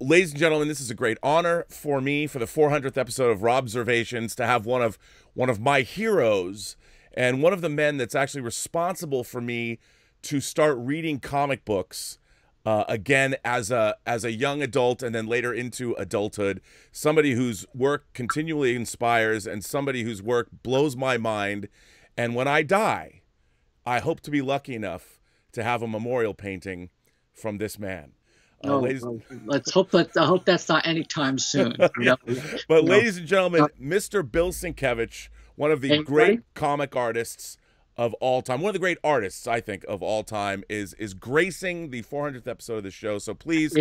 Ladies and gentlemen, this is a great honor for me for the 400th episode of ROBSERVATIONS to have one of my heroes and one of the men that's actually responsible for me to start reading comic books again as a young adult and then later into adulthood. Somebody whose work continually inspires and somebody whose work blows my mind. And when I die, I hope to be lucky enough to have a memorial painting from this man. Well, let's hope that I hope that's not anytime soon. But ladies and gentlemen, Mr. Bill Sienkiewicz, one of the great comic artists of all time, one of the great artists, I think, of all time, is gracing the 400th episode of the show. So please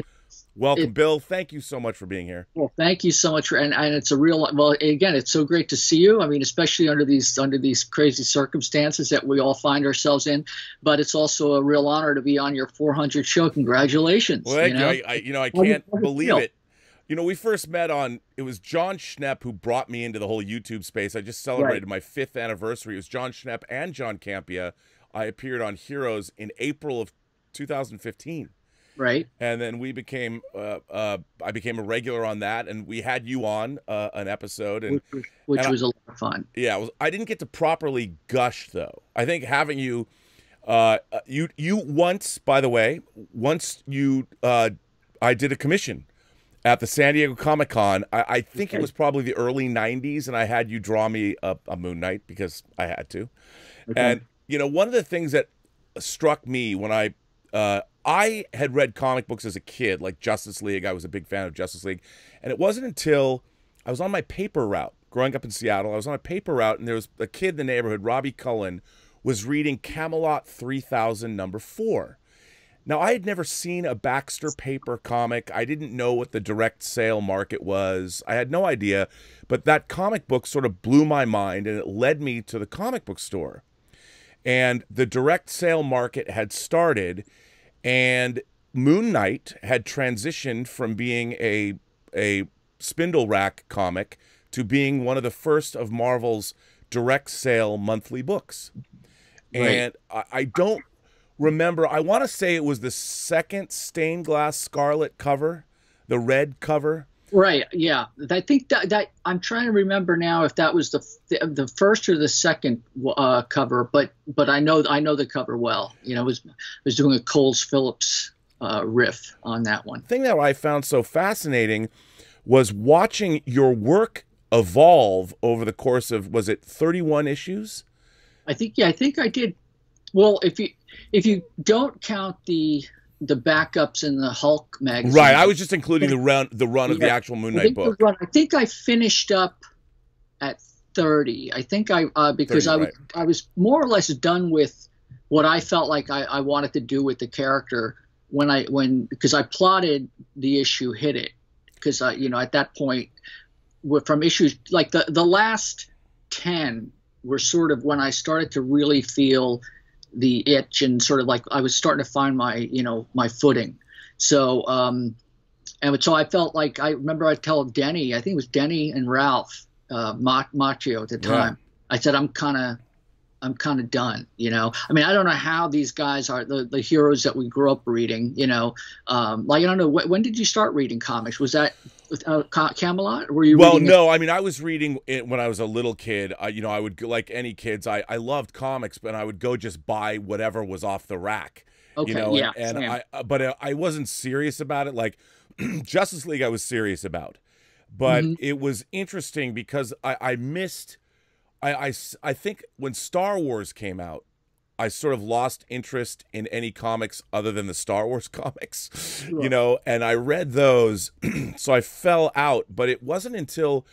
welcome Bill. Thank you so much for being here. Well, thank you so much and it's a real, well, again, it's so great to see you. I mean, especially under these crazy circumstances that we all find ourselves in, but it's also a real honor to be on your 400 show. Congratulations. Well, thank you. I can't believe it. You know, we first met on, it was John Schnepp who brought me into the whole YouTube space. I just celebrated my 5th anniversary. It was John Schnepp and John Campia. I appeared on Heroes in April of 2015. Right. And then we became, I became a regular on that, and we had you on an episode. And which was a lot of fun. Yeah, I didn't get to properly gush, though. I think having you, you once, by the way, I did a commission at the San Diego Comic-Con. I think it was probably the early 90s, and I had you draw me a Moon Knight because I had to. And, you know, one of the things that struck me when I had read comic books as a kid, like Justice League. I was a big fan of Justice League. And it wasn't until I was on my paper route, growing up in Seattle, I was on a paper route, and there was a kid in the neighborhood, Robbie Cullen, was reading Camelot 3000 #4. Now, I had never seen a Baxter paper comic. I didn't know what the direct sale market was. I had no idea. But that comic book sort of blew my mind, and it led me to the comic book store. And the direct sale market had started, and Moon Knight had transitioned from being a spindle rack comic to being one of the first of Marvel's direct sale monthly books. And I don't remember, I want to say it was the second stained glass scarlet cover, the red cover. Right. Yeah. I think that I'm trying to remember now if that was the first or the second cover, but I know the cover well. You know, I was doing a Coles Phillips riff on that one. The thing that I found so fascinating was watching your work evolve over the course of, was it 31 issues? I think I did. Well, if you don't count the backups in the Hulk magazine, right? I was just including the run of the actual Moon Knight book. I think I finished up at 30. I think because 30, I was more or less done with what I felt like I wanted to do with the character because I plotted the issue Hit It, because you know, at that point, from issues like the last 10 were sort of when I started to really feel the itch, and sort of like I was starting to find my footing. So and so I felt like, I remember I'd tell Denny, I think it was Denny and Ralph Macchio at the time. I said, I'm kind of done, you know. I mean, I don't know how these guys are the heroes that we grew up reading, you know. Like, I don't know, when did you start reading comics? Was that Camelot? Or were you reading no, I mean, I was reading it when I was a little kid. You know, I would, like any kids, I loved comics, but I would go just buy whatever was off the rack. Okay, you know, yeah, and I wasn't serious about it. Like Justice League, I was serious about, but it was interesting because I missed. I think when Star Wars came out, I sort of lost interest in any comics other than the Star Wars comics, you know, and I read those, so I fell out. But it wasn't until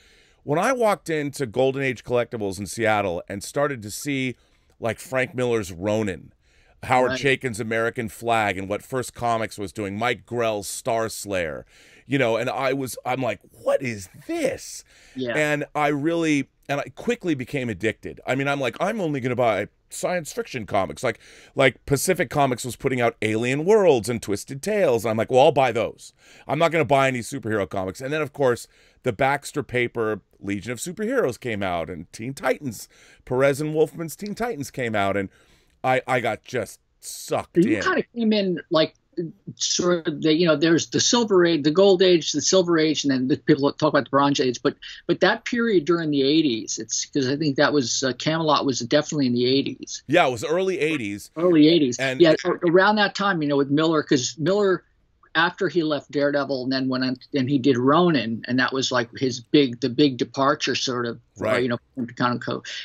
when I walked into Golden Age Collectibles in Seattle and started to see like Frank Miller's Ronin, Howard Chaykin's American Flag, and what First Comics was doing, Mike Grell's Star Slayer, you know, and I'm like, what is this? Yeah. And I quickly became addicted. I mean, I'm like, I'm only going to buy science fiction comics. Like Pacific Comics was putting out Alien Worlds and Twisted Tales. And I'm like, well, I'll buy those. I'm not going to buy any superhero comics. And then, of course, the Baxter paper Legion of Superheroes came out, and Teen Titans, Perez and Wolfman's Teen Titans came out, and I got just sucked in. You kind of came in like sort of there's the Silver Age, the Gold Age, the Silver Age, and then the people talk about the Bronze Age. But that period during the 80s, it's because I think that was Camelot was definitely in the 80s. Yeah, it was early 80s. Early 80s. And around that time, with Miller, because Miller, after he left Daredevil and then went on and he did Ronin, and that was like the big departure sort of, right.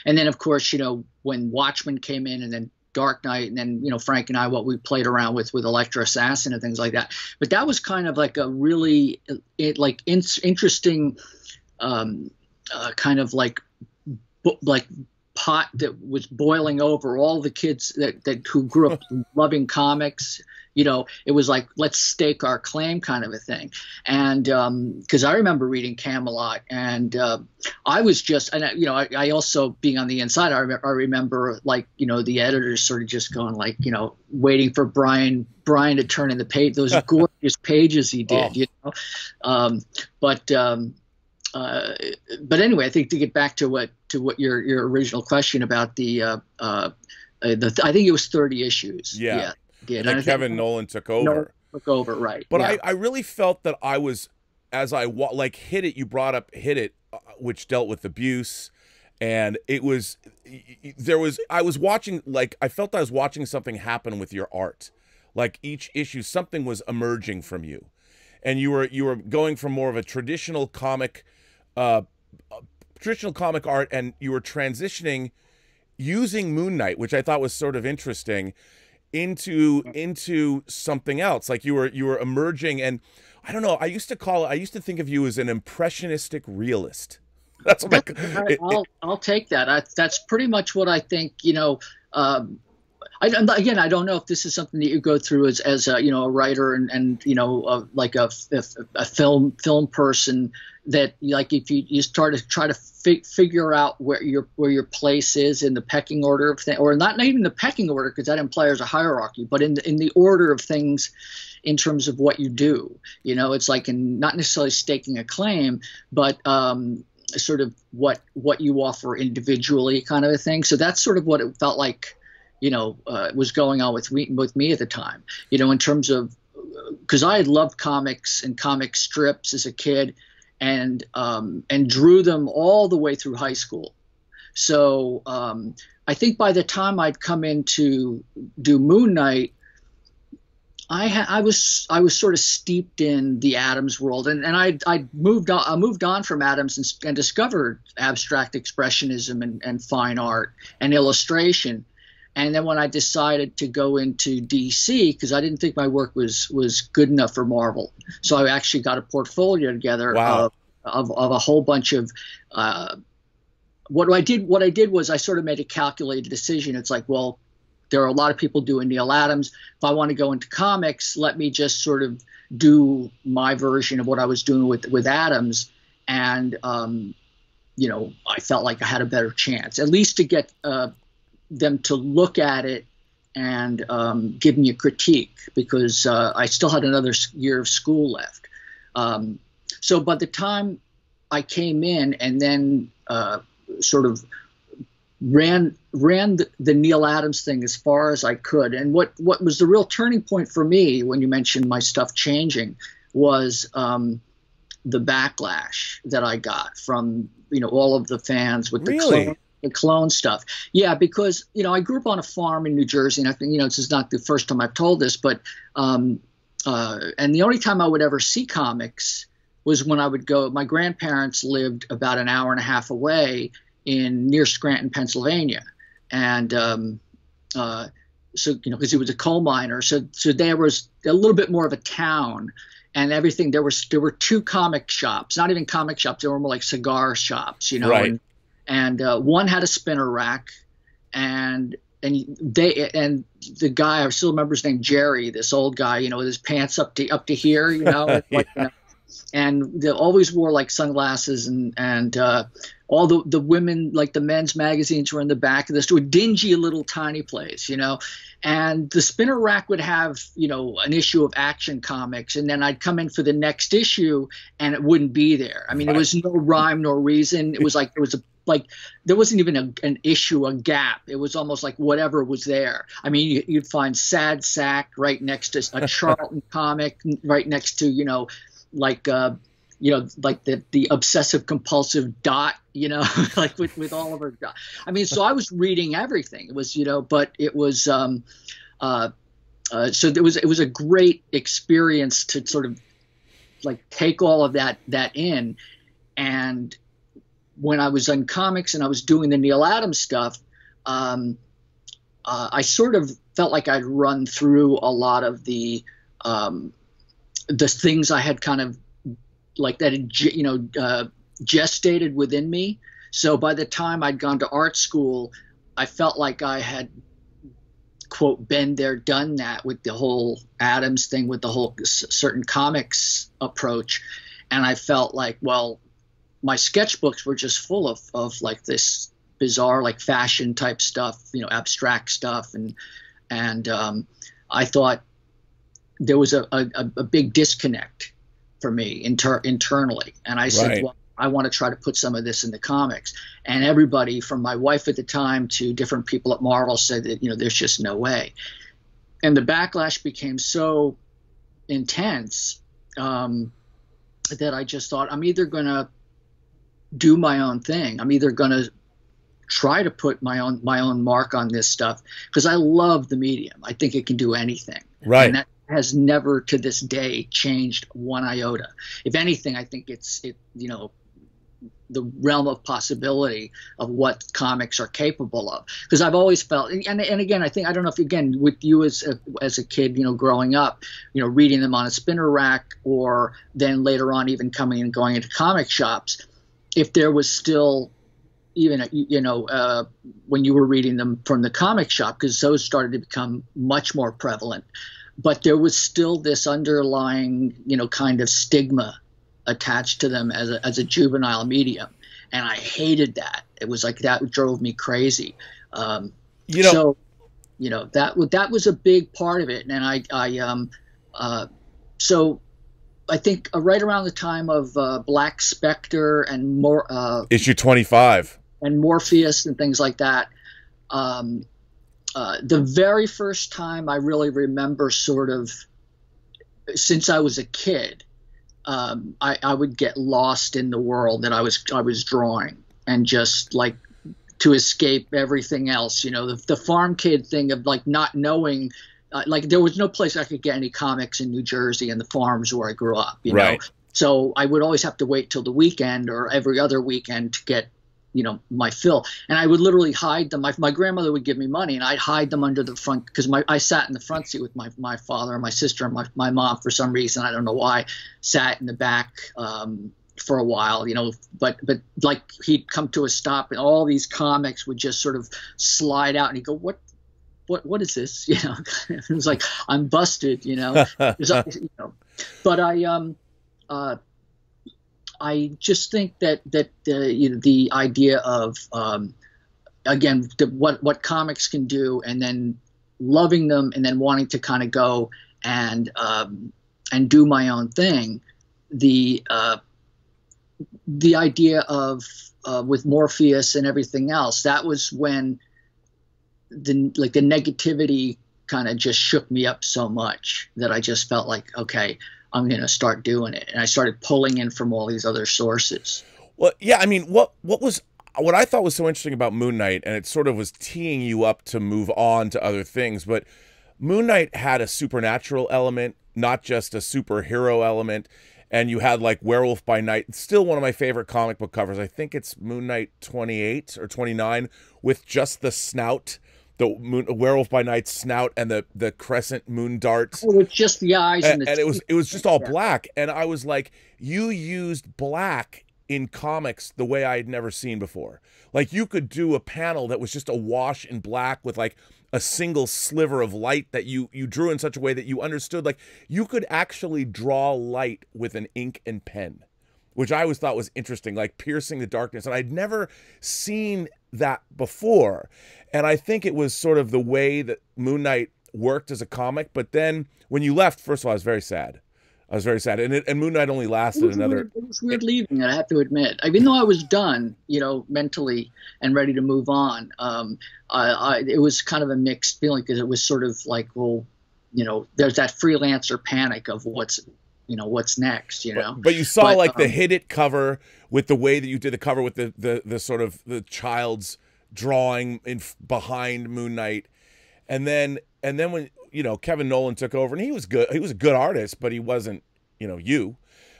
And then of course, when Watchmen came in and then Dark Knight, and then Frank and I, what we played around with Electra Assassin and things like that. But that was kind of like a really interesting kind of like pot that was boiling over all the kids who grew up loving comics. It was like, let's stake our claim kind of a thing. And because I remember reading Camelot, and I was just, and I also being on the inside, I remember like, the editors sort of just going like, waiting for Brian to turn in the page, those gorgeous pages he did, But anyway, I think to get back to what your original question about I think it was 30 issues. Yeah. And then Kevin Nolan took over. Right. But yeah. I really felt that I was, as I Hit It, you brought up Hit It, which dealt with abuse. And I was watching, like, I felt I was watching something happen with your art. Like each issue, something was emerging from you. And you were going from more of a traditional comic art, and you were transitioning using Moon Knight, which I thought was sort of interesting, into something else. Like you were emerging, and I don't know, I used to think of you as an impressionistic realist. That's what I'll take that. That's pretty much what I think. I don't know if this is something that you go through as a writer and like a film person, that like if you start to try to figure out where your place is in the pecking order of things, or not even the pecking order, because that implies a hierarchy, but in the order of things in terms of what you do. It's like not necessarily staking a claim, but sort of what you offer individually, kind of a thing. So that's sort of what it felt like was going on with me at the time, in terms of, because I had loved comics and comic strips as a kid, and drew them all the way through high school. So I think by the time I'd come in to do Moon Knight, I was sort of steeped in the Adams world, and I moved on from Adams and discovered abstract expressionism and fine art and illustration. And then when I decided to go into DC, because I didn't think my work was good enough for Marvel, so I actually got a portfolio together. Wow. of a whole bunch of what I did was I sort of made a calculated decision. It's like, well, there are a lot of people doing Neil Adams. If I want to go into comics, let me just sort of do my version of what I was doing with Adams, and I felt like I had a better chance, at least to get them to look at it and give me a critique, because I still had another year of school left. So by the time I came in and then sort of ran the Neil Adams thing as far as I could, and what was the real turning point for me when you mentioned my stuff changing was the backlash that I got from all of the fans with the clone stuff. Yeah, because I grew up on a farm in New Jersey, and I think this is not the first time I've told this, but and the only time I would ever see comics was when I would go. My grandparents lived about an hour and a half away near Scranton, Pennsylvania, and so because he was a coal miner, so there was a little bit more of a town. And everything, there were two comic shops, not even comic shops, they were more like cigar shops, Right. And one had a spinner rack, and the guy, I still remember his name, Jerry, this old guy, with his pants up to here, like, and they always wore like sunglasses, and all the women, like the men's magazines, were in the back of the store, dingy little tiny place, and the spinner rack would have, an issue of Action Comics, and then I'd come in for the next issue and it wouldn't be there. I mean, There was no rhyme nor reason. It was like there was like there wasn't even an issue, a gap. It was almost like whatever was there. I mean, you'd find Sad Sack right next to a Charlton comic, right next to, like like the obsessive compulsive Dot, like with Oliver Dot. I mean, so I was reading everything. It was, but it was so it was a great experience to sort of like take all of that in. And when I was on comics and I was doing the Neil Adams stuff, I sort of felt like I'd run through a lot of the things I had kind of like that, gestated within me. So by the time I'd gone to art school, I felt like I had, quote, been there, done that with the whole Adams thing, with the whole certain comics approach. And I felt like, well, my sketchbooks were just full of like this bizarre, like fashion type stuff, abstract stuff. And I thought there was a big disconnect for me internally. And I said, well, I want to try to put some of this in the comics. And everybody from my wife at the time to different people at Marvel said that, there's just no way. And the backlash became so intense that I just thought, I'm either going to do my own thing. I'm either going to try to put my own mark on this stuff, because I love the medium. I think it can do anything. Right. And that has never to this day changed one iota. If anything, I think it's the realm of possibility of what comics are capable of. Because I've always felt, and again, I don't know if, again, with you as a kid, growing up, reading them on a spinner rack, or then later on even coming and going into comic shops, if there was still even, when you were reading them from the comic shop, because those started to become much more prevalent, but there was still this underlying, kind of stigma attached to them as a juvenile medium. And I hated that. It was like, that drove me crazy. So, that was a big part of it. And so I think right around the time of Black Spectre and more issue 25 and Morpheus and things like that, the very first time I really remember, sort of, since I was a kid, I would get lost in the world that I was drawing, and just like to escape everything else. The farm kid thing of like not knowing. Like there was no place I could get any comics in New Jersey and the farms where I grew up, know. So I would always have to wait till the weekend or every other weekend to get, my fill. And I would literally hide them. My grandmother would give me money, and I'd hide them under the front, because I sat in the front seat with my father and my sister, and my mom, for some reason, I don't know why, sat in the back for a while, but like he'd come to a stop and all these comics would just sort of slide out, and he'd go, what is this? It was like, I'm busted, But I just think that the idea of again, what comics can do, and then loving them, and then wanting to kind of go and do my own thing. The idea of with Morpheus and everything else, that was when the negativity kind of just shook me up so much that I just felt like, okay, I'm going to start doing it. And I started pulling in from all these other sources. Well, yeah, I mean, what I thought was so interesting about Moon Knight, and it sort of was teeing you up to move on to other things, but Moon Knight had a supernatural element, not just a superhero element. And you had like Werewolf by Night. It's still one of my favorite comic book covers. I think it's Moon Knight 28 or 29 with just the snout. The Werewolf by Night snout and the crescent moon dart. Oh, it's just the eyes, and it was just all black. And I was like, you used black in comics the way I had never seen before. Like you could do a panel that was just a wash in black with like a single sliver of light that you drew in such a way that you understood. Like you could actually draw light with an ink and pen, which I always thought was interesting, like piercing the darkness. And I'd never seen that before. And I think it was sort of the way that Moon Knight worked as a comic. But then when you left, first of all, I was very sad. I was very sad, and Moon Knight only lasted another. It was weird leaving it, I have to admit. Even though I was done, mentally and ready to move on, it was kind of a mixed feeling because it was sort of like, well, there's that freelancer panic of what's next, But you saw the hit it cover with the way that you did the cover with the sort of the child's drawing behind Moon Knight, and then when Kevin Nolan took over, and he was good. He was a good artist, but he wasn't, you.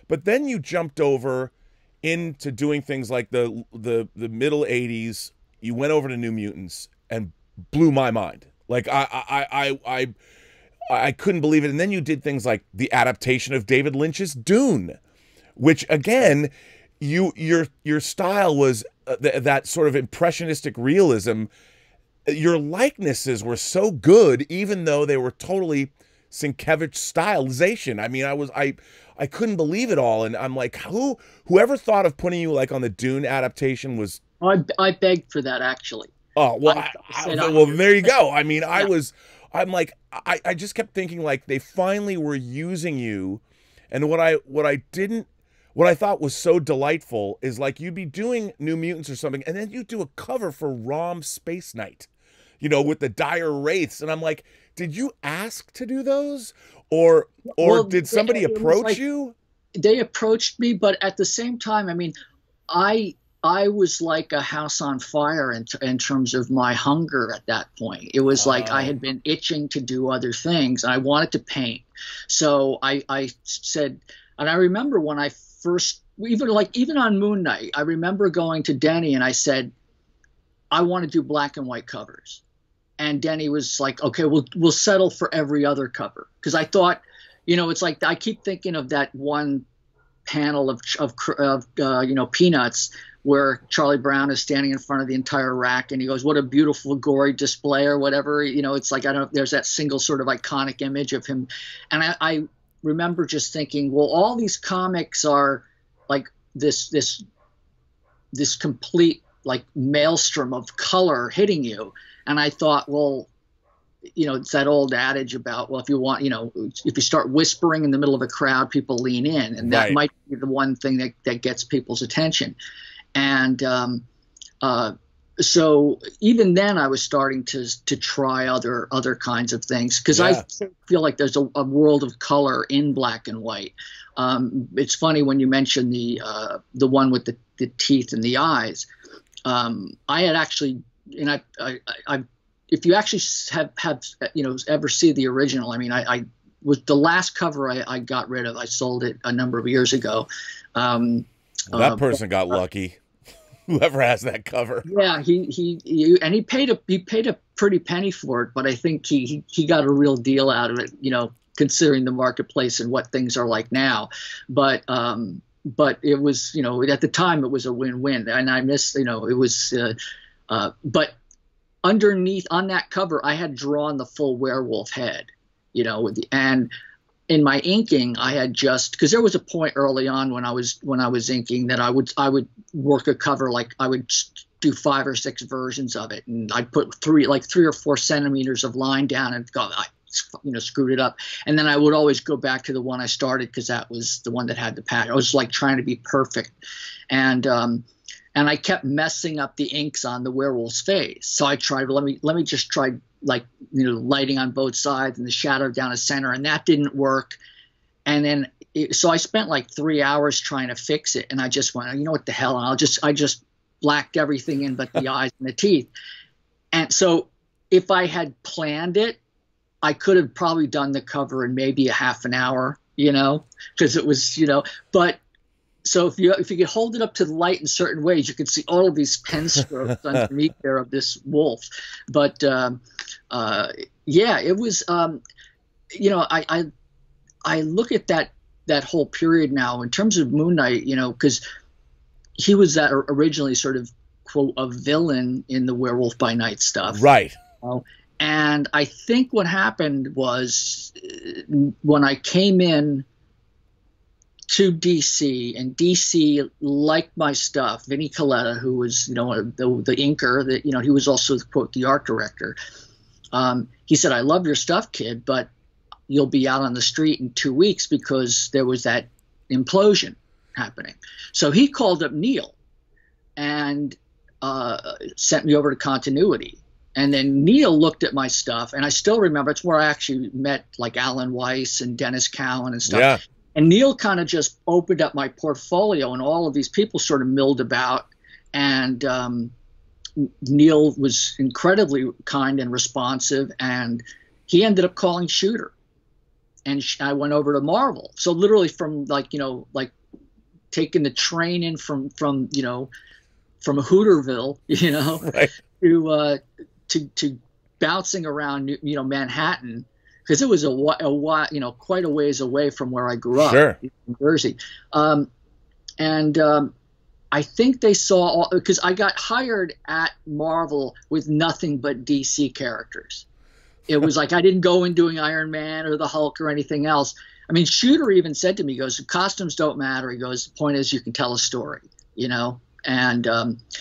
But then you jumped over into doing things like the middle '80s. You went over to New Mutants and blew my mind. Like I couldn't believe it. And then you did things like the adaptation of David Lynch's Dune, which again, your style was that sort of impressionistic realism. Your likenesses were so good, even though they were totally Cinkevich stylization. I mean, I couldn't believe it all, and I'm like, whoever thought of putting you like on the Dune adaptation was. I begged for that actually. Oh well, well there you go. I mean, yeah. I just kept thinking like they finally were using you, and what I thought was so delightful is like you'd be doing New Mutants or something, and then you do a cover for Rom Space Knight, with the dire wraiths, and I'm like, did you ask to do those, or did somebody approach you? They approached me, but at the same time, I mean, I was like a house on fire in terms of my hunger at that point. It was like I had been itching to do other things, and I wanted to paint. So I said, and I remember when I first, even on Moon Knight, I remember going to Denny and I said, I want to do black and white covers. And Denny was like, okay, we'll settle for every other cover. Because I thought, it's like I keep thinking of that one panel of Peanuts where Charlie Brown is standing in front of the entire rack and he goes, what a beautiful gory display or whatever. It's like, I don't know, there's that single sort of iconic image of him. And I remember just thinking, well, all these comics are like this complete like maelstrom of color hitting you. And I thought, well, it's that old adage about, well, if you want, if you start whispering in the middle of a crowd, people lean in, and that might be the one thing that gets people's attention. And so even then I was starting to try other kinds of things, because I feel like there's a world of color in black and white. It's funny when you mention the one with the teeth and the eyes. I had actually, and I if you actually have ever see the original, I mean, I was the last cover I got rid of. I sold it a number of years ago. That person got lucky. Whoever has that cover. Yeah, he paid a pretty penny for it, but I think he got a real deal out of it, considering the marketplace and what things are like now. But it was, at the time it was a win-win, and I miss, it was, but underneath on that cover, I had drawn the full werewolf head, and in my inking, I had because there was a point early on when I was inking that I would work a cover, like I would do 5 or 6 versions of it, and I'd put 3 or 4 centimeters of line down and go, screwed it up, and then I would always go back to the one I started because that was the one that had the pattern. I was like trying to be perfect, and I kept messing up the inks on the werewolf's face. So I tried, let me just try lighting on both sides and the shadow down the center, and that didn't work. And then so I spent like 3 hours trying to fix it, and I just went, what the hell? And I just blacked everything in but the eyes and the teeth. And so if I had planned it, I could have probably done the cover in maybe a half an hour, because it was, but so if you could hold it up to the light in certain ways, you could see all of these pen strokes underneath there of this wolf. But it was, I look at that whole period now in terms of Moon Knight, because he was that originally sort of quote a villain in the Werewolf by Night stuff, right? And I think what happened was when I came in to DC, and DC liked my stuff. Vinnie Coletta, who was, the inker, that, he was also, quote, the art director. He said, I love your stuff, kid, but, you'll be out on the street in 2 weeks because there was that implosion happening. So he called up Neil and sent me over to continuity. And then Neil looked at my stuff, and I still remember it's where I actually met like Alan Weiss and Dennis Cowan and stuff. Yeah. And Neil kind of just opened up my portfolio, and all of these people sort of milled about. And Neil was incredibly kind and responsive, and he ended up calling Shooter. And I went over to Marvel. So literally from like taking the train in from Hooterville, right, to bouncing around, Manhattan, because it was quite a ways away from where I grew up, sure, in Jersey. I think they saw, because I got hired at Marvel with nothing but DC characters. It was like I didn't go in doing Iron Man or the Hulk or anything else. I mean, Shooter even said to me, he goes, costumes don't matter. He goes, the point is you can tell a story, And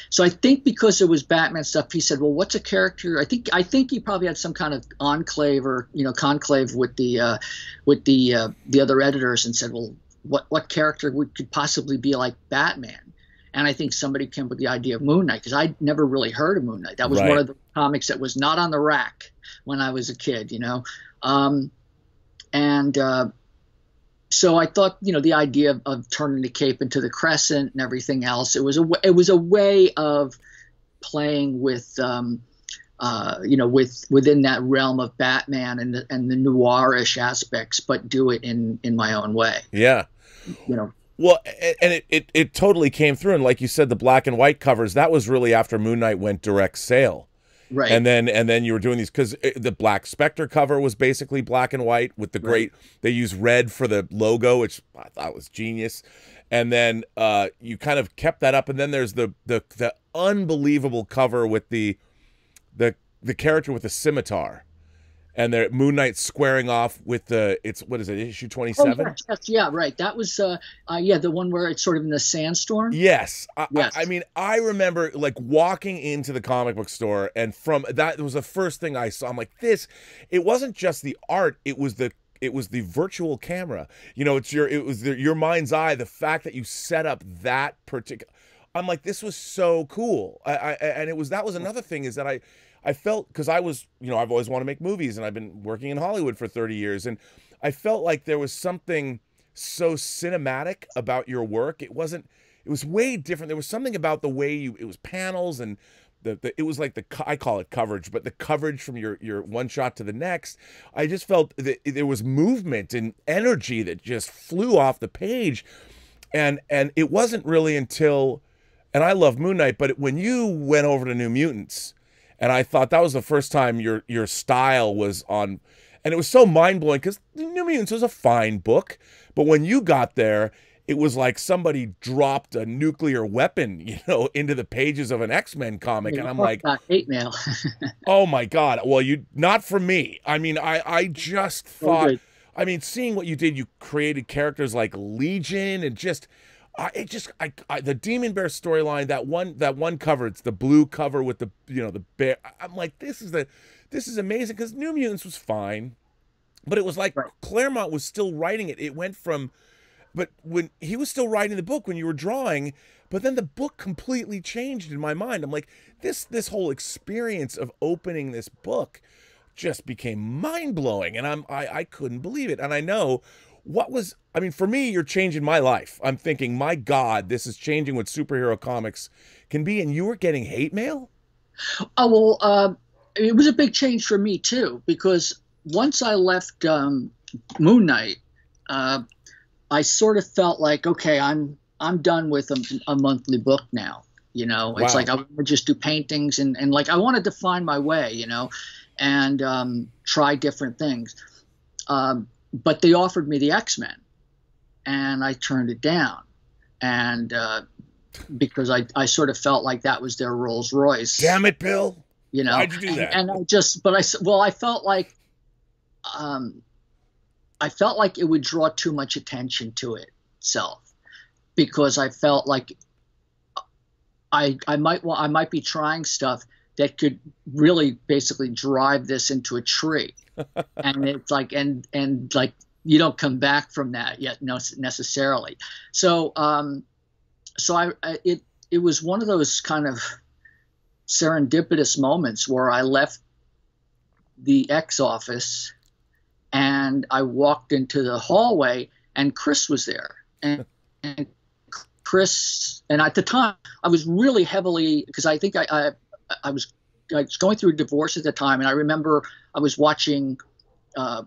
so I think because it was Batman stuff, he said, well, what's a character? I think he probably had some kind of enclave or, conclave with the other editors and said, well, what character could possibly be like Batman? And I think somebody came up with the idea of Moon Knight, because I'd never really heard of Moon Knight. That was right. one of the comics that was not on the rack when I was a kid, So I thought, the idea of turning the cape into the crescent and everything else, it was a way of playing with, within that realm of Batman and the noirish aspects, but do it in my own way. Yeah. Well, and it totally came through. And like you said, the black and white covers, that was really after Moon Knight went direct sale. Right. And then you were doing these, because the Black Spectre cover was basically black and white with the great, they used red for the logo, which I thought was genius. And then you kind of kept that up. And then there's the unbelievable cover with the character with the scimitar. And the Moon Knight squaring off with what is it, issue 27? Oh, yes, yeah, right. That was, the one where it's sort of in the sandstorm. Yes. Yes. I mean, I remember like walking into the comic book store, and from that was the first thing I saw. I'm like, it wasn't just the art, it was the virtual camera. It was your mind's eye, the fact that you set up that particular. I'm like, this was so cool. That was another thing, is that I felt, because I was, I've always wanted to make movies, and I've been working in Hollywood for 30 years. And I felt like there was something so cinematic about your work. It was way different. There was something about the way it was panels, and it was like I call it coverage, but the coverage from your one shot to the next. I just felt that there was movement and energy that just flew off the page. And it wasn't really until, and I love Moon Knight, but when you went over to New Mutants, and I thought that was the first time your style was on, and it was so mind-blowing, because New Mutants was a fine book, but when you got there, it was like somebody dropped a nuclear weapon, into the pages of an X-Men comic, and I'm like, hate mail. Oh my God! Well, not for me. I mean, I just thought, seeing what you did, you created characters like Legion, and the Demon Bear storyline, that one cover, it's the blue cover with the bear. I'm like, this is amazing, because New Mutants was fine, but it was like Claremont was still writing it. It went from, but when he was still writing the book when you were drawing, but then the book completely changed in my mind. I'm like, this whole experience of opening this book just became mind blowing, and I couldn't believe it. And I know. For me, you're changing my life. I'm thinking, my God, this is changing what superhero comics can be. And you were getting hate mail? Oh, well, it was a big change for me, too, because once I left Moon Knight, I sort of felt like, okay, I'm done with a monthly book now. It's like I want to just do paintings and like I wanted to find my way, and try different things. But they offered me the X-Men, and I turned it down, and because I sort of felt like that was their Rolls Royce. Damn it, Bill! Why'd you do that? And I felt like it would draw too much attention to itself, because I felt like I might be trying stuff that could really basically drive this into a tree. And it's like, and like, you don't come back from that yet, no, necessarily. So, it was one of those kind of serendipitous moments where I left the X office and I walked into the hallway and Chris was there. And Chris, and at the time I was really heavily, because I think I was going through a divorce at the time, and I remember I was watching I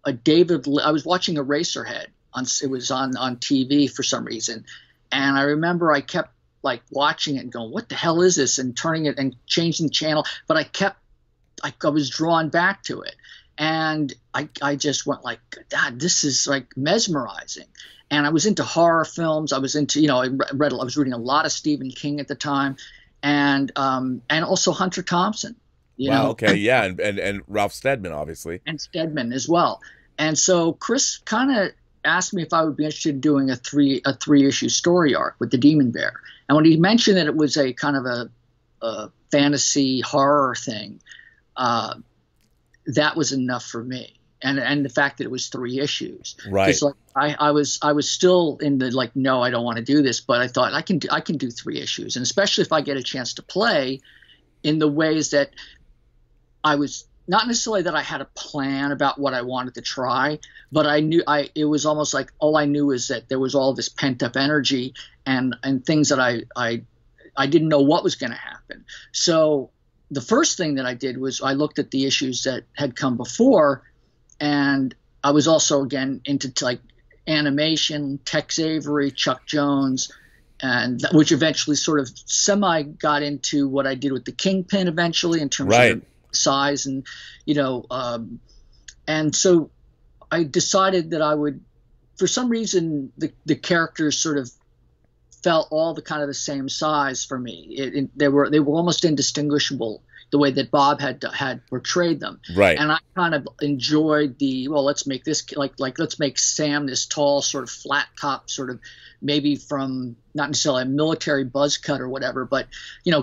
was watching Eraserhead it was on TV for some reason, and I remember I kept like watching it and going, what the hell is this, and turning it and changing the channel, but I was drawn back to it, and I just went like, God, this is like mesmerizing. And I was into horror films. I was into, I was reading a lot of Stephen King at the time, and also Hunter Thompson. Wow. Okay. Yeah. And Ralph Steadman, obviously. And Steadman as well. And so Chris kind of asked me if I would be interested in doing a three issue story arc with the Demon Bear. And when he mentioned that it was a kind of a fantasy horror thing, that was enough for me. And the fact that it was 3 issues, right? Like I was still in the like, no, I don't want to do this, but I thought I can do 3 issues, and especially if I get a chance to play in the ways that I was, not necessarily that I had a plan about what I wanted to try, but I knew it was almost like all I knew is that there was all this pent up energy and things that I didn't know what was going to happen. So the first thing that I did was I looked at the issues that had come before. And I was also, again, into like animation, Tex Avery, Chuck Jones, and which eventually sort of semi got into what I did with the Kingpin eventually in terms of size. And, and so I decided that I would, for some reason, the characters sort of felt all the kind of the same size for me. They were almost indistinguishable, the way that Bob had portrayed them. Right. And I kind of enjoyed let's make this like let's make Sam this tall, sort of flat top, sort of maybe from not necessarily a military buzz cut or whatever, but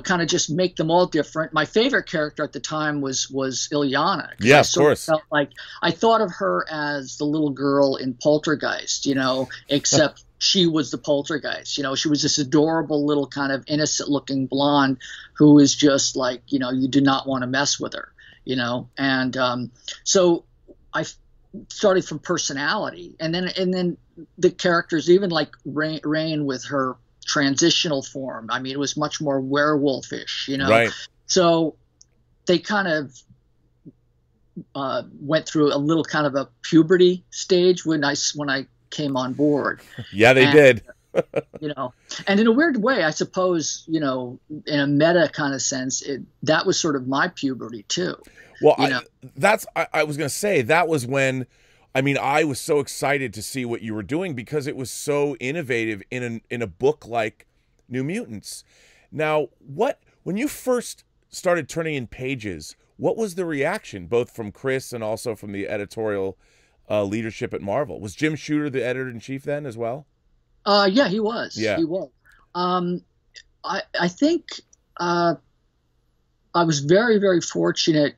kind of just make them all different. My favorite character at the time was Ilyana. Yeah, of course. Felt like I thought of her as the little girl in Poltergeist, except she was the poltergeist. She was this adorable little kind of innocent looking blonde who is just like, you do not want to mess with her, and so I started from personality, and then the characters, even like Rain with her transitional form. I mean, it was much more werewolfish, Right. So they kind of went through a little kind of a puberty stage when I came on board. Yeah, they did. And in a weird way, I suppose, in a meta kind of sense, that was sort of my puberty too. Well, I was going to say that was when, I was so excited to see what you were doing because it was so innovative in a book like New Mutants. Now, when you first started turning in pages, what was the reaction, both from Chris and also from the editorial leadership at Marvel? Was Jim Shooter the editor-in-chief then as well? Yeah, he was. Yeah. He was. I think I was very, very fortunate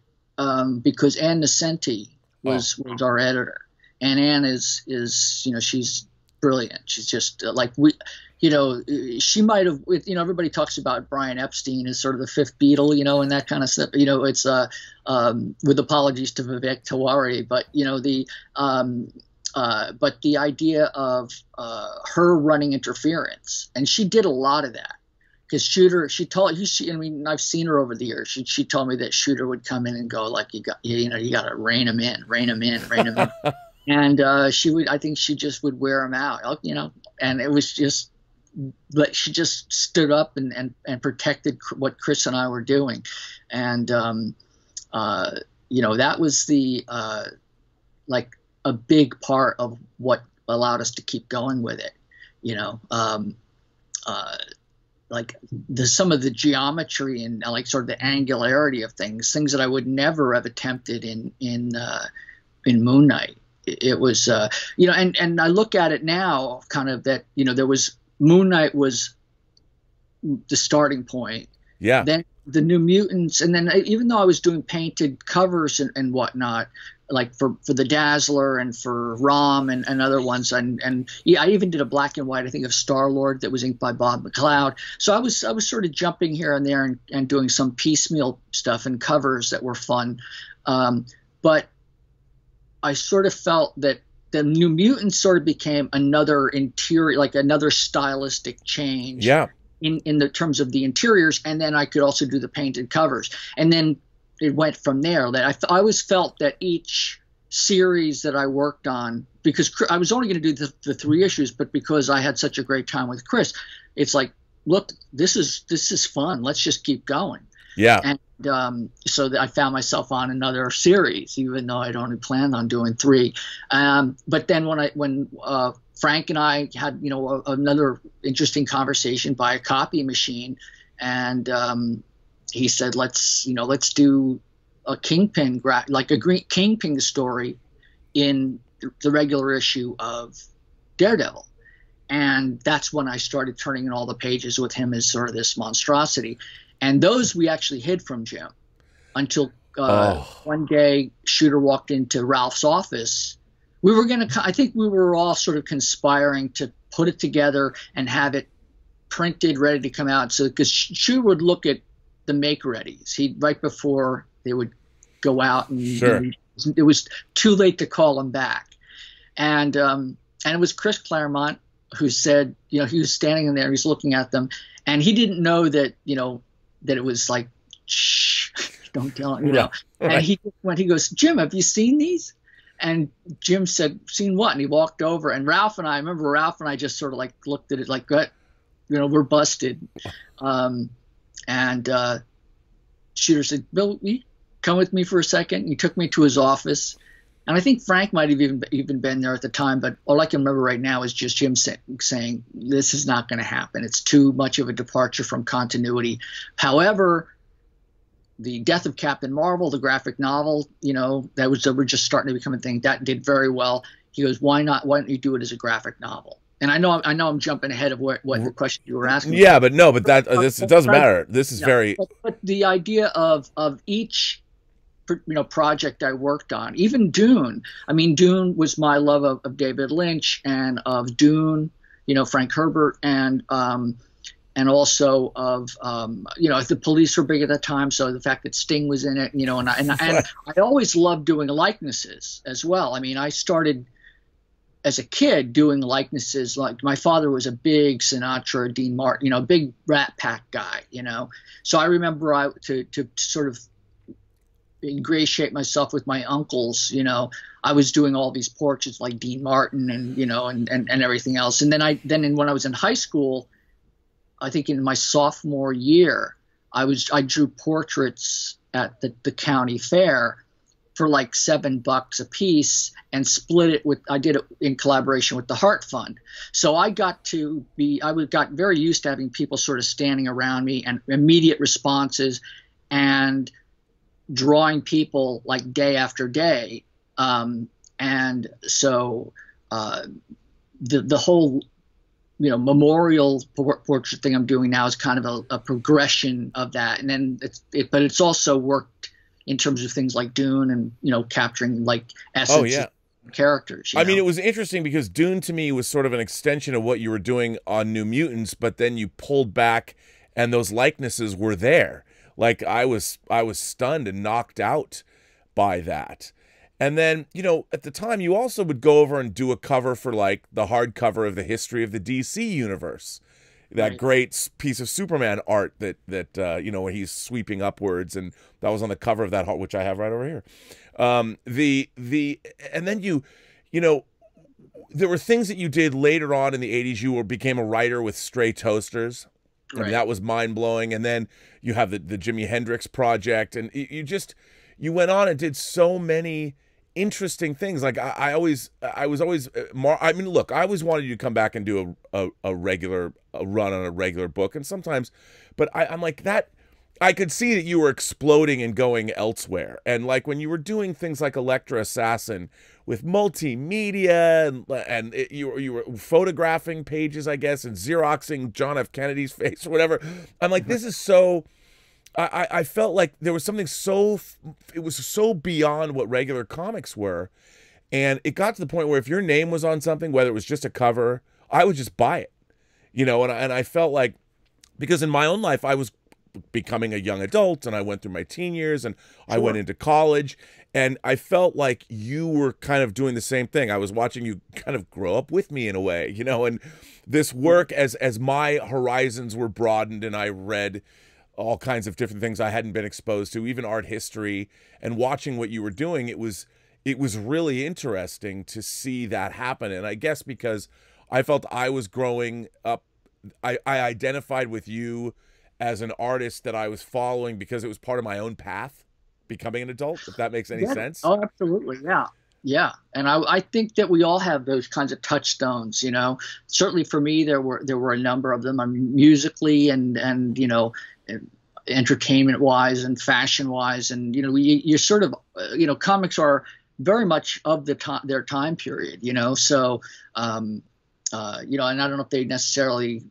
because Ann Nesenti was our editor, and Ann is she's brilliant. She's just she might have, everybody talks about Brian Epstein as sort of the 5th Beatle, and that kind of stuff. It's with apologies to Vivek Tiwari, but but the idea of her running interference, and she did a lot of that. Because Shooter, I've seen her over the years. She told me that Shooter would come in and go like, you got to rein him in, and I think she just would wear him out, and it was just, but she just stood up and protected what Chris and I were doing, and that was the like a big part of what allowed us to keep going with it, like some of the geometry and like sort of the angularity of things that I would never have attempted in Moon Knight. It was, and I look at it now kind of that, there was Moon Knight was the starting point. Yeah. Then the New Mutants, and then even though I was doing painted covers and whatnot, like for the Dazzler and for ROM and other ones, and yeah, I even did a black and white, I think, of Star-Lord that was inked by Bob McLeod. So I was sort of jumping here and there and doing some piecemeal stuff and covers that were fun. But I sort of felt that the New Mutants sort of became another interior, like another stylistic change. Yeah. In the terms of the interiors, and then I could also do the painted covers, and then it went from there. That I always felt that each series that I worked on, because I was only going to do the 3 issues, but because I had such a great time with Chris, it's like, look, this is fun. Let's just keep going. Yeah. And so that I found myself on another series, even though I'd only planned on doing 3. But then when Frank and I had, another interesting conversation by a copy machine, and he said, let's do a Kingpin, like a Kingpin story in the regular issue of Daredevil. And that's when I started turning in all the pages with him as sort of this monstrosity. And those we actually hid from Jim until one day Shooter walked into Ralph's office. I think we were all sort of conspiring to put it together and have it printed, ready to come out. So, because Shooter would look at the make-readies, right before they would go out, and sure. It was too late to call him back. And it was Chris Claremont who said, he was standing in there, he's looking at them, and he didn't know that, that it was like, shh, don't tell him, Right. And he goes, Jim, have you seen these? And Jim said, seen what? And he walked over, and Ralph and I just sort of like looked at it like, what? We're busted. And Shooter said, Bill, will you come with me for a second? He took me to his office. And I think Frank might have even been there at the time, but all I can remember right now is just Jim saying, this is not going to happen. It's too much of a departure from continuity. However, the Death of Captain Marvel, the graphic novel, that was just starting to become a thing. That did very well. He goes, why don't you do it as a graphic novel? And I know I'm jumping ahead of what the question you were asking. Yeah, but no, but it doesn't matter. This is very. But the idea of each project I worked on, even Dune. I mean, Dune was my love of David Lynch and of Dune, Frank Herbert, and also of the Police were big at that time, so the fact that Sting was in it, and I always loved doing likenesses as well. I mean, I started as a kid doing likenesses. Like, my father was a big Sinatra, Dean Martin, big Rat Pack guy, So I remember to sort of ingratiate myself with my uncles, I was doing all these portraits like Dean Martin and and everything else. And then when I was in high school, I think in my sophomore year, I drew portraits at the county fair for like $7 a piece and I did it in collaboration with the Heart Fund. So I got very used to having people sort of standing around me and immediate responses and drawing people like day after day. And so the whole, memorial portrait thing I'm doing now is kind of a progression of that. And then but it's also worked in terms of things like Dune and, capturing like essence of characters. I mean, it was interesting because Dune to me was sort of an extension of what you were doing on New Mutants, but then you pulled back and those likenesses were there. Like, I was stunned and knocked out by that. And then, at the time, you also would go over and do a cover for, like, the hardcover of the history of the DC universe. That right. Great piece of Superman art that when he's sweeping upwards, and that was on the cover of that, which I have right over here. And then there were things that you did later on in the 80s. You became a writer with Stray Toasters. Right. And that was mind-blowing. And then you have the Jimi Hendrix project, and you went on and did so many interesting things. Like, I always wanted you to come back and do a regular run on a regular book, and sometimes, but I'm like that. I could see that you were exploding and going elsewhere. And like when you were doing things like Elektra Assassin with multimedia and you were photographing pages, I guess, and Xeroxing John F. Kennedy's face or whatever. I'm like, this is so I felt like there was something it was so beyond what regular comics were. And it got to the point where if your name was on something, whether it was just a cover, I would just buy it, you know. And I felt like, because in my own life, I was becoming a young adult and I went through my teen years and I went into college, and I felt like you were kind of doing the same thing. I was watching you kind of grow up with me in a way, you know, and this work as my horizons were broadened and I read all kinds of different things I hadn't been exposed to, even art history, and watching what you were doing, it was really interesting to see that happen. And I guess because I felt I was growing up, I identified with you as an artist that I was following because it was part of my own path, becoming an adult, if that makes any sense. Oh, absolutely. Yeah. Yeah. And I think that we all have those kinds of touchstones, you know. Certainly for me, there were a number of them. I mean, musically and you know, entertainment wise and fashion wise. And, you know, you're sort of, you know, comics are very much of their time period, you know. So, you know, and I don't know if they necessarily,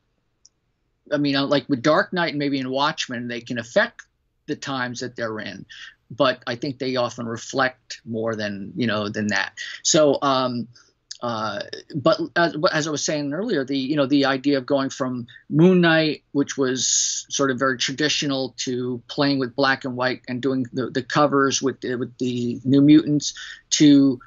I mean, like with Dark Knight and maybe in Watchmen, they can affect the times that they're in, but I think they often reflect more than, you know, than that. So, but as I was saying earlier, you know, the idea of going from Moon Knight, which was sort of very traditional, to playing with black and white and doing the covers with the New Mutants, to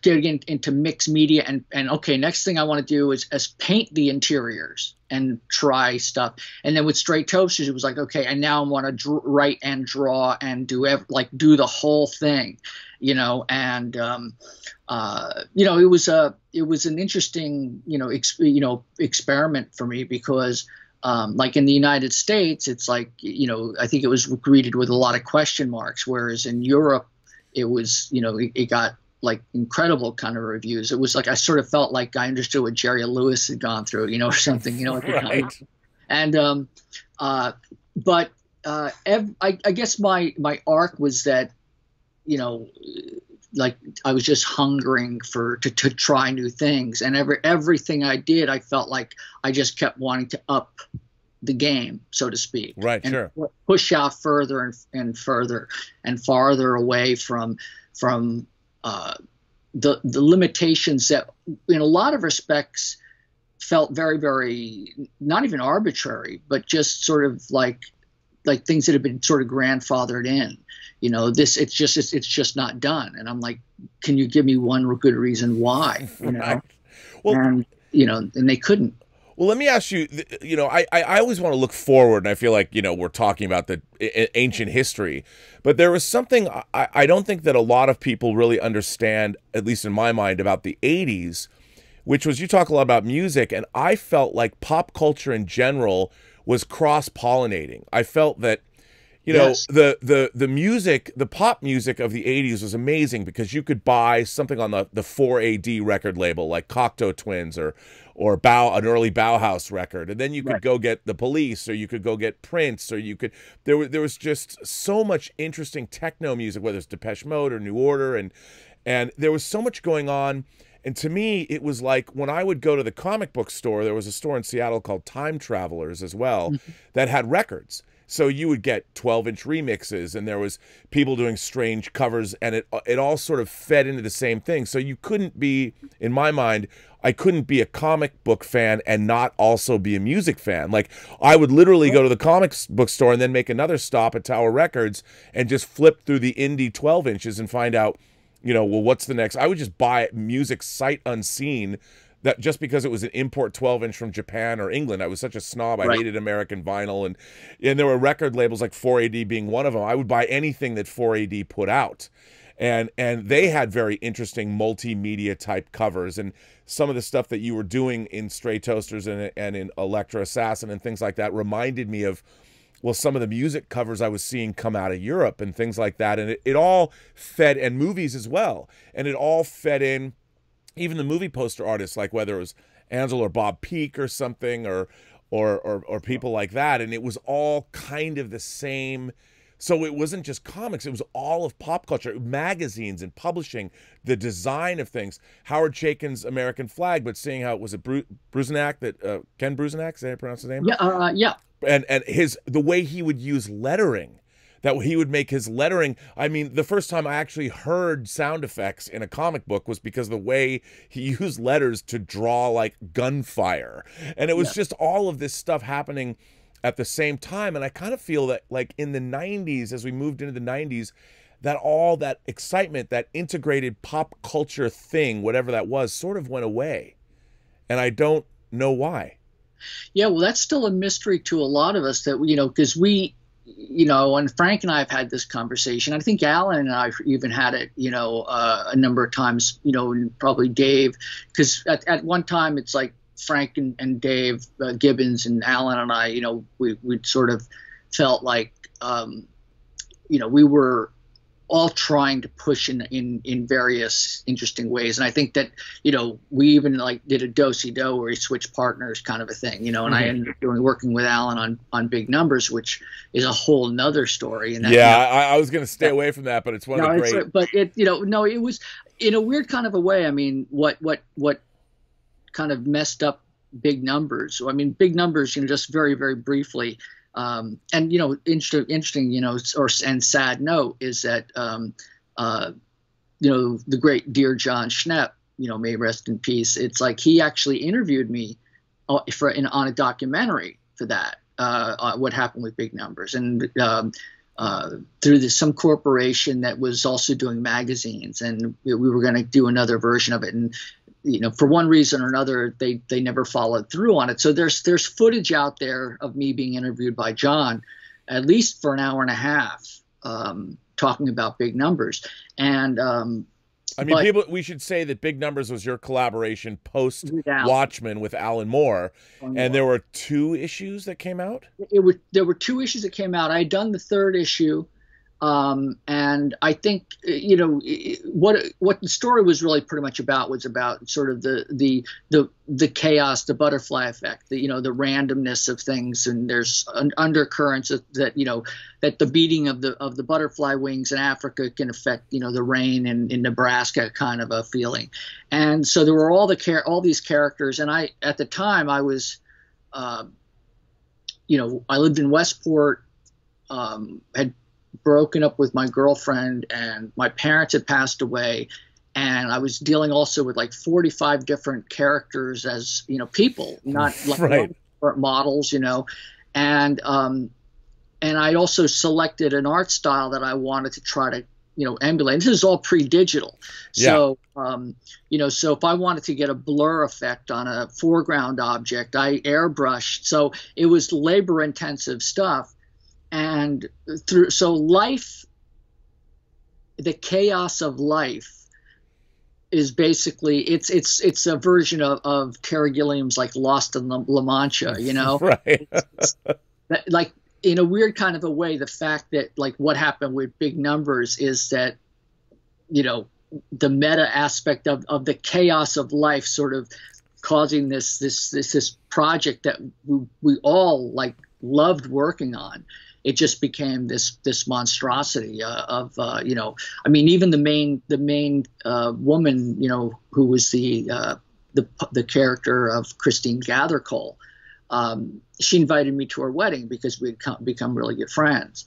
getting into mixed media and okay, next thing I want to do is paint the interiors and try stuff. And then with Straight Toasters, it was like, okay, and now I want to write and draw and do the whole thing, you know. And you know, it was an interesting, you know, experiment for me, because like in the United States, it's like, you know, I think it was greeted with a lot of question marks, whereas in Europe, it was, you know, it got like incredible kind of reviews. It was like I sort of felt like I understood what Jerry Lewis had gone through, you know, or something, you know, at the time. And but I guess my arc was that, you know, like I was just hungering to try new things, and everything I did, I felt like I just kept wanting to up the game, so to speak, right? And sure, push out further and further and farther away from the limitations that in a lot of respects felt very, very not even arbitrary, but just sort of like things that have been sort of grandfathered in. You know, it's just not done. And I'm like, can you give me one good reason why? You know, right. Well, and you know, and they couldn't. Well, let me ask you, you know, I always want to look forward, and I feel like, you know, we're talking about the ancient history, but there was something I don't think that a lot of people really understand, at least in my mind, about the 80s, which was, you talk a lot about music, and I felt like pop culture in general was cross-pollinating. I felt that, you know, Yes. the music, the pop music of the 80s was amazing because you could buy something on the 4AD record label, like Cocteau Twins or an early Bauhaus record, and then you could Right. go get The Police, or you could go get Prince, or you could there was just so much interesting techno music, whether it's Depeche Mode or New Order, and there was so much going on. And to me, it was like when I would go to the comic book store, there was a store in Seattle called Time Travelers as well, that had records. So you would get 12-inch remixes, and there was people doing strange covers, and it all sort of fed into the same thing. So you couldn't be, in my mind, I couldn't be a comic book fan and not also be a music fan. Like, I would literally go to the comic book store and then make another stop at Tower Records and just flip through the indie 12 inches and find out, you know, well, what's the next? I would just buy music sight unseen, that just because it was an import 12-inch from Japan or England. I was such a snob. I Right. hated American vinyl. And there were record labels like 4AD being one of them. I would buy anything that 4AD put out. And they had very interesting multimedia type covers. And some of the stuff that you were doing in Stray Toasters and in Electra Assassin and things like that reminded me of, well, some of the music covers I was seeing come out of Europe and things like that. And it all fed, and movies as well. And it all fed in. Even the movie poster artists, like whether it was Ansel or Bob Peak or something, or people like that, and it was all kind of the same So it wasn't just comics, it was all of pop culture, magazines and publishing, the design of things. Howard Chaykin's American Flag, but seeing how it was Bruzenak, that Ken Bruzenak, is that how you pronounce his name? Yeah, yeah. And the way he would use lettering, that he would make his lettering. I mean, the first time I actually heard sound effects in a comic book was because of the way he used letters to draw like gunfire. And it was just all of this stuff happening at the same time. And I kind of feel that like in the 90s, as we moved into the 90s, that all that excitement, that integrated pop culture thing, whatever that was, sort of went away. And I don't know why. Yeah, well, that's still a mystery to a lot of us, that, you know, because we, you know, and Frank and I have had this conversation. I think Alan and I even had it, you know, a number of times, you know, and probably Dave, because at one time it's like Frank and Dave Gibbons and Alan and I, you know, we sort of felt like, you know, we were all trying to push in various interesting ways. And I think that, you know, we even like did a do-si-do where we switched partners kind of a thing, you know, and I ended up working with Alan on Big Numbers, which is a whole nother story. And that, yeah, you know, I was going to stay away from that, but it's one of the great. But it, you know, no, it was in a weird kind of a way. I mean, what kind of messed up Big Numbers? I mean, Big Numbers, you know, just very, very briefly, and, you know, interesting, you know, and sad note is that, you know, the great Dear John Schnepp, you know, may rest in peace. It's like he actually interviewed me on a documentary for that, what happened with Big Numbers, and through some corporation that was also doing magazines, and we were going to do another version of it, and, you know, for one reason or another, they never followed through on it. So there's footage out there of me being interviewed by John, at least for an hour and a half, talking about Big Numbers. And I mean, we should say that Big Numbers was your collaboration post Watchmen with Alan Moore, and there were 2 issues that came out. There were 2 issues that came out. I had done the 3rd issue. And I think, you know, what the story was really pretty much about was about sort of the chaos, the butterfly effect, you know, the randomness of things. And there's undercurrents that, you know, that the beating of the butterfly wings in Africa can affect, you know, the rain in Nebraska kind of a feeling. And so there were all these characters. And at the time I was, you know, I lived in Westport, had broken up with my girlfriend, and my parents had passed away, and I was dealing also with like 45 different characters as, you know, people, not like models, you know, and I also selected an art style that I wanted to try to, you know, emulate. This is all pre-digital, so you know, so if I wanted to get a blur effect on a foreground object, I airbrushed, so it was labor-intensive stuff. And so life, the chaos of life, is basically it's a version of Terry Gilliam's like Lost in La Mancha, you know, right? Like in a weird kind of a way, the fact that like what happened with Big Numbers is that, you know, the meta aspect of the chaos of life sort of causing this project that we all like loved working on. It just became this monstrosity of you know, I mean, even the main woman, you know, who was the character of Christine Gathercole, she invited me to her wedding because we'd become really good friends,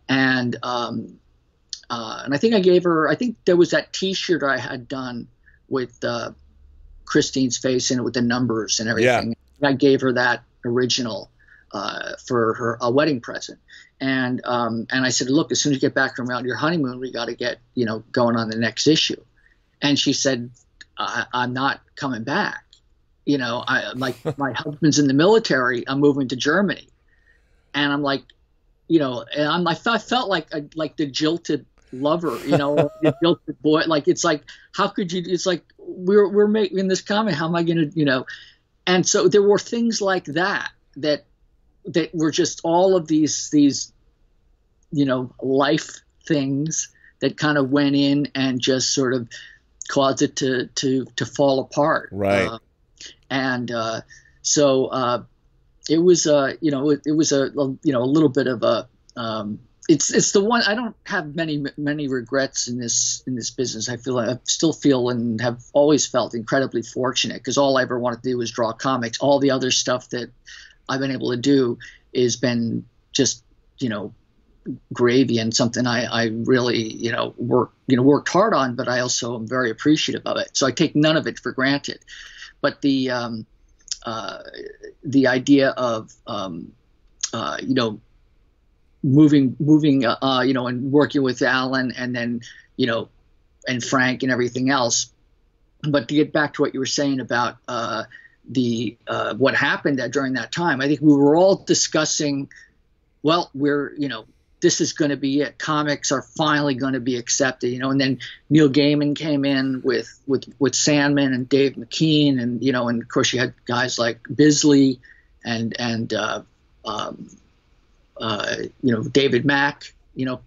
and I think I gave her, I think there was that T-shirt I had done with Christine's face in it with the numbers and everything. Yeah. I gave her that original for her a wedding present, and I said, look, as soon as you get back from around your honeymoon, we got to get, you know, going on the next issue. And she said, I'm not coming back. You know, like my husband's in the military. I'm moving to Germany, and I'm like, you know, and I felt like the jilted lover, you know, the jilted boy. Like, it's like, how could you? It's like we're making this comment. How am I going to, you know? And so there were things like that were just all of these, you know, life things that kind of went in and just sort of caused it to fall apart. Right. So it was, you know, it was a little bit of a, it's the one. I don't have many regrets in this business. I still feel and have always felt incredibly fortunate, because all I ever wanted to do was draw comics. All the other stuff that I've been able to do has been just, gravy, and something I really, worked hard on, but I also am very appreciative of it. So I take none of it for granted. But the idea of, moving, and working with Alan, and then, and Frank and everything else. But to get back to what you were saying about what happened during that time, I think we were all discussing, well, this is going to be it. Comics are finally going to be accepted, and then Neil Gaiman came in with Sandman and Dave McKean, and, and of course you had guys like Bisley and David Mack,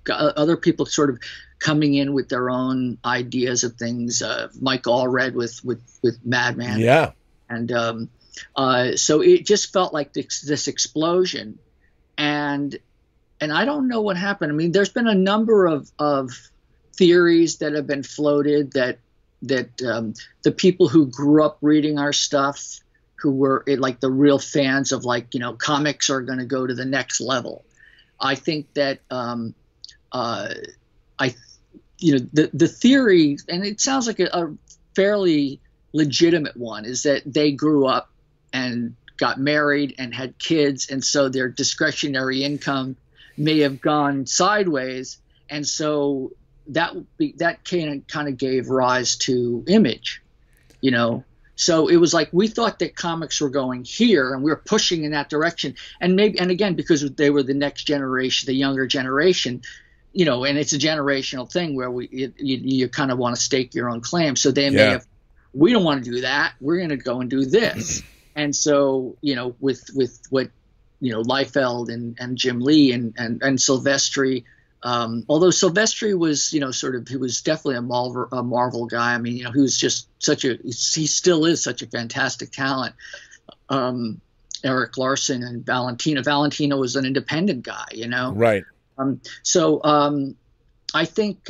other people sort of coming in with their own ideas of things. Mike Allred with Madman. Yeah. And so it just felt like this explosion. And I don't know what happened. I mean, there's been a number of theories that have been floated that the people who grew up reading our stuff, who were like the real fans of, like, comics are going to go to the next level. I think that the theory, and it sounds like a fairly legitimate one, is that they grew up and got married and had kids, and so their discretionary income may have gone sideways, and so that kind of gave rise to Image, So it was like we thought that comics were going here, and we were pushing in that direction. And again, because they were the next generation, the younger generation, and it's a generational thing where you kind of want to stake your own claim. So they may have, we don't want to do that. We're going to go and do this. And so, with what, Liefeld and Jim Lee and Silvestri, although Silvestri was, he was definitely a Marvel guy. I mean, he was just he still is such a fantastic talent. Eric Larson and Valentino. Valentino was an independent guy, Right. So I think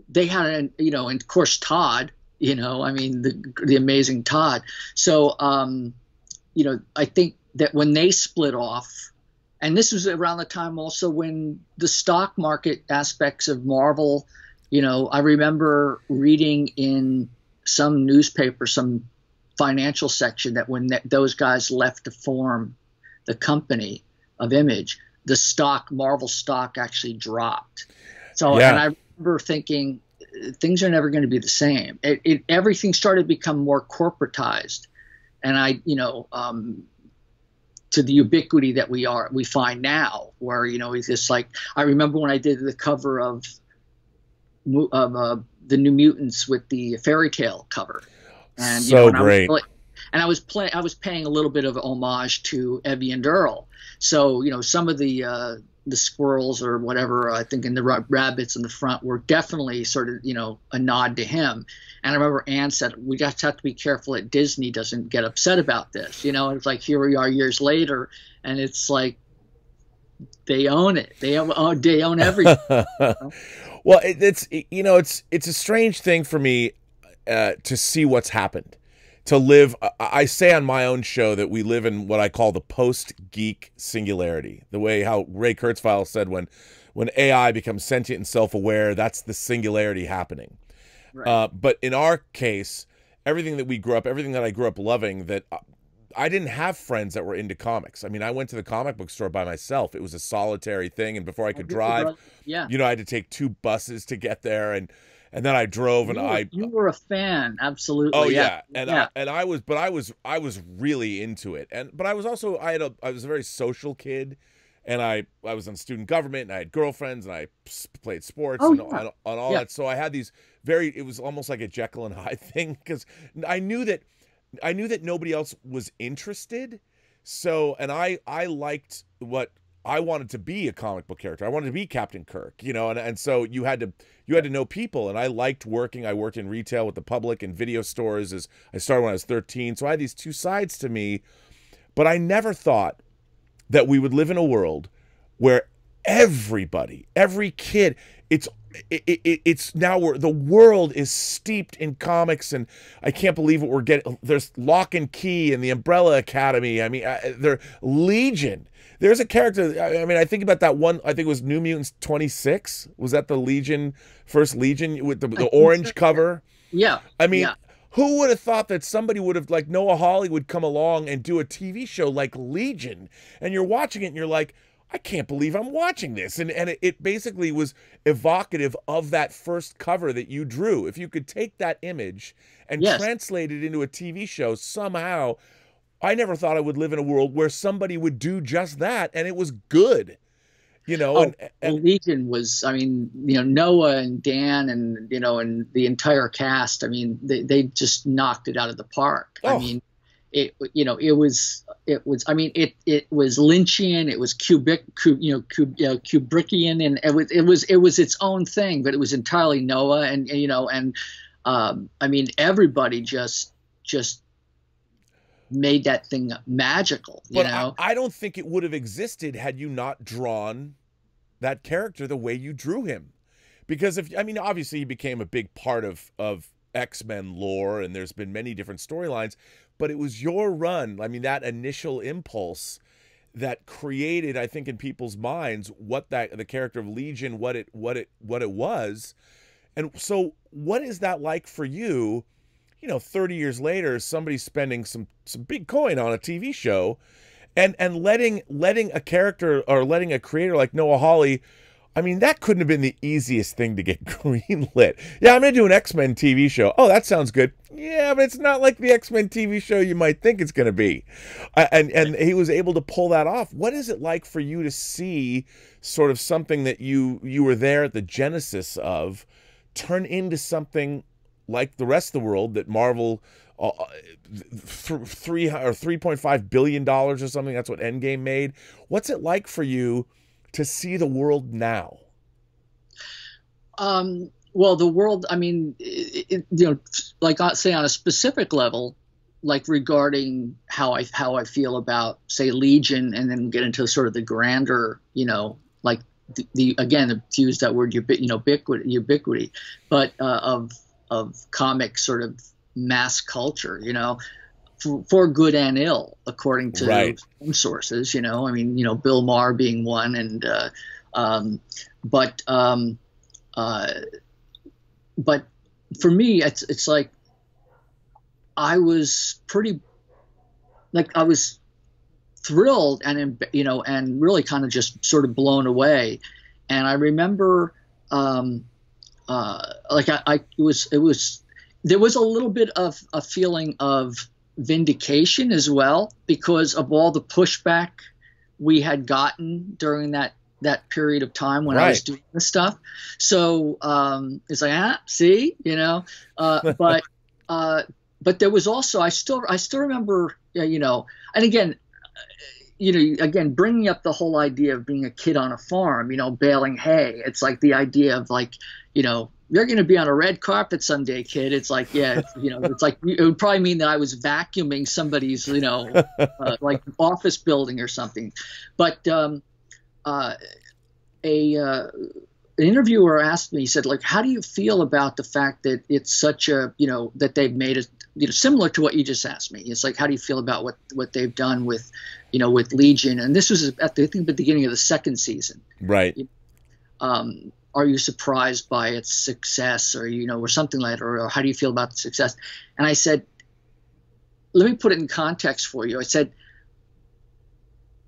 they had, and of course Todd, I mean, the amazing Todd. So, I think that when they split off, and this was around the time also when the stock market aspects of Marvel, I remember reading in some newspaper, some financial section, that when those guys left to form the company of Image, the Marvel stock actually dropped. So, and I remember thinking, things are never going to be the same. Everything started to become more corporatized, and to the ubiquity that we find now, where it's just like, I remember when I did the cover of the New Mutants with the fairy tale cover, and great. I was paying a little bit of homage to Evie and Earl. So some of the squirrels or whatever, I think, in the rabbits in the front were definitely sort of a nod to him. And I remember Ann said, we just have to be careful that Disney doesn't get upset about this. It's like, here we are years later, and it's like they own it. They own everything. Well, it's a strange thing for me to see what's happened. To live, I say on my own show that we live in what I call the post-Geek Singularity. The way how Ray Kurzweil said, when AI becomes sentient and self-aware, that's the singularity happening. Right. But in our case, everything that I grew up loving, that I didn't have friends that were into comics. I mean, I went to the comic book store by myself. It was a solitary thing, and before I could drive, I had to take 2 buses to get there, and then I drove, you were a fan, absolutely. Oh yeah, I was really into it, but I was also I was a very social kid, and I was in student government, and I had girlfriends, and I played sports and all that. So I had these it was almost like a Jekyll and Hyde thing, because I knew that nobody else was interested. So, and I liked what I wanted to be, a comic book character. I wanted to be Captain Kirk, and so you had to know people, and I liked working. I worked in retail with the public and video stores. As I started when I was 13. So I had these 2 sides to me, but I never thought that we would live in a world where everybody, every kid, it's now where the world is steeped in comics, and I can't believe what we're getting. There's Lock and Key and the Umbrella Academy. I mean, they're Legion. There's a character. I mean, I think about that one. I think it was New Mutants 26. Was that the Legion, first Legion with the orange cover? Yeah. I mean, yeah. Who would have thought that somebody would have, like Noah Hawley would come along and do a TV show like Legion, and you're watching it and you're like, I can't believe I'm watching this. And it basically was evocative of that first cover that you drew. If you could take that image and translate it into a TV show somehow, I never thought I would live in a world where somebody would do just that, and it was good. You know, and Legion was, I mean, you know, Noah and Dan and, you know, and the entire cast, I mean, they just knocked it out of the park. I mean, it was Lynchian, it was Kubrickian, and it was its own thing, but it was entirely Noah, and I mean, everybody just made that thing magical. But I don't think it would have existed had you not drawn that character the way you drew him, because obviously he became a big part of X-Men lore, and there's been many different storylines, but it was your run. I mean, that initial impulse that created, I think, in people's minds the character of Legion, what it was. And so what is that like for you? 30 years later, somebody's spending some big coin on a TV show, and letting a character, or letting a creator like Noah Hawley, I mean, that couldn't have been the easiest thing to get greenlit. Yeah, I'm going to do an X-Men TV show. Oh, that sounds good. Yeah, but it's not like the X-Men TV show you might think it's going to be. And he was able to pull that off. What is it like for you to see sort of something that you were there at the genesis of turn into something like the rest of the world that Marvel, $3.5 billion or something, that's what Endgame made. What's it like for you to see the world now? Well, the world, I mean, like say on a specific level, like regarding how I feel about, say, Legion, and then get into sort of the grander, like again, to use that word, ubiquity, but of comic sort of mass culture, for good and ill, according to some sources, I mean, Bill Maher being one, and but for me, it's like I was thrilled and really kind of just sort of blown away. And I remember there was a little bit of a feeling of vindication as well, because of all the pushback we had gotten during that period of time when I was doing this stuff. So it's like, see, but there was also, I still remember, and again, again, bringing up the whole idea of being a kid on a farm, baling hay. It's like the idea of like, you're going to be on a red carpet someday, kid. It's like, yeah, it's like, it would probably mean that I was vacuuming somebody's, like office building or something. But an interviewer asked me, he said, like, how do you feel about the fact that it's such a, that they've made it, similar to what you just asked me. It's like, how do you feel about what they've done with, with Legion? And this was at the beginning of the second season. Right. Are you surprised by its success, or, or something like that, or how do you feel about the success? And I said, let me put it in context for you. I said,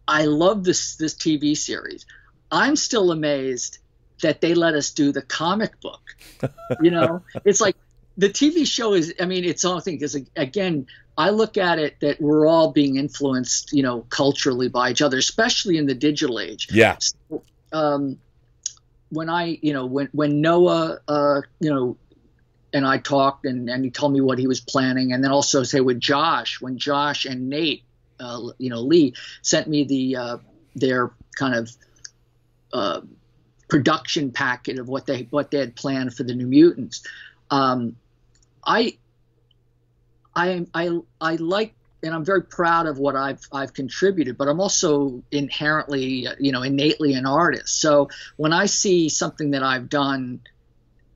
I love this TV series. I'm still amazed that they let us do the comic book. It's like the TV show is, I mean, its own thing. Because again, I look at it that we're all being influenced, culturally by each other, especially in the digital age. Yeah. So, when when Noah, and I talked, and he told me what he was planning, and then also say with Josh, when Josh and Nate, Lee sent me their kind of production packet of what they had planned for the New Mutants. I like I'm very proud of what I've contributed, but I'm also inherently, innately an artist. So when I see something that I've done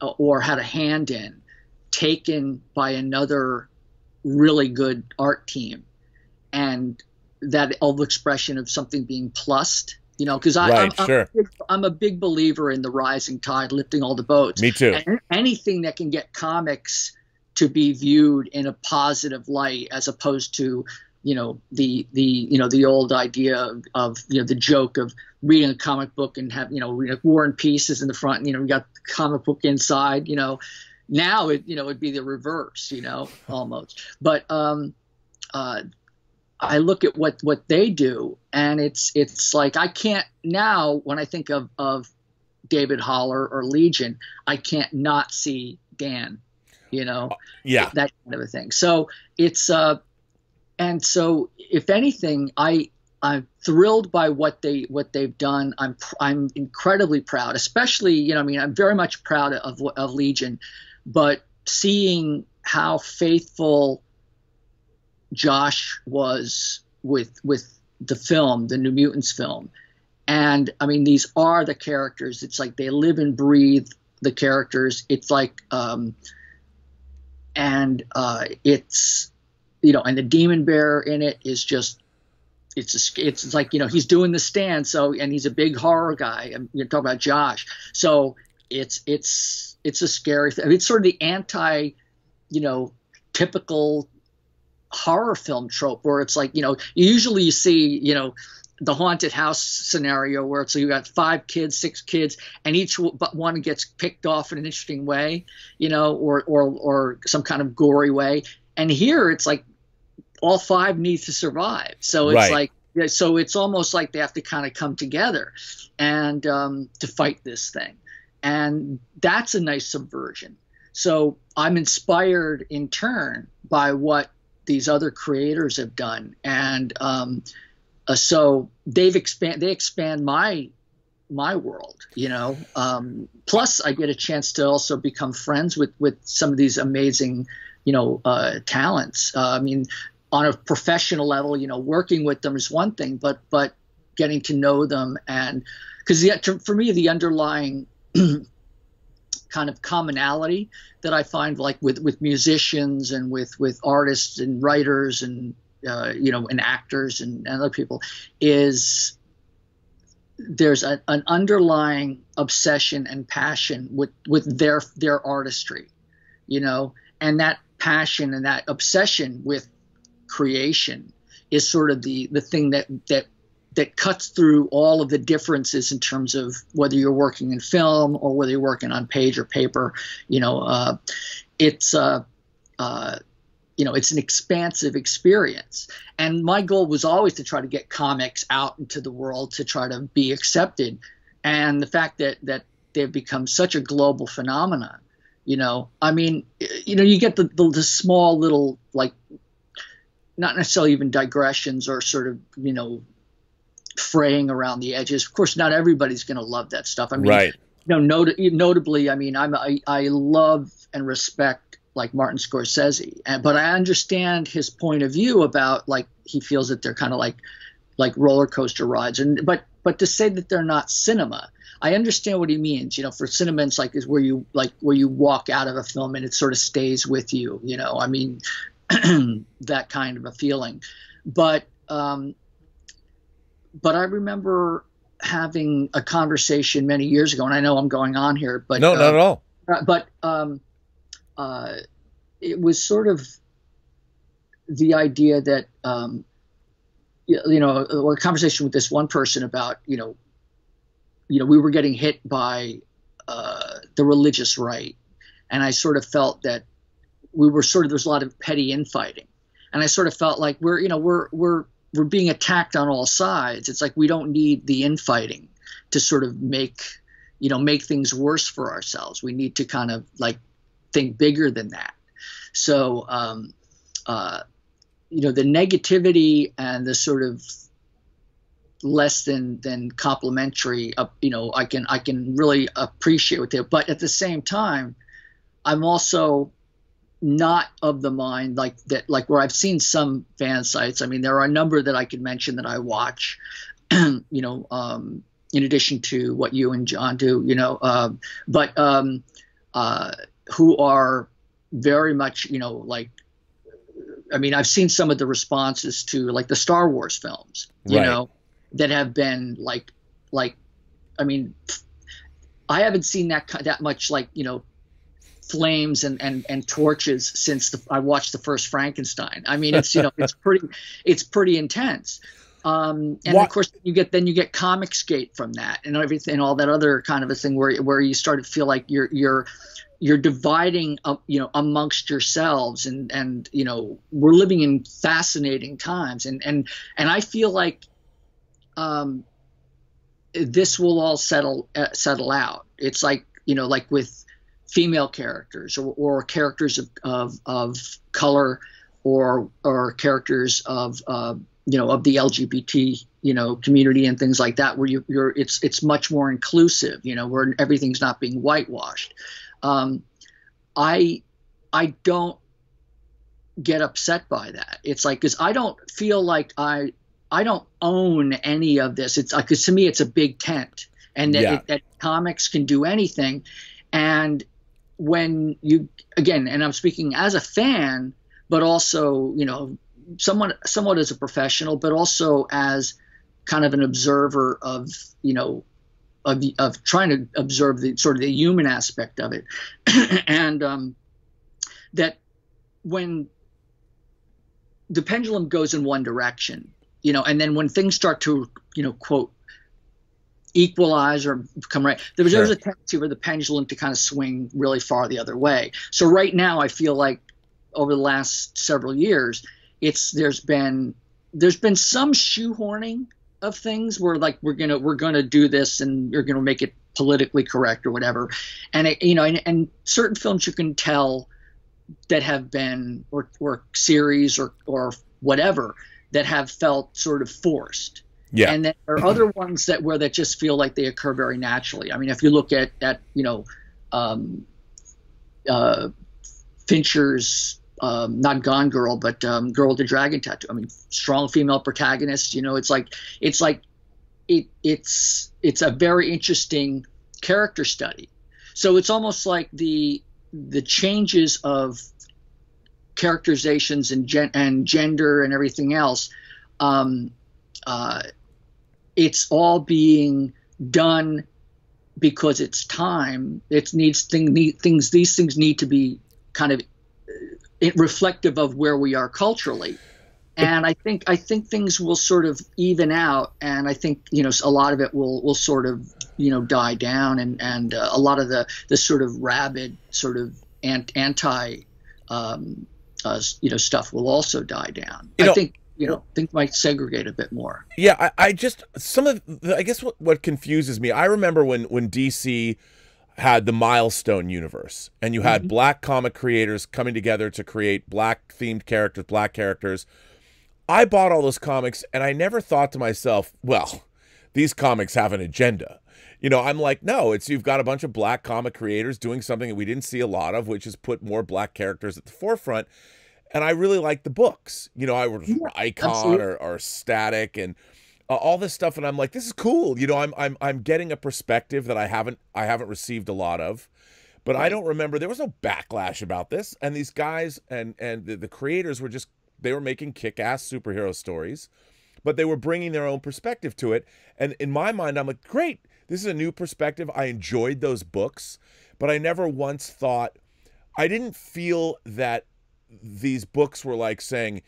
or had a hand in taken by another really good art team, and that old expression of something being plussed, because I'm a big believer in the rising tide lifting all the boats. Me too. And anything that can get comics to be viewed in a positive light, as opposed to the old idea of the joke of reading a comic book and have War and Peace is in the front, and you got the comic book inside. Now it'd be the reverse, almost. But I look at what they do, and it's like I can't now, when I think of David Holler or Legion, I can't not see Dan. Yeah, that kind of a thing. So it's and so if anything, I'm thrilled by what they've done. I'm incredibly proud, especially I'm very much proud of Legion, but seeing how faithful Josh was with the film, the New Mutants film, and these are the characters. It's like they live and breathe the characters. It's like it's and the Demon Bear in it is just it's like he's doing The Stand, and he's a big horror guy, and you're talking about Josh, so it's a scary thing. It's sort of the anti typical horror film trope, where it's like usually you see the haunted house scenario where it's you got 5 kids, 6 kids, and each but one gets picked off in an interesting way, or some kind of gory way. And here it's like all 5 need to survive. So it's like, so it's almost like they have to kind of come together and to fight this thing. And that's a nice subversion. So I'm inspired in turn by what these other creators have done. And so they expand my world, plus I get a chance to also become friends with some of these amazing, talents. On a professional level, working with them is one thing, but getting to know them, and because for me, the underlying kind of commonality that I find, like with musicians and with artists and writers and and actors and other people, is there's an underlying obsession and passion with their artistry, and that passion and that obsession with creation is sort of the thing that cuts through all of the differences in terms of whether you're working in film or whether you're working on page or paper. It's it's an expansive experience. And my goal was always to try to get comics out into the world to try to be accepted. And the fact that they've become such a global phenomenon, you get the small little, like, not necessarily even digressions or sort of, fraying around the edges. Of course, not everybody's going to love that stuff. Right. Notably, I love and respect, like, Martin Scorsese, but I understand his point of view about, like, he feels that they're kind of like roller coaster rides, but to say that they're not cinema, I understand what he means. For cinema, it's like is where you walk out of a film and it sort of stays with you. That kind of a feeling, but I remember having a conversation many years ago, and I know I'm going on here, but no, not at all. But it was sort of the idea that a conversation with this one person about we were getting hit by the religious right, and I sort of felt that there's a lot of petty infighting, and I sort of felt like we're being attacked on all sides. It's like we don't need the infighting to sort of make things worse for ourselves. We need to kind of like think bigger than that. So the negativity and the sort of less than complimentary, I can really appreciate what they. But at the same time, I'm also not of the mind like that, like where I've seen some fan sites. I mean, there are a number that I could mention that I watch, you know, in addition to what you and John do, you know, but who are very much, you know, like, I mean, I've seen some of the responses to like the Star Wars films, you know, that have been like, I mean, I haven't seen that much, like, you know, flames and torches since I watched the first Frankenstein. I mean, it's, you know, it's pretty intense. And of course you get Comicsgate from that and everything, all that other kind of a thing where you start to feel like you're dividing up, you know, amongst yourselves, and you know, we're living in fascinating times, and I feel like this will all settle out. It's like, you know, like with female characters or characters of color or characters of you know, of the LGBT, you know, community and things like that, where it's much more inclusive, you know, where everything's not being whitewashed. I don't get upset by that. It's like, because I don't feel like I don't own any of this. It's because to me it's a big tent, and that comics can do anything. And when you, again, and I'm speaking as a fan, but also, you know, somewhat as a professional, but also as kind of an observer of, you know, of trying to observe the sort of the human aspect of it. And that when the pendulum goes in one direction, you know, and then when things start to, you know, quote, equalize or become right, there's a tendency for the pendulum to kind of swing really far the other way. So right now I feel like over the last several years, there's been some shoehorning of things where, like, we're gonna do this and you're gonna make it politically correct or whatever, and it, you know, and certain films you can tell that have been or series or whatever that have felt sort of forced. Yeah. And then there are other ones that just feel like they occur very naturally. I mean, if you look at you know, Fincher's not Gone Girl, but Girl with the Dragon Tattoo. I mean, strong female protagonist. You know, it's a very interesting character study. So it's almost like the changes of characterizations and gender and everything else. It's all being done because it's time. These things need to be kind of reflective of where we are culturally. And I think things will sort of even out, and I think, you know, a lot of it will sort of, you know, die down, and a lot of the sort of rabid sort of anti you know, stuff will also die down. I think, you know, things might segregate a bit more. Yeah, I guess what confuses me, I remember when DC had the Milestone universe, and you had black comic creators coming together to create black themed characters, black characters. I bought all those comics, and I never thought to myself, well, these comics have an agenda. You know, I'm like, no, you've got a bunch of black comic creators doing something that we didn't see a lot of, which is put more black characters at the forefront. And I really liked the books. You know, I was Icon or Static and all this stuff, and I'm like, this is cool. You know, I'm getting a perspective that I haven't received a lot of, but I don't remember, there was no backlash about this. And these guys and the creators were they were making kick-ass superhero stories, but they were bringing their own perspective to it. And in my mind, I'm like, great, this is a new perspective. I enjoyed those books, but I never once thought, I didn't feel that these books were like saying,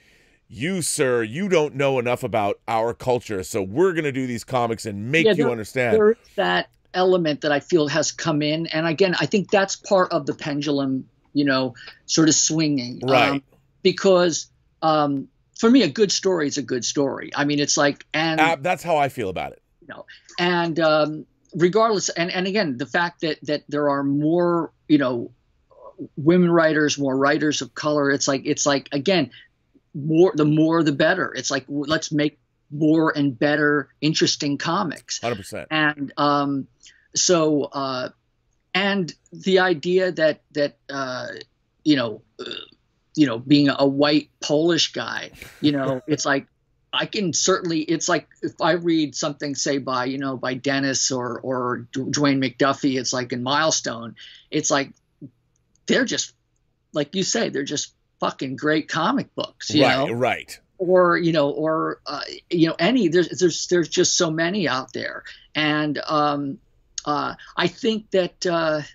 you, sir, you don't know enough about our culture, so we're going to do these comics and make you understand. There is that element that I feel has come in. And again, I think that's part of the pendulum, you know, sort of swinging. Right. Because for me, a good story is a good story. I mean, it's like, and that's how I feel about it. You know, and regardless, and again, the fact that there are more, you know, women writers, more writers of color, it's like again, the more the better. It's like, let's make more and better interesting comics. 100%. And so and the idea that you know, being a white Polish guy, it's like, I can certainly, it's like if I read something, say by Dennis or Dwayne McDuffie, it's like in Milestone, it's like, they're just, like you say, they're just fucking great comic books, right. Or any, there's just so many out there. And I think that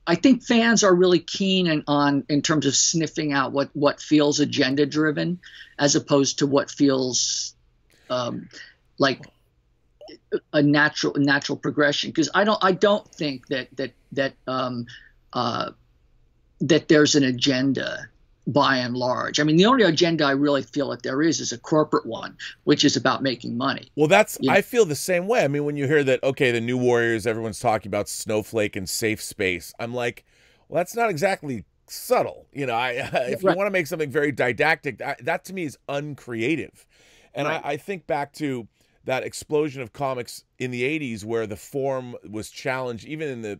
I think fans are really keen in terms of sniffing out what feels agenda driven, as opposed to what feels like a natural progression. Because I don't think that there's an agenda by and large. I mean, the only agenda I really feel that there is a corporate one, which is about making money. Well, I feel the same way. I mean, when you hear that, okay, the New Warriors, everyone's talking about Snowflake and safe space, I'm like, well, that's not exactly subtle. If you want to make something very didactic, that to me is uncreative. And I think back to that explosion of comics in the 80s where the form was challenged, even in the...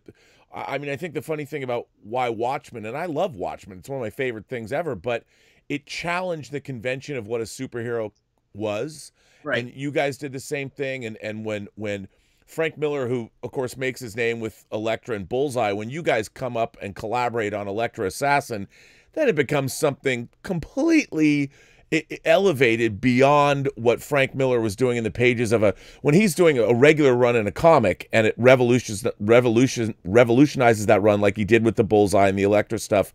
I mean, I think the funny thing about why Watchmen, and I love Watchmen, it's one of my favorite things ever, but it challenged the convention of what a superhero was. Right. And you guys did the same thing. And when Frank Miller, who of course makes his name with Elektra and Bullseye, when you guys come up and collaborate on Elektra Assassin, then it becomes something completely elevated beyond what Frank Miller was doing in the pages of when he's doing a regular run in a comic, and it revolutionizes that run, like he did with the Bullseye and the Elektra stuff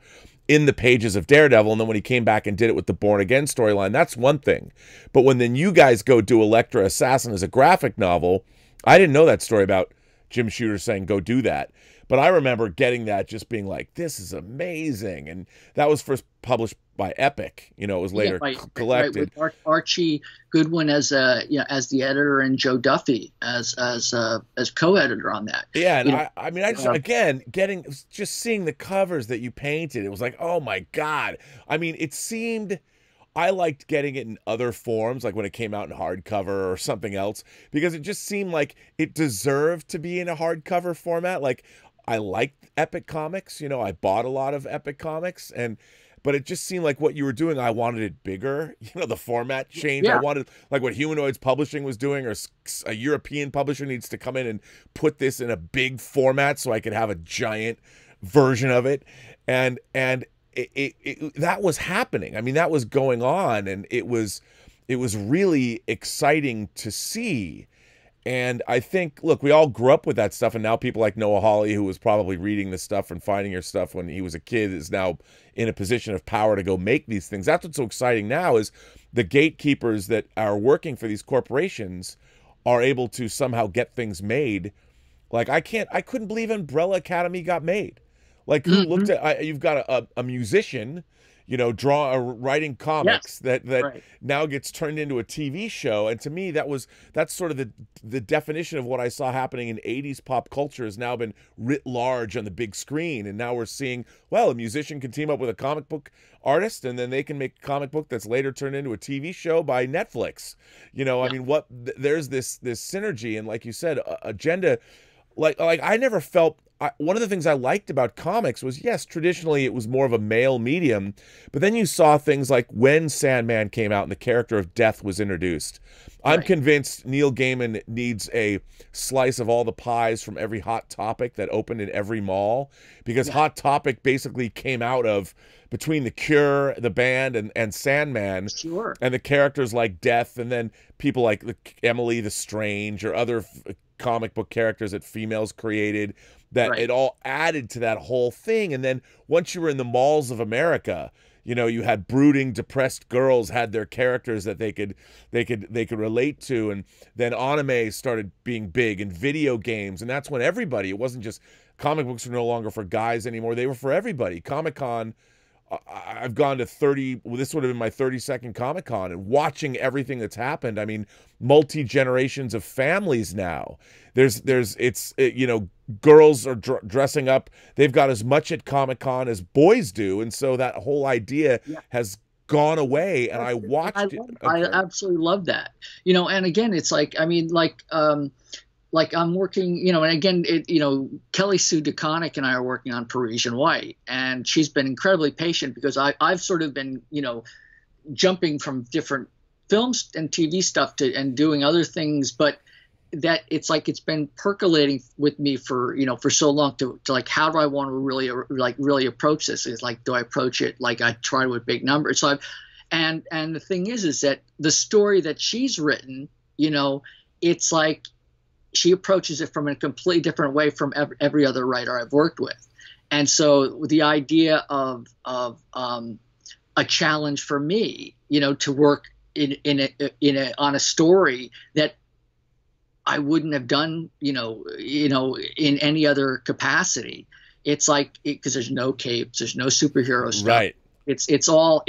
in the pages of Daredevil. And then when he came back and did it with the Born Again storyline, that's one thing. But when then you guys go do Elektra Assassin as a graphic novel, I didn't know that story about Jim Shooter saying go do that. But I remember getting that, just being like, this is amazing. And that was first published by Epic. It was later collected. Right, with Archie Goodwin as the editor, and Joe Duffy as co-editor on that. Yeah, and I mean, again, seeing the covers that you painted, it was like, oh my God. I mean, it seemed... I liked getting it in other forms, like when it came out in hardcover or something else, because it just seemed like it deserved to be in a hardcover format. Like, I liked Epic Comics, I bought a lot of Epic Comics, but it just seemed like what you were doing, I wanted it bigger. The format change. Yeah. I wanted, like what Humanoids Publishing was doing, or a European publisher needs to come in and put this in a big format so I could have a giant version of it. And that was happening. I mean, that was going on, and it was really exciting to see. And I think, look, we all grew up with that stuff, and now people like Noah Hawley, who was probably reading this stuff and finding your stuff when he was a kid, is now in a position of power to go make these things. That's what's so exciting now, is the gatekeepers that are working for these corporations are able to somehow get things made. Like, I couldn't believe Umbrella Academy got made. Like, who looked at, you've got a musician, writing comics that right. now gets turned into a TV show. And to me, that's sort of the definition of what I saw happening in 80s pop culture has now been writ large on the big screen. And now we're seeing, well, a musician can team up with a comic book artist, and then they can make a comic book that's later turned into a TV show by Netflix. I mean, there's this synergy. And like you said, agenda, like I never felt, one of the things I liked about comics was, yes, traditionally it was more of a male medium, but then you saw things like when Sandman came out and the character of Death was introduced. Right. I'm convinced Neil Gaiman needs a slice of all the pies from every Hot Topic that opened in every mall, because Hot Topic basically came out of between The Cure, the band, and Sandman. Sure. And the characters like Death, and then people like Emily the Strange or other comic book characters that females created, that right. It all added to that whole thing. And then once you were in the malls of America, you had brooding, depressed girls had their characters that they could relate to. And then anime started being big, and video games. And that's when everybody, it wasn't just comic books were no longer for guys anymore. They were for everybody. Comic-Con, I've gone to 30, well, this would have been my 32nd Comic-Con, and watching everything that's happened. I mean, multi-generations of families now. Girls are dressing up. They've got as much at Comic-Con as boys do. And so that whole idea has gone away, and I watched it. I absolutely love that. And again, it's like, I mean, like, like I'm working, you know, and again, you know, Kelly Sue DeConnick and I are working on Parisian White, and she's been incredibly patient because I've sort of been, you know, jumping from different films and TV stuff to and doing other things, but that it's like it's been percolating with me for, you know, for so long to like, how do I want to really approach this? Is like, do I approach it like I try with big numbers? So and the thing is that the story that she's written, you know, it's like she approaches it from a completely different way from every other writer I've worked with. And so the idea of a challenge for me, you know, to work on a story that I wouldn't have done, you know, in any other capacity. It's like, because there's no capes, there's no superhero stuff. Right. It's all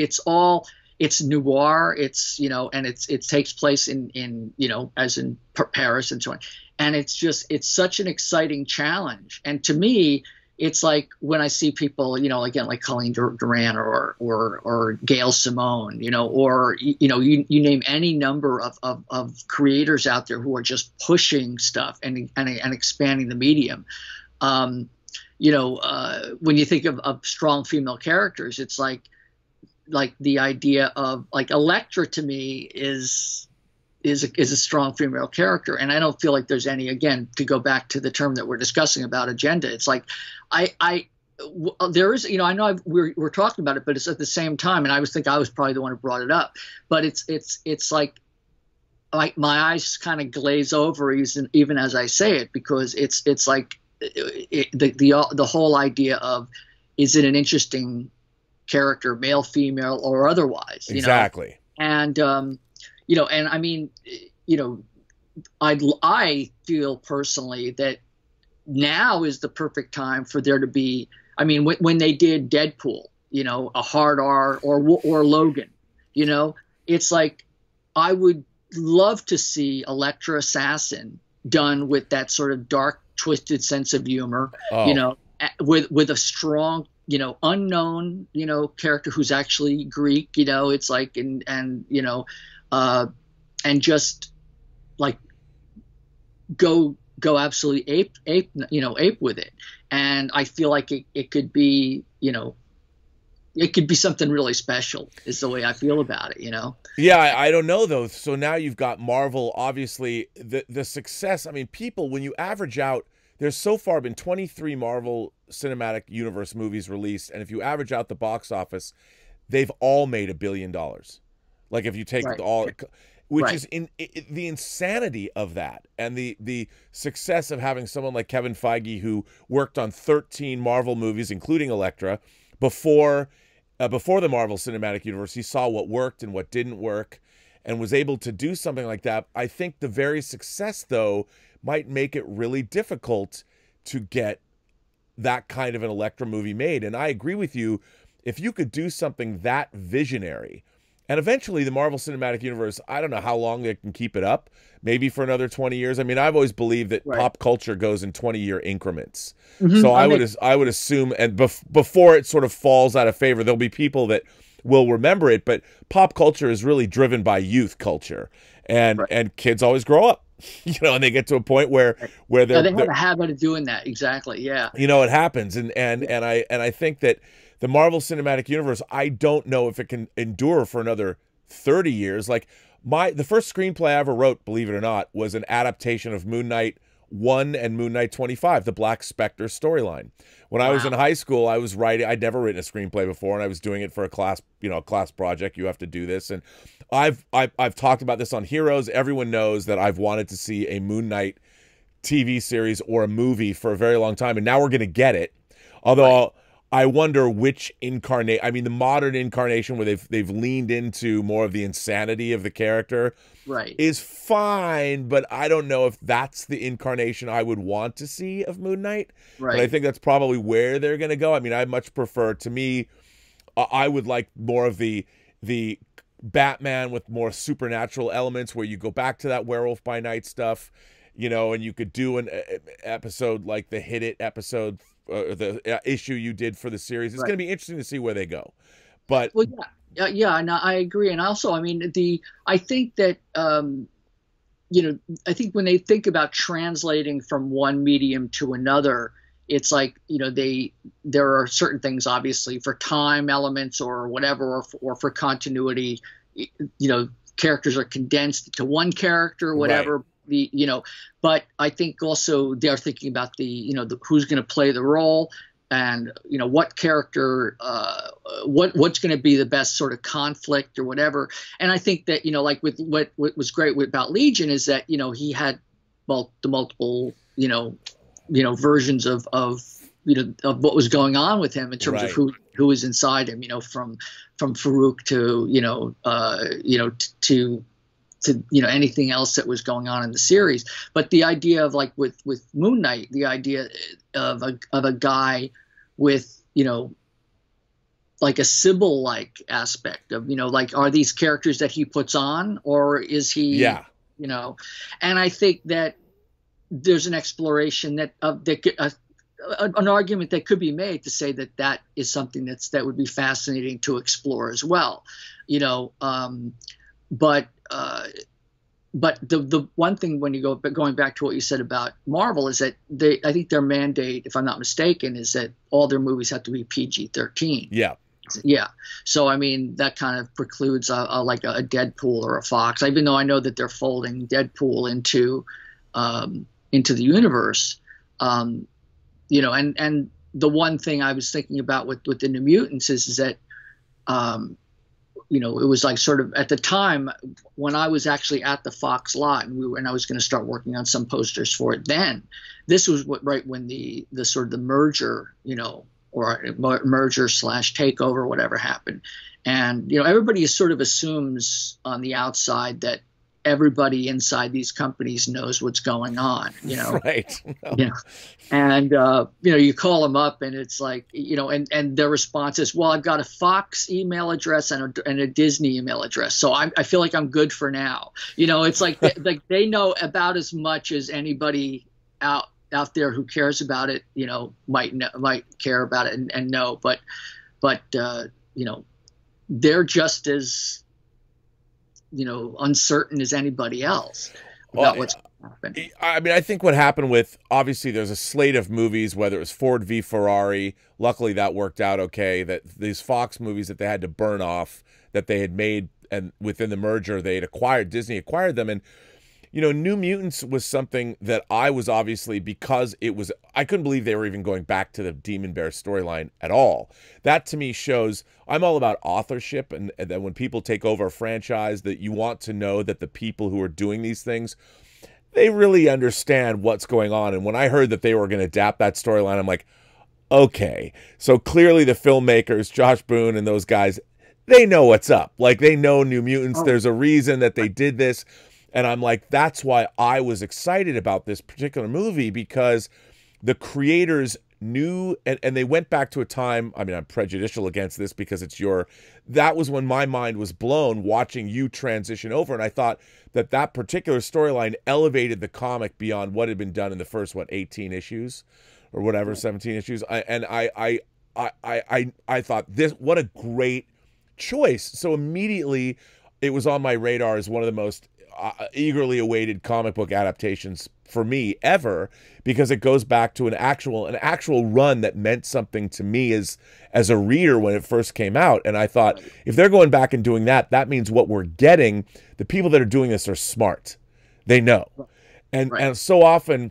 it's noir. It's, you know, and it takes place in, you know, as in Paris and so on. And it's such an exciting challenge. And to me, it's like when I see people, you know, again, like Colleen Duran or Gail Simone, you know, or, you know, you name any number of creators out there who are just pushing stuff and expanding the medium. You know, when you think of strong female characters, it's like the idea of like Elektra to me is a strong female character, and I don't feel like there's any, again, to go back to the term that we're discussing about agenda. It's like there is, you know, I know we're talking about it, but it's at the same time, and I was probably the one who brought it up, but it's like my eyes kind of glaze over even as I say it, because it's like the whole idea of, is it an interesting character, male, female, or otherwise? You exactly. know? And you know, and I mean, you know, I feel personally that now is the perfect time for there to be. I mean, when they did Deadpool, you know, a hard R, or Logan, you know, it's like I would love to see Elektra Assassin done with that sort of dark, twisted sense of humor, you know, with a strong, you know, unknown, you know, character who's actually Greek, you know, it's like, and you know, and just like go absolutely ape with it. And I feel like it could be, you know, it could be something really special, is the way I feel about it, you know? Yeah, I don't know though. So now you've got Marvel, obviously the success. I mean, people, when you average out, there's so far been 23 Marvel Cinematic Universe movies released, and if you average out the box office, they've all made $1 billion. Like if you take all, which is the insanity of that, and the success of having someone like Kevin Feige, who worked on 13 Marvel movies, including Elektra, before the Marvel Cinematic Universe. He saw what worked and what didn't work, and was able to do something like that. I think the very success, though, might make it really difficult to get that kind of an Elektra movie made. And I agree with you. If you could do something that visionary, and eventually the Marvel Cinematic Universe, I don't know how long they can keep it up, maybe for another 20 years. I mean, I've always believed that pop culture goes in 20-year increments. So I would assume, and before it sort of falls out of favor, there'll be people that will remember it, but pop culture is really driven by youth culture, and kids always grow up. You know, and they get to a point where they have a habit of doing that. Exactly. Yeah. You know, it happens. And I think that the Marvel Cinematic Universe, I don't know if it can endure for another 30 years. Like the first screenplay I ever wrote, believe it or not, was an adaptation of Moon Knight 1 and Moon Knight 25, the Black Spectre storyline. When I was in high school, I was writing, I'd never written a screenplay before, and I was doing it for a class, you know, class project. You have to do this. And I've talked about this on Heroes. Everyone knows that I've wanted to see a Moon Knight TV series or a movie for a very long time, and now we're going to get it. Although I wonder which incarnate. I mean, the modern incarnation where they've leaned into more of the insanity of the character, is fine. But I don't know if that's the incarnation I would want to see of Moon Knight. But I think that's probably where they're going to go. I mean, I much prefer. To me, I would like more of the Batman with more supernatural elements, where you go back to that Werewolf by Night stuff, you know, and you could do an episode like the Hit It episode. The issue you did for the series. It's going to be interesting to see where they go. But and I agree. And also, I mean, I think that, you know, the I think when they think about translating from one medium to another, it's like, there are certain things, obviously, for time elements or whatever, or for continuity, characters are condensed to one character, whatever. Right. But I think also they're thinking about who's going to play the role, and what character, what's going to be the best sort of conflict or whatever. And I think that like with what was great about Legion is that he had the multiple versions of what was going on with him in terms of who was inside him, from Farouk to anything else that was going on in the series. But the idea of like with Moon Knight, the idea of a guy with like a Sybil-like aspect of like, are these characters that he puts on, or is he and I think that there's an exploration that an argument that could be made to say that is something that would be fascinating to explore as well, but the one thing when you going back to what you said about Marvel is that I think their mandate, if I'm not mistaken, is that all their movies have to be PG-13. Yeah. So I mean that kind of precludes like a Deadpool or a Fox, even though I know that they're folding Deadpool into the universe. And the one thing I was thinking about with the New Mutants is that it was like sort of at the time when I was actually at the Fox lot and I was going to start working on some posters for it. Then this was right when the sort of the merger, or merger / takeover, whatever happened. And, everybody sort of assumes on the outside that everybody inside these companies knows what's going on, Right. And, you call them up and it's like, and their response is, well, I've got a Fox email address and a Disney email address. So I feel like I'm good for now. It's like, they know about as much as anybody out there who cares about it, might care about it and know, but they're just as, uncertain as anybody else about what's going to happen. I mean, I think what happened with, obviously there's a slate of movies, whether it was Ford v Ferrari, luckily that worked out okay, that these Fox movies that they had to burn off, that they had made, and within the merger they had Disney acquired them. And New Mutants was something that I was obviously, because I couldn't believe they were even going back to the Demon Bear storyline at all. That to me shows, I'm all about authorship, and that when people take over a franchise, that you want to know that the people who are doing these things, they really understand what's going on. And when I heard that they were going to adapt that storyline, I'm like, okay, so clearly the filmmakers, Josh Boone and those guys, they know what's up. Like, they know New Mutants. There's a reason that they did this. And I'm like, that's why I was excited about this particular movie, because the creators knew, and they went back to a time, I mean, I'm prejudicial against this because that was when my mind was blown watching you transition over. And I thought that particular storyline elevated the comic beyond what had been done in the first, 18 issues or whatever, 17 issues. I thought what a great choice. So immediately it was on my radar as one of the most eagerly awaited comic book adaptations for me ever, because it goes back to an actual run that meant something to me as a reader when it first came out. And I thought, if they're going back and doing that, that means what we're getting, the people that are doing this are smart. They know. And so often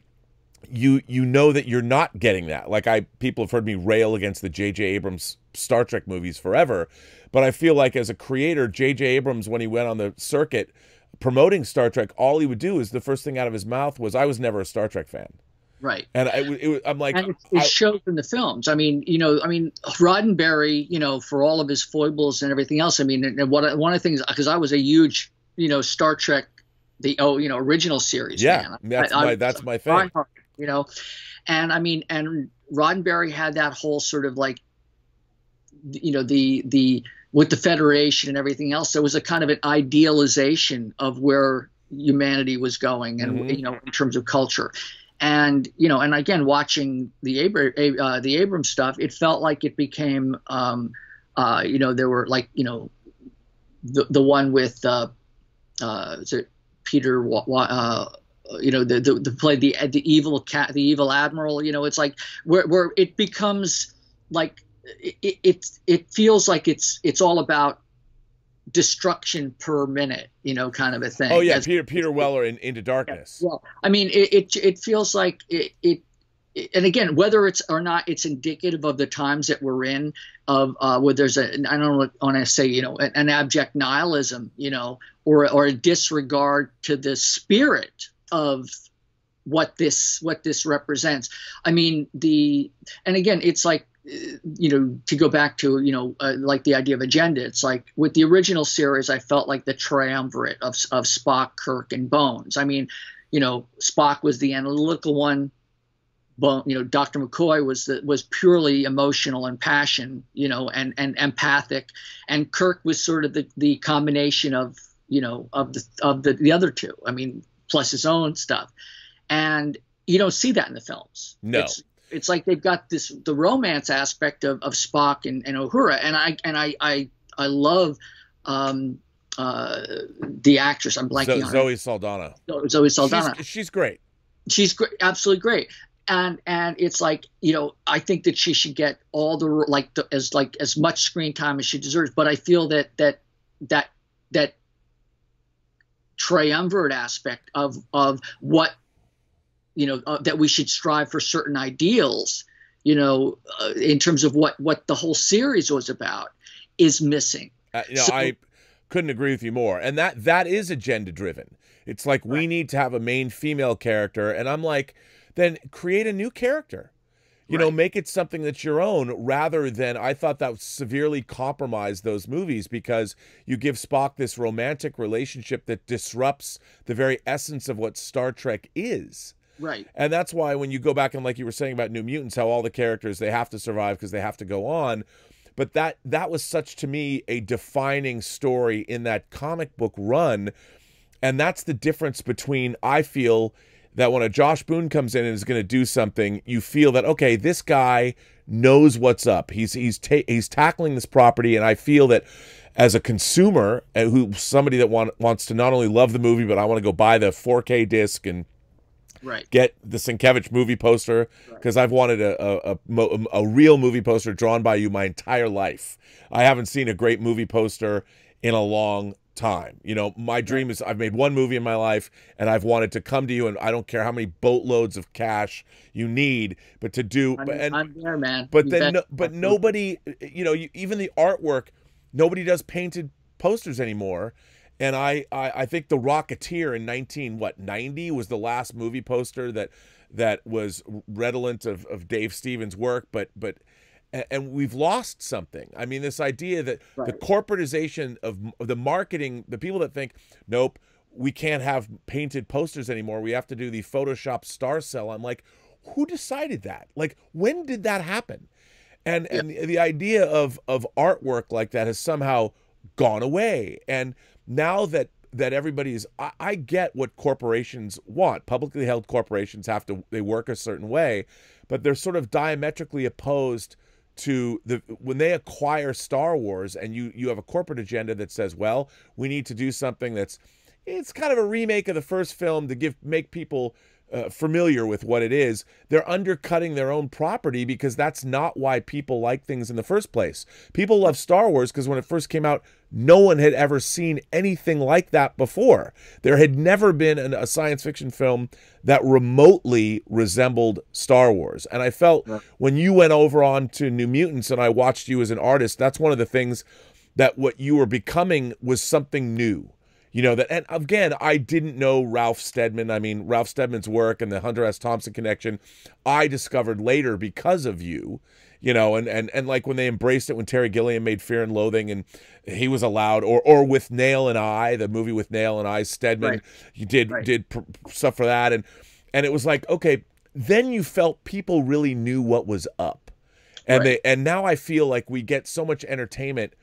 you know that you're not getting that. Like, people have heard me rail against the J.J. Abrams Star Trek movies forever, but I feel like as a creator, J.J. Abrams, when he went on the circuit promoting Star Trek, all he would do is the first thing out of his mouth was, I was never a Star Trek fan. Right. And I'm like, and it shows in the films. I mean, Roddenberry, for all of his foibles and everything else. I mean, and one of the things, because I was a huge, Star Trek, original series fan. That's my thing. And I mean, and Roddenberry had that whole sort of like, the with the Federation and everything else, there was a kind of an idealization of where humanity was going, and in terms of culture. And and again, watching the Abrams stuff, it felt like it became there were like the one with Peter, the play the evil admiral. It's like where it becomes like it feels like it's all about destruction per minute, kind of a thing. Oh yeah, Peter Weller in Into Darkness. Yeah, well, I mean, it feels like it. And again, whether it's or not, it's indicative of the times that we're in, of where there's I don't want to say, an abject nihilism, or a disregard to the spirit of what this represents. I mean, and again, it's like, to go back to, like the idea of agenda, it's like with the original series, I felt like the triumvirate of Spock, Kirk, and Bones. I mean, Spock was the analytical one. Dr. McCoy was purely emotional and passion, and empathic, and Kirk was sort of the combination of the other two. I mean, plus his own stuff, and you don't see that in the films. No, it's like they've got the romance aspect of Spock and Uhura, and I love the actress. I'm blanking on Zoe Saldana. Zoe Saldana. She's great. She's great, absolutely great. And it's like, I think that she should get all as much screen time as she deserves. But I feel that triumvirate aspect of what, that we should strive for certain ideals, in terms of what the whole series was about, is missing. I couldn't agree with you more. And that is agenda driven. It's like, we need to have a main female character. And I'm like, then create a new character, make it something that's your own, rather than, I thought that severely compromised those movies, because you give Spock this romantic relationship that disrupts the very essence of what Star Trek is. Right. And that's why when you go back and, like you were saying about New Mutants, how all the characters, they have to survive because they have to go on. But that was such, to me, a defining story in that comic book run. And that's the difference between, I feel, that when a Josh Boone comes in and is going to do something, you feel that, okay, this guy knows what's up. He's tackling this property, and I feel that as a consumer, somebody that wants to not only love the movie, but I want to go buy the 4K disc and get the Cinkevich movie poster, because I've wanted a real movie poster drawn by you my entire life. I haven't seen a great movie poster in a long time. My dream is, I've made one movie in my life, and I've wanted to come to you, and I don't care how many boatloads of cash you need, but to do. I'm there, man. But but nobody, even the artwork, nobody does painted posters anymore. And I think The Rocketeer in 1990 was the last movie poster that was redolent of Dave Stevens' work, and we've lost something. I mean, this idea that the corporatization of the marketing, the people that think, nope, we can't have painted posters anymore, we have to do the Photoshop star cell. I'm like, who decided that? Like, when did that happen? And the idea of artwork like that has somehow gone away. And now that everybody's, I get what corporations want. Publicly held corporations they work a certain way, but they're sort of diametrically opposed to when they acquire Star Wars, and you have a corporate agenda that says, well, we need to do something it's kind of a remake of the first film to make people familiar with what it is. They're undercutting their own property, because that's not why people like things in the first place. People love Star Wars because when it first came out, no one had ever seen anything like that before. There had never been a science fiction film that remotely resembled Star Wars. And I felt when you went over on to New Mutants and I watched you as an artist, that's one of the things that what you were becoming was something new. And again, I didn't know Ralph Steadman. I mean, Ralph Steadman's work and the Hunter S. Thompson connection, I discovered later because of you, and like when they embraced it, when Terry Gilliam made Fear and Loathing and he was allowed, or with Nail and I, the movie with Nail and I, Steadman, you did stuff for that. And it was like, okay, then you felt people really knew what was up. And now I feel like we get so much entertainment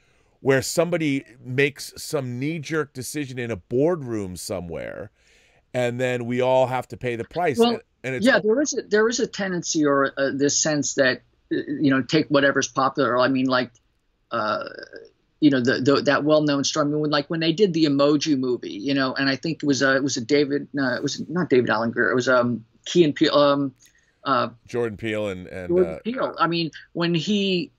where somebody makes some knee-jerk decision in a boardroom somewhere, and then we all have to pay the price. Well, and it's, there is a tendency, or this sense that take whatever's popular. I mean, like that well-known story. I mean, when they did the Emoji Movie, and I think it was a David, no, it was not David Allen Greer. It was Key and Peele, Jordan Peele and Jordan Peele. I mean, when he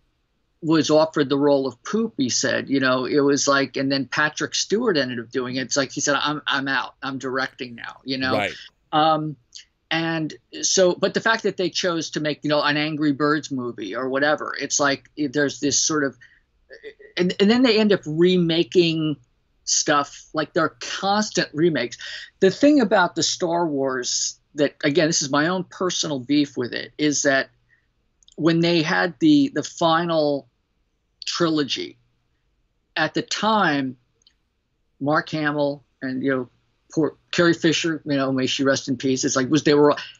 was offered the role of Poop, he said, it was like, and then Patrick Stewart ended up doing it. It's like he said, I'm out. I'm directing now. Right. And so, but the fact that they chose to make, an Angry Birds movie or whatever, it's like there's this sort of, and then they end up remaking stuff, like they're constant remakes. The thing about the Star Wars that, again, this is my own personal beef with it, is that when they had the final trilogy, at the time, Mark Hamill and, poor Carrie Fisher, may she rest in peace. It's like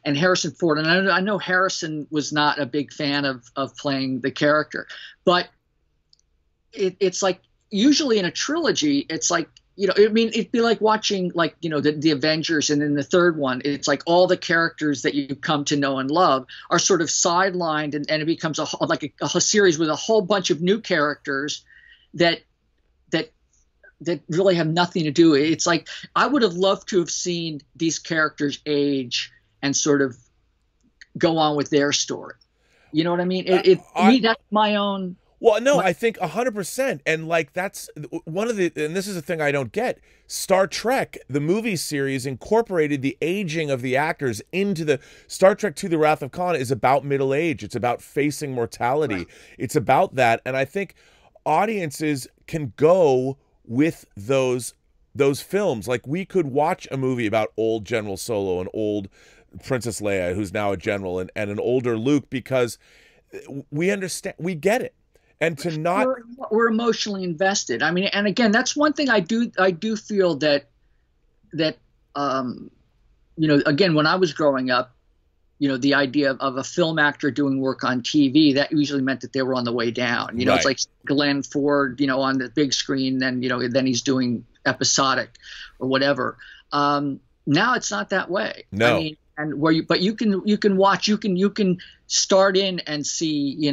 and Harrison Ford. And I know Harrison was not a big fan of playing the character, but it's like usually in a trilogy, it's like, it'd be like watching the Avengers, and then the third one, it's like all the characters that you come to know and love are sort of sidelined, and it becomes a series with a whole bunch of new characters that really have nothing to do. It's like I would have loved to have seen these characters age and sort of go on with their story. You know what I mean? Me, that's my own. Well, no, I think 100%. And that's one of and this is the thing I don't get. Star Trek, the movie series, incorporated the aging of the actors into the Star Trek II, The Wrath of Khan is about middle age. It's about facing mortality. Right. It's about that. And I think audiences can go with those films. Like, we could watch a movie about old General Solo and old Princess Leia, who's now a general, and an older Luke, because we understand, we get it. And to not, we're emotionally invested. I mean, and again, that's one thing I do feel that again, when I was growing up, the idea of a film actor doing work on TV, that usually meant that they were on the way down. Right. It's like Glenn Ford, on the big screen, then then he's doing episodic or whatever. Now it's not that way. No. I mean, and you can watch, you can start in and see,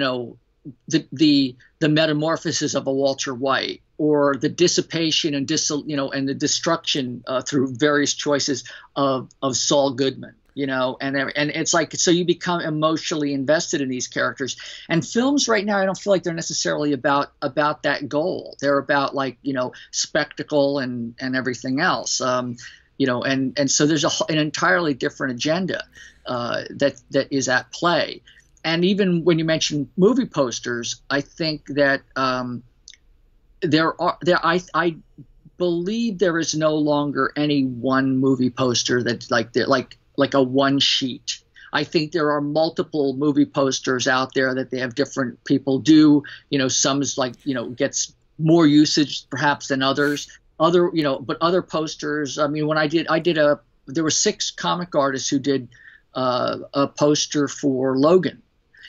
the metamorphosis of a Walter White, or the dissipation and and the destruction through various choices of Saul Goodman, and it's like, so you become emotionally invested in these characters. And films right now, I don't feel like they're necessarily about that goal. They're about spectacle and everything else. And so there's an entirely different agenda that is at play. And even when you mention movie posters, I think that I believe there is no longer any one movie poster that's like a one sheet. I think there are multiple movie posters out there that they have different people do. Some is gets more usage perhaps than others. But other posters. I mean, when there were 6 comic artists who did a poster for Logan.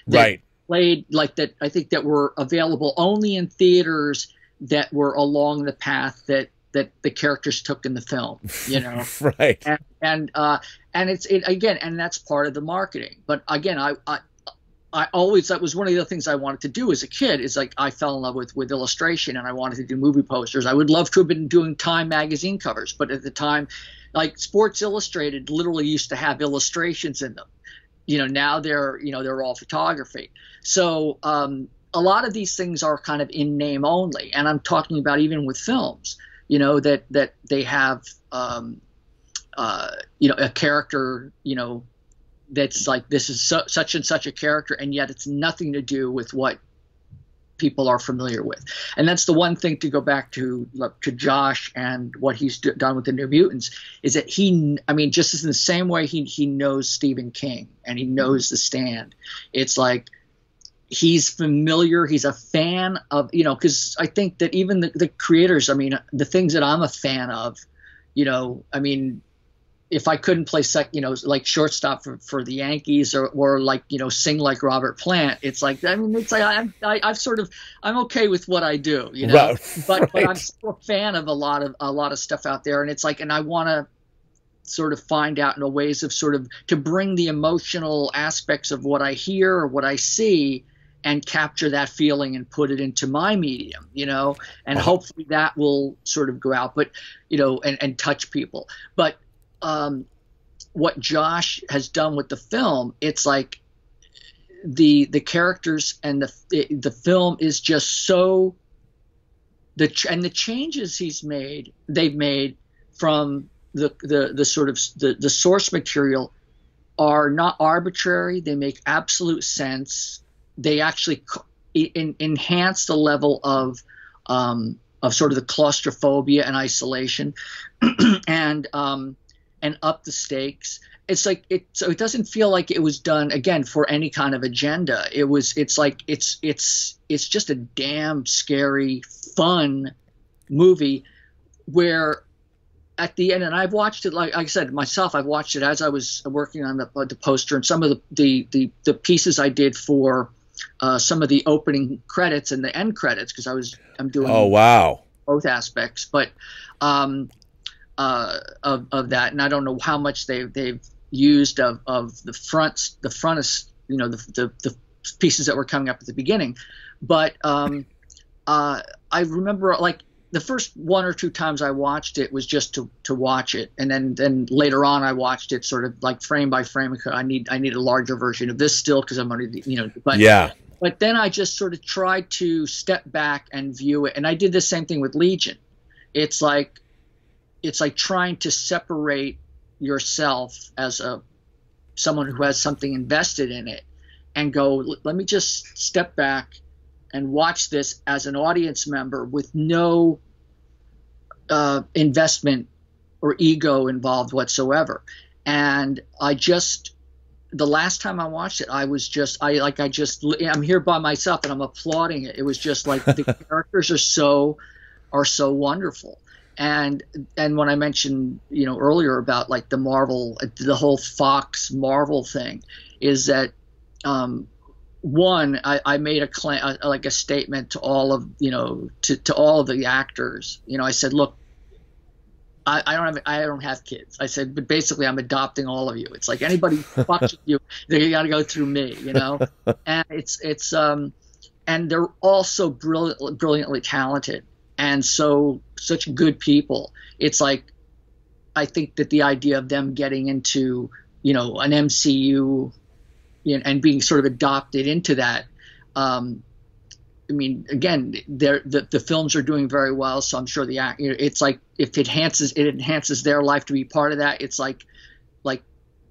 Right. Played that. I think that were available only in theaters that were along the path that the characters took in the film. Right. And it's again, and that's part of the marketing. But again, I always, that was one of the things I wanted to do as a kid, is I fell in love with illustration, and I wanted to do movie posters. I would love to have been doing Time magazine covers, but at the time, Sports Illustrated literally used to have illustrations in them. Now they're all photography. So a lot of these things are kind of in name only, and I'm talking about even with films, that they have a character, that's like, this is such and such a character, and yet it's nothing to do with what people are familiar with. And that's the one thing, to go back to Josh and what he's done with the New Mutants, is that just in the same way he knows Stephen King and he knows The Stand, it's like he's familiar, he's a fan of, because I think that even the creators, the things that I'm a fan of, if I couldn't play shortstop for the Yankees, or sing like Robert Plant, it's like, I'm okay with what I do, Right. But I'm still a fan of a lot of stuff out there, and it's like, and I want to sort of find out ways of sort of to bring the emotional aspects of what I hear or what I see and capture that feeling and put it into my medium, you know, and hopefully that will sort of go out, but, you know, and touch people. But what Josh has done with the film, it's like the characters and the film is just so and the changes they've made from the sort of the source material are not arbitrary. They make absolute sense. They actually enhance the level of sort of the claustrophobia and isolation, and up the stakes. It's like so it doesn't feel like it was done again for any kind of agenda. It's like it's just a damn scary, fun movie where at the end, and I've watched it, like I said myself, I've watched it as I was working on the poster and some of the pieces I did for some of the opening credits and the end credits, because I'm doing both aspects, but of that, and I don't know how much they've used of the front is, you know, the pieces that were coming up at the beginning, but I remember like the first one or two times I watched it was just to watch it, and then later on I watched it sort of like frame by frame because I need a larger version of this still because I'm already, you know, but yeah. But then I just sort of tried to step back and view it, and I did the same thing with Legion. It's like trying to separate yourself as someone who has something invested in it and go, let me just step back and watch this as an audience member with no investment or ego involved whatsoever. And the last time I watched it, I'm here by myself and I'm applauding it. It was just like the characters are so wonderful. And when I mentioned, you know, earlier about like the whole Fox Marvel thing, is that one, I made a claim, like a statement to all of, you know, to all of the actors. You know, I said, look, I don't have kids. I said, but basically I'm adopting all of you. It's like anybody fucks with you, they got to go through me, you know. And it's and they're all so brilliantly talented and such good people. It's like I think that the idea of them getting into, you know, an MCU, you know, and being sort of adopted into that. I mean, again, the films are doing very well, so I'm sure it's like if it enhances their life to be part of that. It's like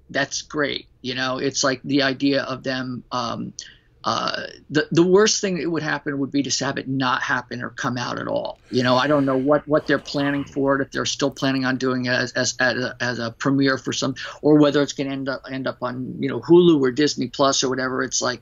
that's great, you know. It's like the idea of them. The worst thing that would happen would be to have it not happen or come out at all. You know, I don't know what they're planning for it, if they're still planning on doing it as a premiere for some, or whether it's going to end up on, you know, Hulu or Disney Plus or whatever. It's like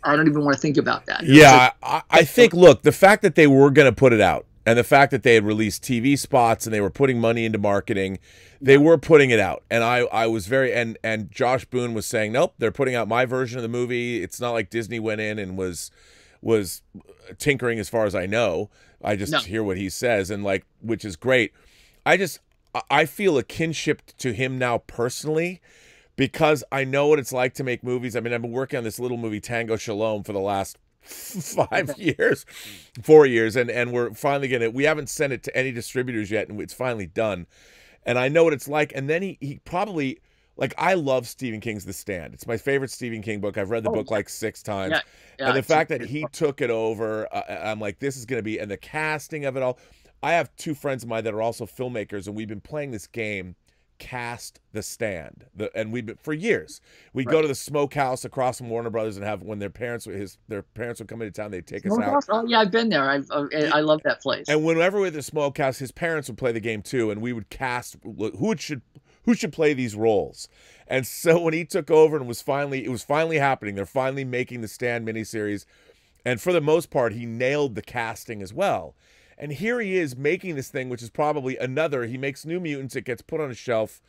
I don't even want to think about that. Yeah, I think, look, the fact that they were going to put it out and the fact that they had released TV spots and they were putting money into marketing, they were putting it out. And I was very, and Josh Boone was saying, nope, they're putting out my version of the movie. It's not like Disney went in and was tinkering as far as I know. I just hear what he says, and like, which is great. I feel a kinship to him now personally, because I know what it's like to make movies. I mean, I've been working on this little movie, Tango Shalom, for the last 4 years, and we're finally getting it. We haven't sent it to any distributors yet, and it's finally done. And I know what it's like. And then he probably, like, I love Stephen King's The Stand. It's my favorite Stephen King book. I've read the book like 6 times. Yeah, and the fact that he took it over, I'm like, this is going to be, and the casting of it all. I have 2 friends of mine that are also filmmakers, and we've been playing this game, Cast the Stand, and we've been for years. We'd go to the smokehouse across from Warner Brothers and have, when their parents would come into town, they'd take us out. Oh yeah, I've been there. I love that place. And whenever we were at the smokehouse, his parents would play the game too, and we would cast who should play these roles. And so when he took over and it was finally happening. They're finally making the Stand miniseries, and for the most part, he nailed the casting as well. And here he is making this thing, which is probably he makes New Mutants, it gets put on a shelf.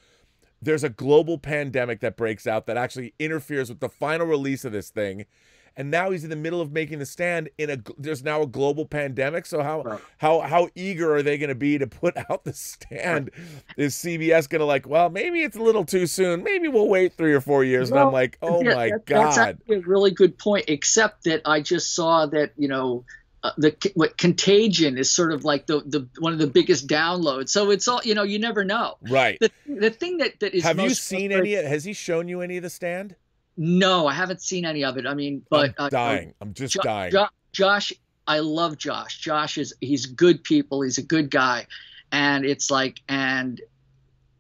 There's a global pandemic that breaks out that actually interferes with the final release of this thing. and now he's in the middle of making The Stand there's now a global pandemic. So how eager are they going to be to put out The Stand? Is CBS going to like, well, maybe it's a little too soon, maybe we'll wait 3 or 4 years? And I'm like, oh my God. That's actually a really good point, except that I just saw that, what Contagion is sort of like the one of the biggest downloads. So it's all, you never know. Right. The thing that is have you seen has he shown you any of The Stand? No, I haven't seen any of it. I mean, but I'm dying. I'm just dying. Josh, I love Josh. He's good people. He's a good guy. And it's like, and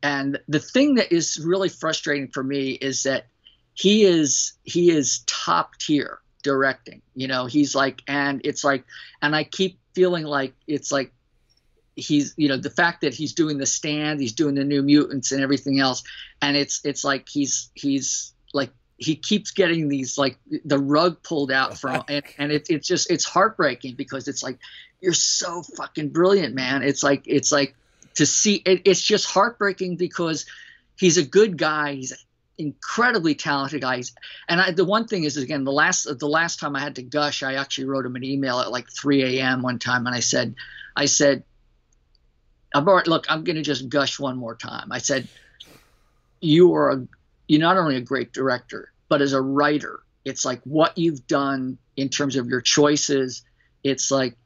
the thing that is really frustrating for me is that he is top tier directing. He's like, and it's like, and I keep feeling like it's like he's, the fact that he's doing The Stand, he's doing the New Mutants and everything else, and it's like he's like, he keeps getting these, like, the rug pulled out from, and it's heartbreaking, because it's like, you're so fucking brilliant, man. It's like to see it, it's just heartbreaking, because he's a good guy. He's an incredibly talented guy. The one thing is, again, the last time I had to gush, I actually wrote him an email at like 3 a.m. one time, and I said, look, I'm going to just gush one more time. I said, you're not only a great director, but as a writer, it's like what you've done in terms of your choices, it's like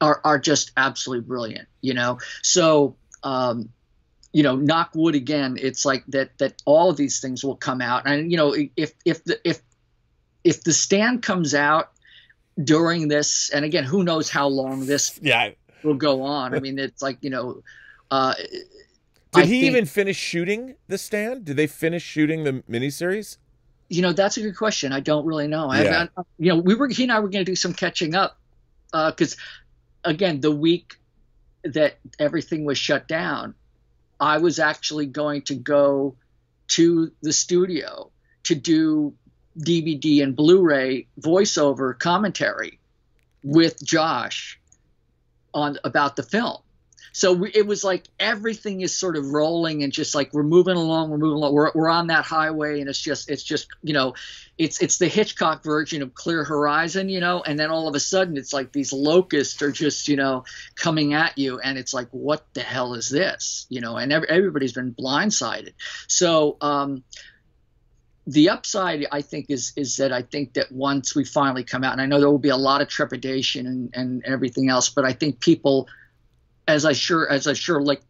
are just absolutely brilliant, So, knock wood again. It's like that all of these things will come out, and if The Stand comes out during this, and again, who knows how long this will go on. I mean, it's like Did he even finish shooting The Stand? Did they finish shooting the miniseries? That's a good question. I don't really know. Yeah. He and I were going to do some catching up, because, again, the week that everything was shut down, I was actually going to go to the studio to do DVD and Blu-ray voiceover commentary with Josh about the film. So it was like everything is sort of rolling, and just like we're moving along. We're on that highway, and it's just it's the Hitchcock version of Clear Horizon, and then all of a sudden it's like these locusts are just coming at you, and it's like, what the hell is this, and everybody's been blindsided. So the upside, I think, is that I think that once we finally come out, and I know there will be a lot of trepidation and everything else, but I think people, as I sure like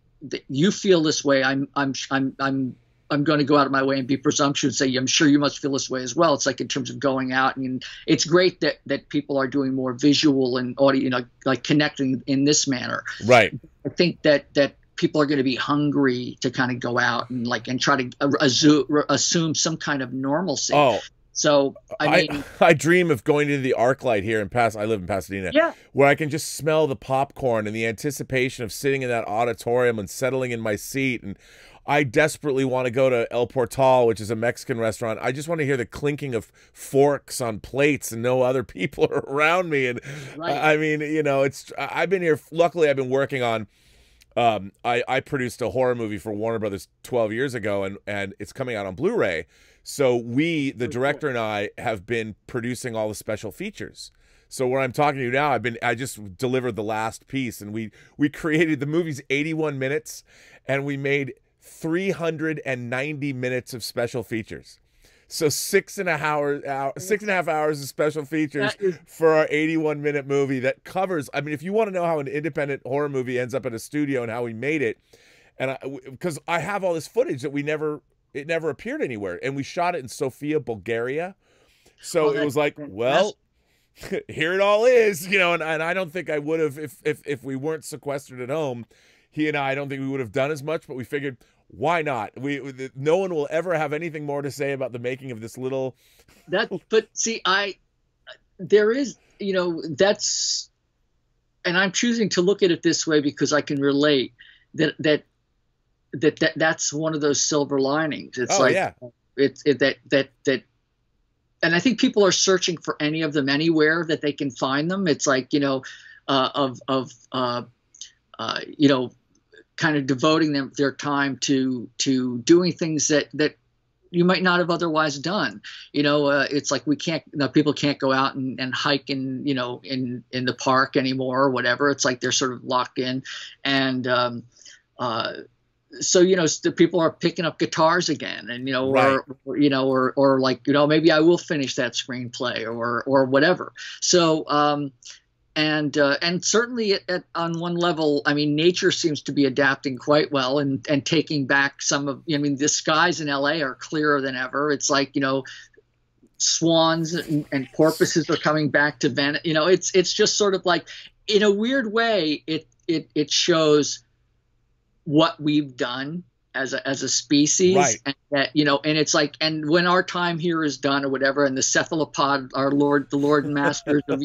you feel this way, I'm going to go out of my way and be presumptuous and say I'm sure you must feel this way as well. It's like in terms of going out, and it's great that people are doing more visual and audio, like connecting in this manner. Right. I think that people are going to be hungry to kind of go out and try to assume some kind of normalcy. Oh. So I dream of going into the ArcLight here in I live in Pasadena, where I can just smell the popcorn and the anticipation of sitting in that auditorium and settling in my seat. And I desperately want to go to El Portal, which is a Mexican restaurant. I just want to hear the clinking of forks on plates and no other people are around me. And I mean, I've been here. Luckily, I've been working on. I produced a horror movie for Warner Brothers 12 years ago, and it's coming out on Blu-ray. So the director and I have been producing all the special features. So where I'm talking to you now, I just delivered the last piece, and we created, the movie's 81 minutes, and we made 390 minutes of special features. So 6.5 hours of special features for our 81-minute movie that covers. I mean, if you want to know how an independent horror movie ends up at a studio and how we made it, and because I have all this footage that it never appeared anywhere, and we shot it in Sofia, Bulgaria. So it was like, well, here it all is, and I don't think I would have if we weren't sequestered at home. He and I don't think we would have done as much, but we figured, why not? No one will ever have anything more to say about the making of this little. But see, there is, that's, and I'm choosing to look at it this way because I can relate that's one of those silver linings. It's and I think people are searching for any of them anywhere that they can find them. It's like, kind of devoting their time to doing things that you might not have otherwise done. It's like people can't go out and hike in the park anymore or whatever. It's like they're sort of locked in, and so people are picking up guitars again, and Right. or like maybe I will finish that screenplay or whatever. So and certainly on one level, I mean, nature seems to be adapting quite well and taking back some of. I mean, the skies in LA are clearer than ever. It's like swans and porpoises are coming back to Venice. It's just sort of like, in a weird way, it shows what we've done as a species, right. And that and it's like, and when our time here is done or whatever, and the cephalopod, the Lord and Masters of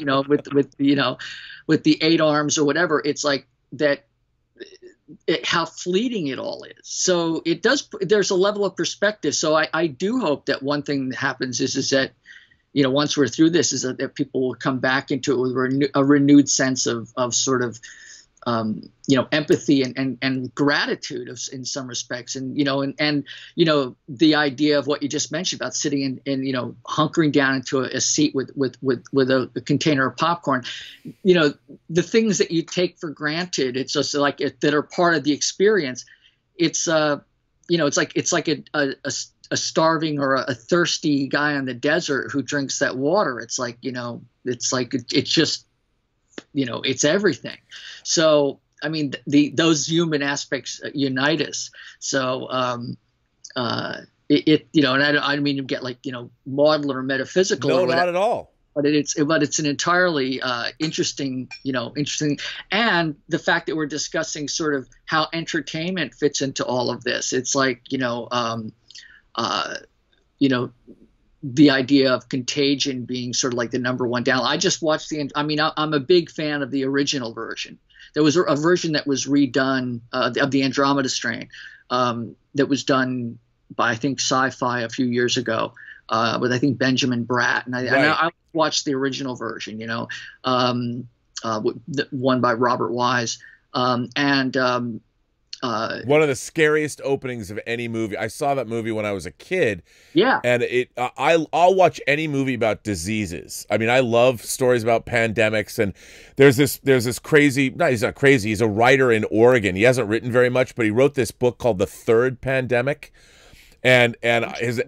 with the 8 arms or whatever, it's like that. How fleeting it all is. So there's a level of perspective. So I do hope that one thing that happens is that once we're through this, is that people will come back into it with a renewed sense of sort of empathy and gratitude in some respects, and the idea of what you just mentioned about sitting and hunkering down into a seat with a container of popcorn, the things that you take for granted, it's just like that are part of the experience. It's it's like a starving or a thirsty guy in the desert who drinks that water. It's like it's just it's everything. So I mean, those human aspects unite us. So and I don't mean to get like maudlin or metaphysical. No, or whatever, not at all. But it's an entirely interesting, and the fact that we're discussing sort of how entertainment fits into all of this. It's like the idea of Contagion being sort of like the #1 down. I just watched I'm a big fan of the original version. There was a version that was redone of the Andromeda Strain that was done by, I think, Sci-Fi a few years ago with, I think, Benjamin Bratt. And I watched the original version, the one by Robert Wise. One of the scariest openings of any movie. I saw that movie when I was a kid. Yeah. And I'll watch any movie about diseases. I mean, I love stories about pandemics. And there's this crazy, no, he's not crazy. He's a writer in Oregon. He hasn't written very much, but he wrote this book called The Third Pandemic. And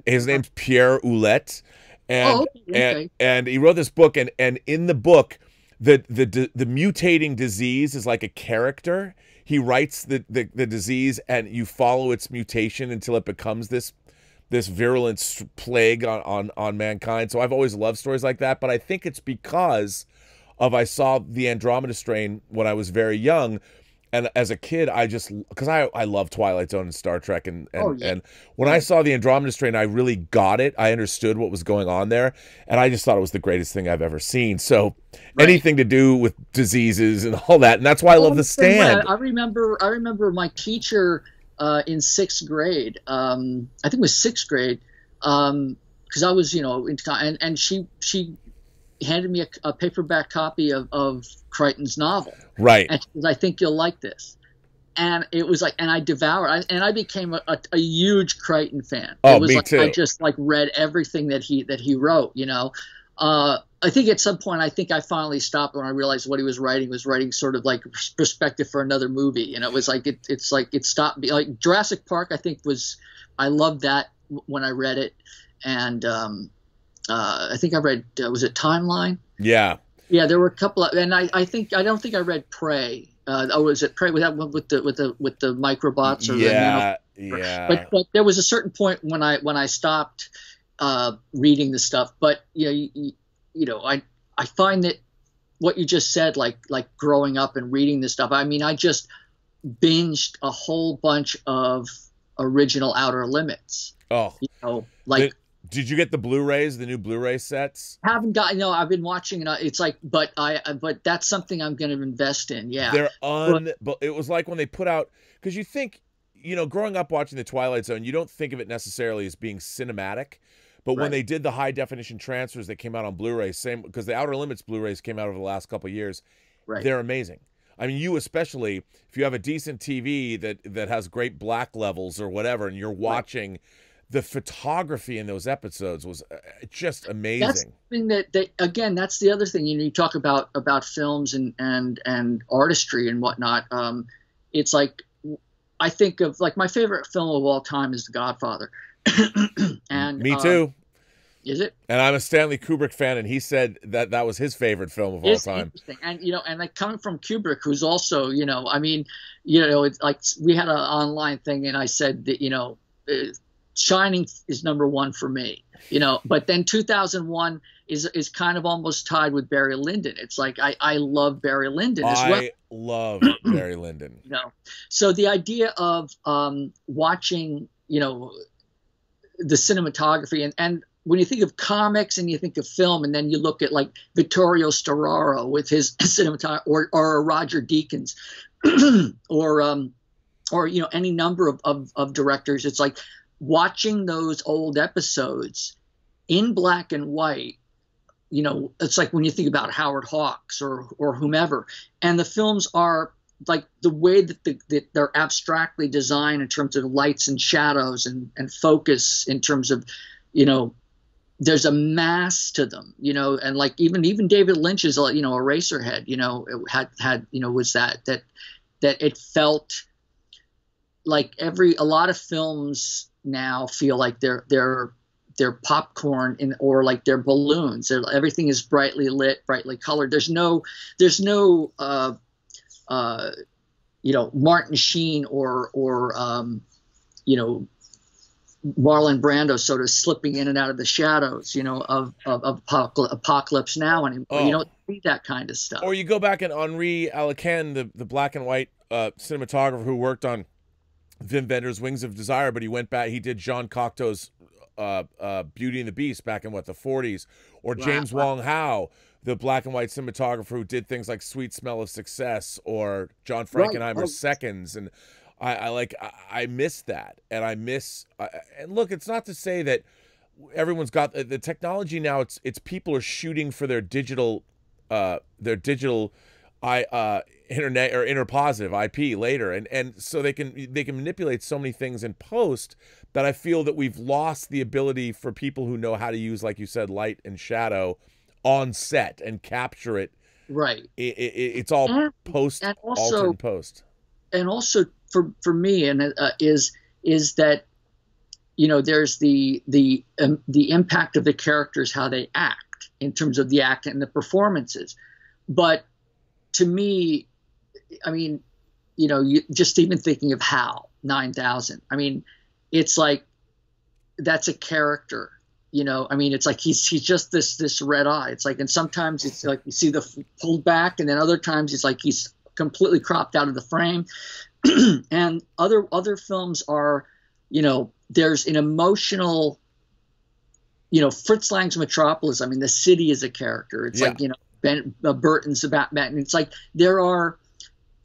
his name's Pierre Ouellette. And, okay. and he wrote this book, and in the book, the mutating disease is like a character. He writes the disease, and you follow its mutation until it becomes this virulent plague on mankind. So I've always loved stories like that, but I think it's because I saw the Andromeda Strain when I was very young, and as a kid, because I love Twilight Zone and Star Trek, and when I saw the Andromeda Strain, I really got it. I understood what was going on there, and I just thought it was the greatest thing I've ever seen. So anything to do with diseases and all that, and that's why I love The Stand. I remember my teacher in 6th grade. I think it was 6th grade, because I was and she handed me a paperback copy of Crichton's novel. Right. And she says, I think you'll like this. And it was like, and I devoured, and I became a huge Crichton fan. Oh, it was me like, too. I just like read everything that he wrote, I think at some point, I finally stopped when I realized what he was writing sort of like perspective for another movie. And it was like, it's like it stopped. Like Jurassic Park, I think I loved that when I read it. And I think I read, was it Timeline? Yeah. Yeah, there were a couple of, and I don't think I read Prey. Was it Prey with that one with the microbots? Or yeah. But there was a certain point when I stopped reading the stuff. But I find that what you just said, like growing up and reading this stuff. I mean, I just binged a whole bunch of original Outer Limits. Oh, Did you get the Blu-rays, the new Blu-ray sets? Haven't gotten. No, I've been watching it. It's like, but that's something I'm going to invest in. Yeah, but it was like when they put out, because you think, growing up watching the Twilight Zone, you don't think of it necessarily as being cinematic, but when they did the high definition transfers that came out on Blu-ray, same because the Outer Limits Blu-rays came out over the last couple of years, they're amazing. I mean, you especially, if you have a decent TV that has great black levels or whatever, and you're watching the photography in those episodes was just amazing. That's the thing that again, that's the other thing. You talk about films and artistry and whatnot. It's like, I think of, like, my favorite film of all time is The Godfather. And me too. Is it? And I'm a Stanley Kubrick fan, and he said that was his favorite film of all time. And and like, coming from Kubrick, who's also, it's like, we had an online thing, and I said that, Shining is #1 for me, but then 2001 is kind of almost tied with Barry Lyndon. It's like, I love Barry Lyndon as well. I love Barry Lyndon. So the idea of watching, the cinematography, and when you think of comics and you think of film, and then you look at, like, Vittorio Storaro with his cinematography, or Roger Deakins, or any number of directors, it's like watching those old episodes in black and white. It's like when you think about Howard Hawks or whomever, and the films are like, the way that they're abstractly designed in terms of lights and shadows and focus, in terms of, there's a mass to them, and like, even David Lynch's, Eraserhead, had was that it felt like a lot of films now feel like they're popcorn or like they're balloons. Everything is brightly lit, brightly colored. There's no Martin Sheen or Marlon Brando sort of slipping in and out of the shadows, of Apocalypse Now, and you don't see that kind of stuff. Or you go back, and Henri Alecan, the black and white cinematographer who worked on Wim Wenders' Wings of Desire, but he went back, he did Jean Cocteau's Beauty and the Beast back in the 40s, or James Wong Howe, the black and white cinematographer who did things like Sweet Smell of Success or John Frankenheimer's Seconds. And I miss that, and and look, it's not to say that everyone's got the technology now. It's people are shooting for their digital internet or interpositive IP later, and so they can manipulate so many things in post, that I feel that we've lost the ability for people who know how to use, like you said, light and shadow on set and capture it. Right. It's all altered in post. And also for me, and is that, there's the impact of the characters, how they act in terms of the act and the performances. But to me, I mean, just even thinking of HAL 9000, I mean, it's like, that's a character, I mean, it's like he's just this red eye. It's like, and sometimes it's like you see the pulled back, and then other times it's like he's completely cropped out of the frame. And other films are, there's an emotional, Fritz Lang's Metropolis. I mean, the city is a character. It's like, Burton's Batman. It's like, there are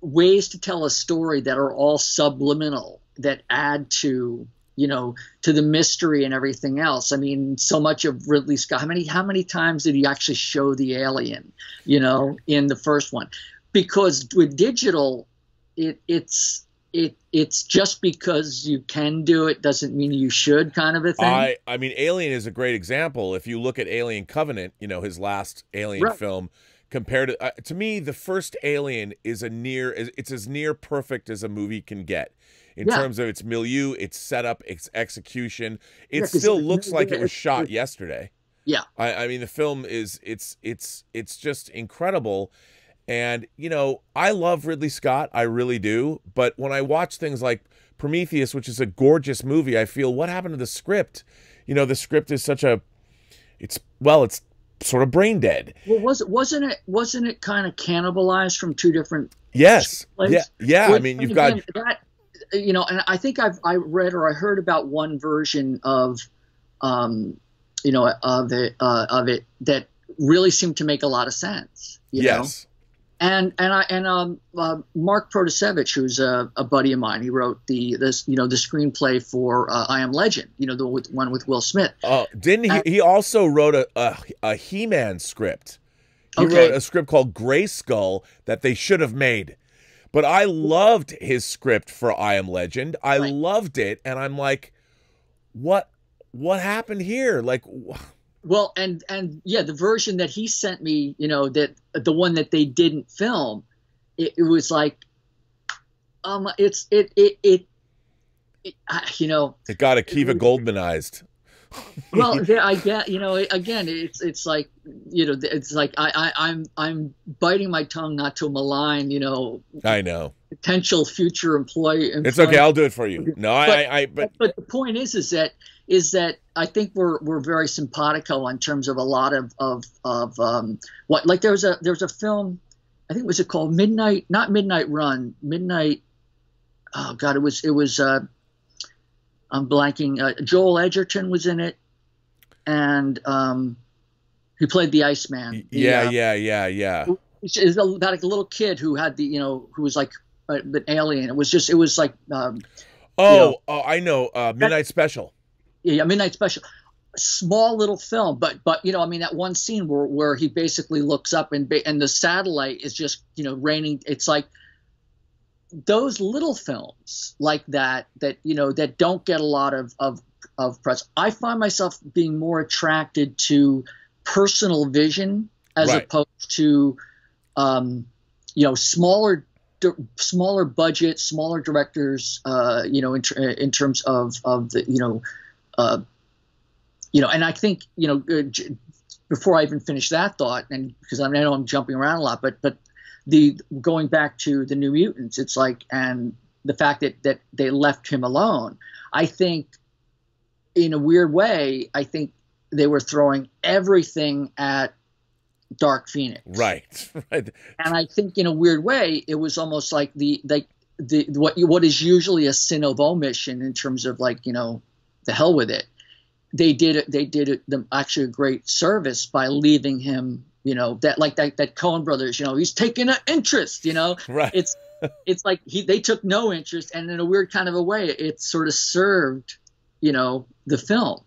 ways to tell a story that are all subliminal, that add to, to the mystery and everything else. I mean, so much of Ridley Scott, how many times did he actually show the alien, in the first one? Because with digital, it's just because you can do it doesn't mean you should, kind of a thing. I mean, Alien is a great example. If you look at Alien Covenant, his last Alien film, compared to me, the first Alien is it's as near perfect as a movie can get in terms of its milieu, its setup, its execution. It still looks like it was shot yesterday. Yeah, I mean, the film it's just incredible. And, I love Ridley Scott. I really do. But when I watch things like Prometheus, which is a gorgeous movie, I feel, what happened to the script? The script is it's sort of brain dead. Well, wasn't it kind of cannibalized from two different Yes. plays? Yeah. I mean, you've got that, and I think I read or I heard about one version of of it that really seemed to make a lot of sense. You know? And Mark Protasevich, who's a buddy of mine, he wrote the screenplay for I Am Legend, the one with Will Smith. Oh, didn't he? He also wrote a He-Man script. He wrote a script called Gray Skull that they should have made. But I loved his script for I Am Legend. I loved it, and I'm like, what happened here? Like, well, and yeah, the version that he sent me, you know, that the one that they didn't film, it was like, you know, it got Akiva Goldmanized. Well, I get, you know, again, it's like, you know, it's like I'm biting my tongue not to malign, you know. I know. Potential future employee. It's okay. I'll do it for you. No, but the point is that I think we're very simpatico in terms of a lot of what, like there was a film, I think was it called Midnight, not Midnight Run, Midnight. Oh God, it was I'm blanking. Joel Edgerton was in it, and he played the Iceman. Yeah. It's about a little kid who had who was like an alien. It was like. I know. Midnight Special. Yeah, Midnight Special. Small little film, but you know, I mean, that one scene where he basically looks up and the satellite is just, you know, raining. It's like those little films like that you know, that don't get a lot of press. I find myself being more attracted to personal vision as opposed to you know, smaller budget, smaller directors, you know, in terms of the, you know, and I think, you know, before I even finish that thought, and because I know I'm jumping around a lot, but going back to the New Mutants, it's like, and the fact that they left him alone, I think in a weird way, I think they were throwing everything at Dark Phoenix. Right. And I think in a weird way, it was almost like what is usually a sin of omission in terms of, like, you know, the hell with it. They did them actually a great service by leaving him, you know, that Coen brothers, you know, he's taking an interest, you know, right. It's like they took no interest, and in a weird kind of a way, it sort of served, you know, the film.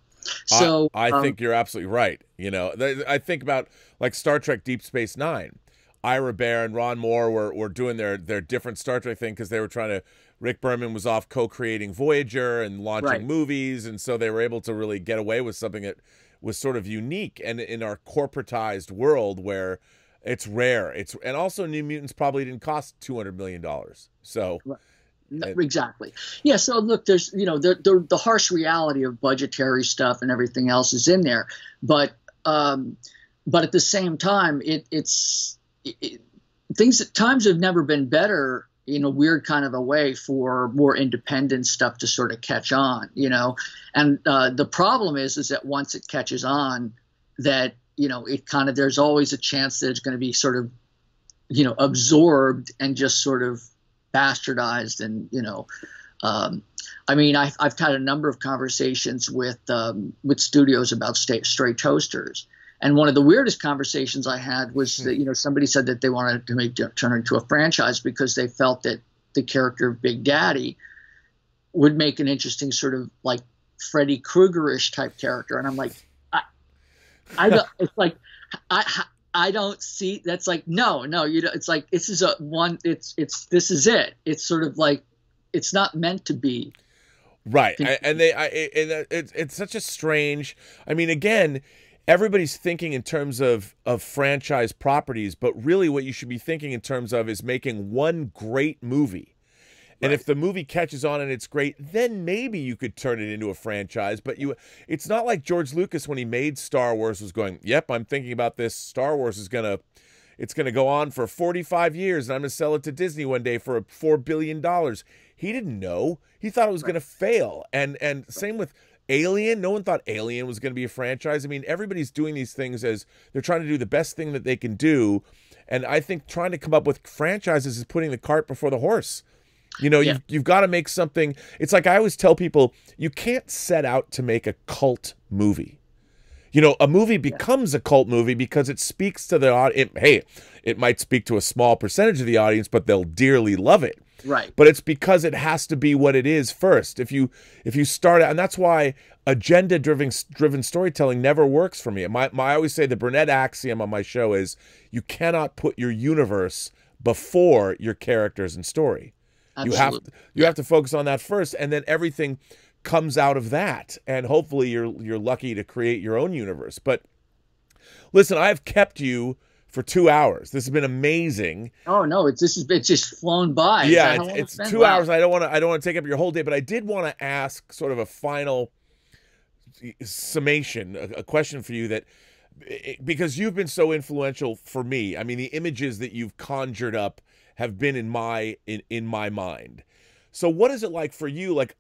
So I think you're absolutely right. You know, I think about like Star Trek Deep Space Nine. Ira Behr and Ron Moore were doing their different Star Trek thing because they were trying to. Rick Berman was off co-creating Voyager and launching movies, and so they were able to really get away with something that was sort of unique and in our corporatized world where it's rare. And also New Mutants probably didn't cost $200 million. So exactly. Yeah. So look, there's, you know, the harsh reality of budgetary stuff and everything else is in there, but at the same time, times have never been better in a weird kind of a way for more independent stuff to sort of catch on, you know. And the problem is that once it catches on, that, you know, it kind of, there's always a chance that it's going to be sort of, you know, absorbed and just sort of bastardized. And, you know, I mean, I've had a number of conversations with studios about straight toasters. And one of the weirdest conversations I had was that, you know, somebody said that they wanted to turn it into a franchise because they felt that the character of Big Daddy would make an interesting sort of like Freddy Krueger-ish type character. And I'm like, I don't, it's like, I don't see, that's like, no, you know, it's like, this is this is it. It's sort of like, it's not meant to be. Right. It's such a strange, I mean, again, everybody's thinking in terms of franchise properties, but really what you should be thinking in terms of is making one great movie. And if the movie catches on and it's great, then maybe you could turn it into a franchise. But it's not like George Lucas when he made Star Wars was going, yep, I'm thinking about this. Star Wars is it's gonna go on for 45 years and I'm gonna sell it to Disney one day for $4 billion. He didn't know. He thought it was gonna fail. And same with Alien. No one thought Alien was going to be a franchise. I mean, everybody's doing these things as they're trying to do the best thing that they can do. And I think trying to come up with franchises is putting the cart before the horse. You know, you've got to make something. It's like I always tell people, you can't set out to make a cult movie. You know, a movie becomes a cult movie because it speaks to the audience. Hey, it might speak to a small percentage of the audience, but they'll dearly love it. Right. But it's because it has to be what it is first. If you start out, and that's why agenda-driven storytelling never works for me. I always say the Burnett axiom on my show is you cannot put your universe before your characters and story. Absolutely. You have to focus on that first, and then everything comes out of that. And hopefully you're lucky to create your own universe. But listen, I've kept you for 2 hours. This has been amazing. Oh no, it's just flown by. Yeah, it's 2 hours. I don't want to take up your whole day, but I did want to ask sort of a final summation, a question for you that, because you've been so influential for me. I mean, the images that you've conjured up have been in my mind. So what is it like for you? Like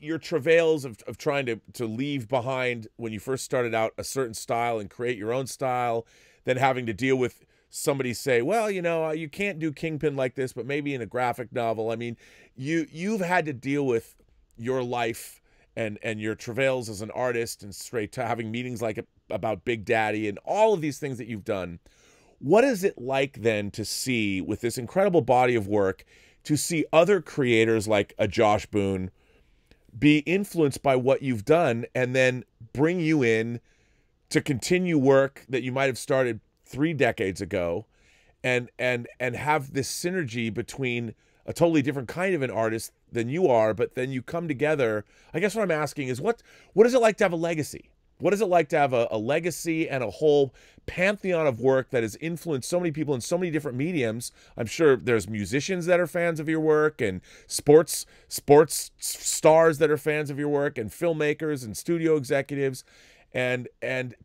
your travails of trying to leave behind when you first started out a certain style and create your own style, then having to deal with somebody say, well, you can't do Kingpin like this, but maybe in a graphic novel. I mean, you've had to deal with your life and your travails as an artist, and straight to having meetings like about Big Daddy and all of these things that you've done. What is it like then to see, with this incredible body of work, to see other creators like a Josh Boone be influenced by what you've done and then bring you in to continue work that you might have started 3 decades ago, and have this synergy between a totally different kind of an artist than you are, but then you come together? I guess what I'm asking is, what is it like to have a legacy? What is it like to have a legacy and a whole pantheon of work that has influenced so many people in so many different mediums? I'm sure there's musicians that are fans of your work, and sports stars that are fans of your work, and filmmakers and studio executives. And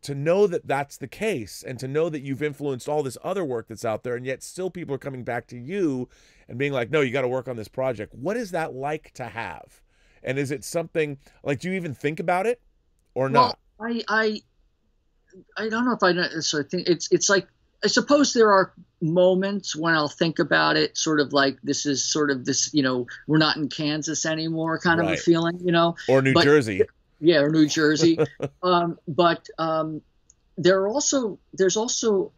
to know that that's the case, and to know that you've influenced all this other work that's out there, and yet still people are coming back to you and being like, no, you got to work on this project. What is that like to have? And is it something like, do you even think about it or not? I don't know if I necessarily think it's like, I suppose there are moments when I'll think about it, sort of like, this is sort of this, we're not in Kansas anymore kind of a feeling, or New Jersey. Yeah, or New Jersey. But there's also,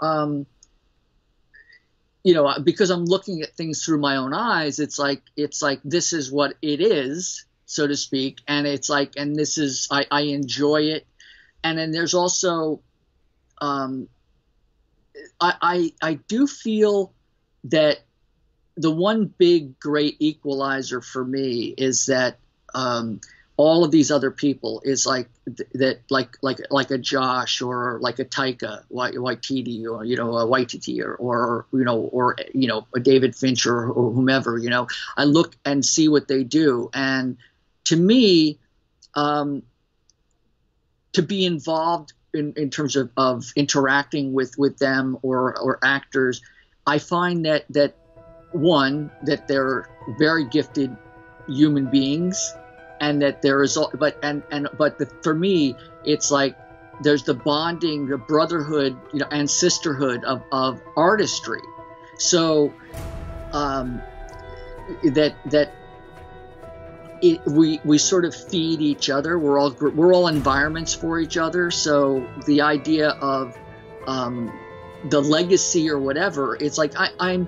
because I'm looking at things through my own eyes, it's like this is what it is, so to speak, and it's like, and this is, I enjoy it. And then there's also, I do feel that the one big great equalizer for me is that all of these other people is like that, like a Josh, or like a Taika Waititi, or a Waititi, or a David Fincher, or whomever. I look and see what they do, and to me, to be involved in terms of interacting with them or actors, I find that one, that they're very gifted human beings. And that there is, for me, it's like there's the bonding, the brotherhood, and sisterhood of artistry. So we sort of feed each other. We're all environments for each other. So the idea of the legacy or whatever, it's like I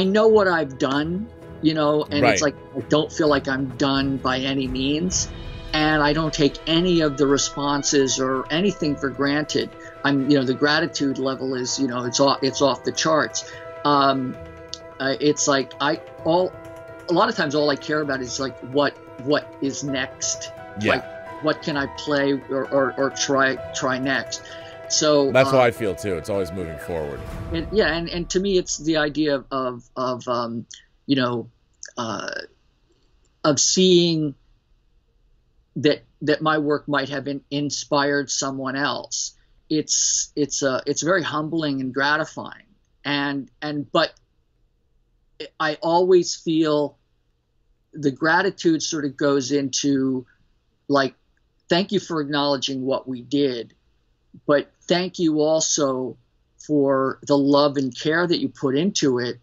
know what I've done. And It's like, I don't feel like I'm done by any means, and I don't take any of the responses or anything for granted. The gratitude level is, it's off the charts. It's like a lot of times all I care about is like, what is next? Yeah. Like, what can I play or try next? So that's how I feel too. It's always moving forward. And to me, it's the idea of seeing that my work might have inspired someone else. It's very humbling and gratifying, but I always feel the gratitude sort of goes into, like, thank you for acknowledging what we did, but thank you also for the love and care that you put into it,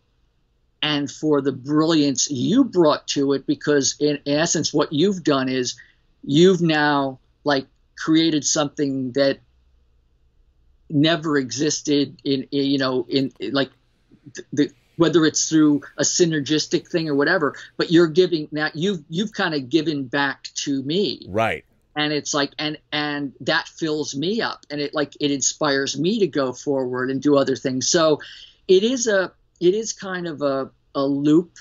and for the brilliance you brought to it, because in essence, what you've done is you've now created something that never existed whether it's through a synergistic thing or whatever, but you're giving now, you've kind of given back to me. Right. And it's like, and that fills me up, and it inspires me to go forward and do other things. So it is kind of a loop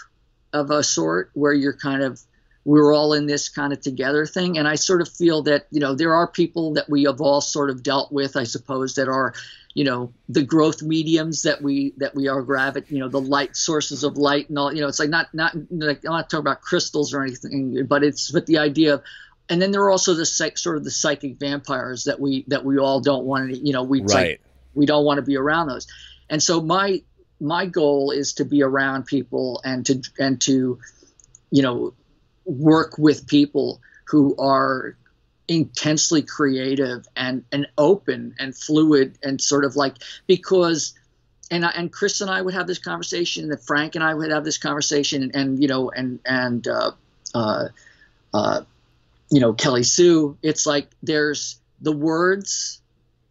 of a sort, where you're kind of we're all in this kind of together thing. And I sort of feel that, there are people that we have all sort of dealt with, I suppose, that are, the growth mediums that we are the light sources of light and all, it's like not like, I'm not talking about crystals or anything, but the idea of, and then there are also the psychic vampires that we all don't want to, we don't want to be around those. And so my goal is to be around people and to work with people who are intensely creative and open and fluid and sort of like, because and Chris and I would have this conversation, and Frank and I would have this conversation, and Kelly Sue, it's like there's the words,